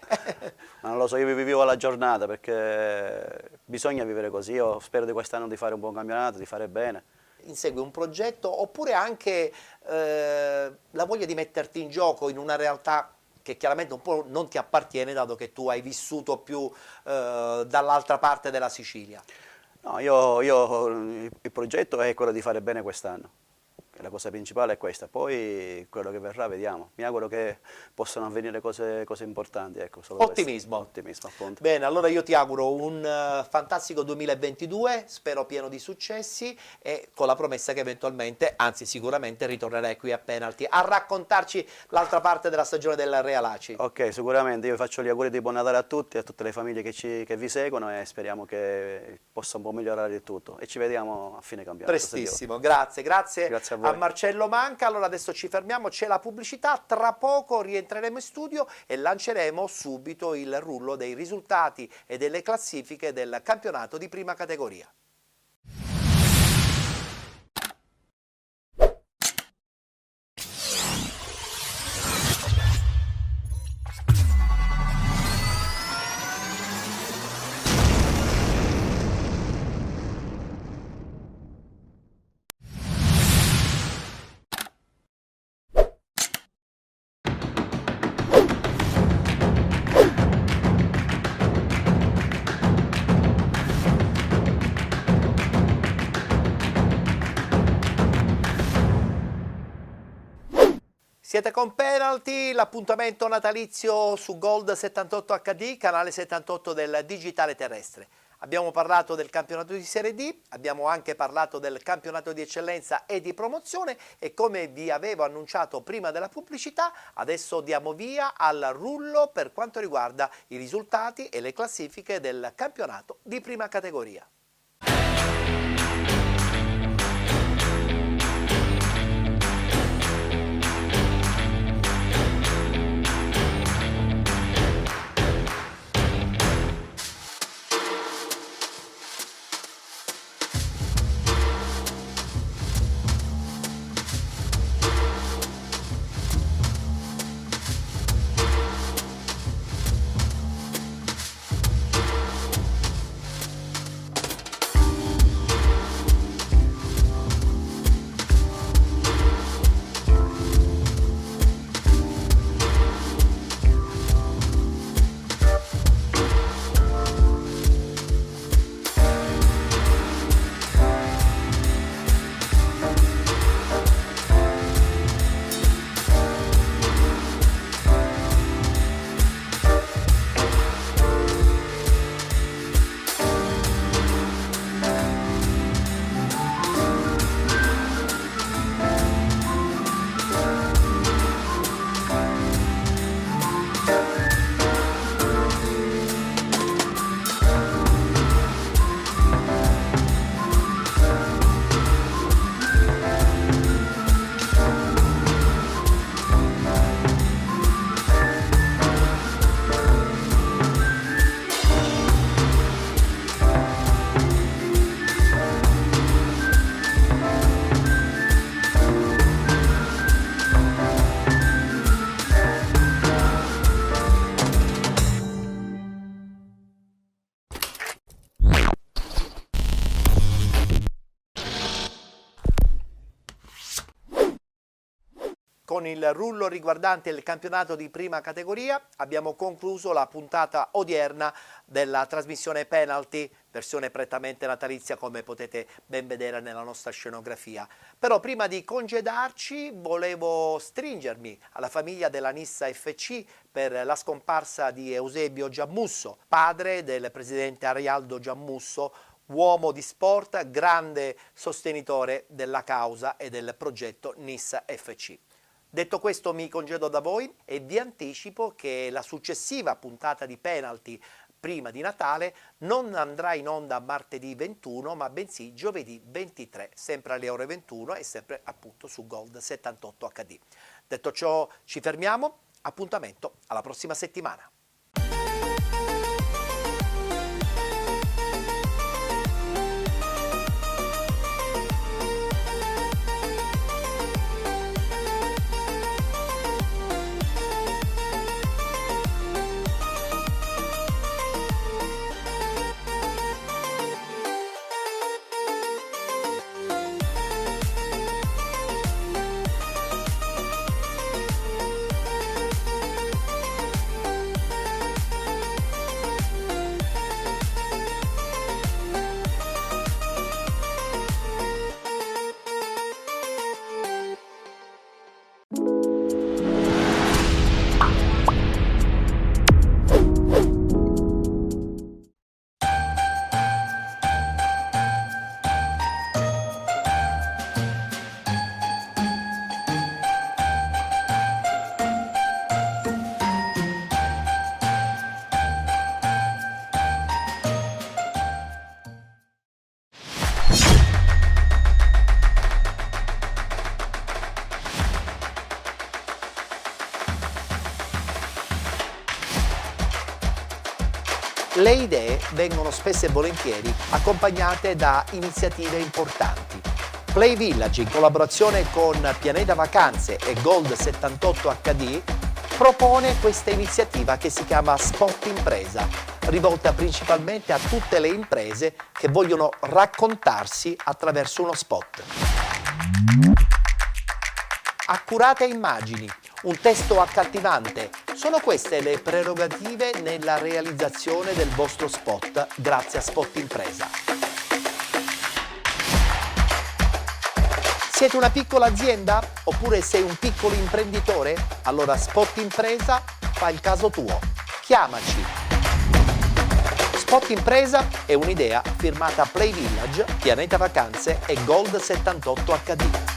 Ma non lo so, io vivo la giornata perché bisogna vivere così, io spero di quest'anno di fare un buon campionato, di fare bene. Insegui un progetto oppure anche la voglia di metterti in gioco in una realtà che chiaramente un po' non ti appartiene, dato che tu hai vissuto più dall'altra parte della Sicilia? No, il progetto è quello di fare bene quest'anno. La cosa principale è questa, poi quello che verrà vediamo. Mi auguro che possano avvenire cose importanti. Ecco, ottimismo. Ottimismo, appunto. Bene, allora io ti auguro un fantastico 2022, spero pieno di successi e con la promessa che eventualmente, anzi sicuramente, ritornerai qui a Penalty a raccontarci l'altra parte della stagione del Real Aci. Ok, sicuramente, io faccio gli auguri di buon Natale a tutti, a tutte le famiglie che vi seguono e speriamo che possa un po' migliorare il tutto e ci vediamo a fine campionato. Prestissimo, grazie a voi. A Marcello Manca. Allora adesso ci fermiamo, c'è la pubblicità, tra poco rientreremo in studio e lanceremo subito il rullo dei risultati e delle classifiche del campionato di prima categoria. Siete con Penalty, l'appuntamento natalizio su Gold 78 HD, canale 78 del digitale terrestre. Abbiamo parlato del campionato di Serie D, abbiamo anche parlato del campionato di eccellenza e di promozione e come vi avevo annunciato prima della pubblicità, adesso diamo via al rullo per quanto riguarda i risultati e le classifiche del campionato di prima categoria. Con il rullo riguardante il campionato di prima categoria abbiamo concluso la puntata odierna della trasmissione Penalty, versione prettamente natalizia come potete ben vedere nella nostra scenografia. Però prima di congedarci volevo stringermi alla famiglia della Nissa FC per la scomparsa di Eusebio Giammusso, padre del presidente Arialdo Giammusso, uomo di sport, grande sostenitore della causa e del progetto Nissa FC. Detto questo mi congedo da voi e vi anticipo che la successiva puntata di Penalty prima di Natale non andrà in onda martedì 21 ma bensì giovedì 23, sempre alle ore 21 e sempre appunto su Gold 78 HD. Detto ciò ci fermiamo, appuntamento alla prossima settimana. Le idee vengono spesso e volentieri accompagnate da iniziative importanti. Play Village, in collaborazione con Pianeta Vacanze e Gold 78 HD, propone questa iniziativa che si chiama Spot Impresa, rivolta principalmente a tutte le imprese che vogliono raccontarsi attraverso uno spot. Accurate immagini, un testo accattivante, sono queste le prerogative nella realizzazione del vostro spot grazie a Spot Impresa. Siete una piccola azienda? Oppure sei un piccolo imprenditore? Allora Spot Impresa fa il caso tuo. Chiamaci. Spot Impresa è un'idea firmata Play Village, Pianeta Vacanze e Gold 78 HD.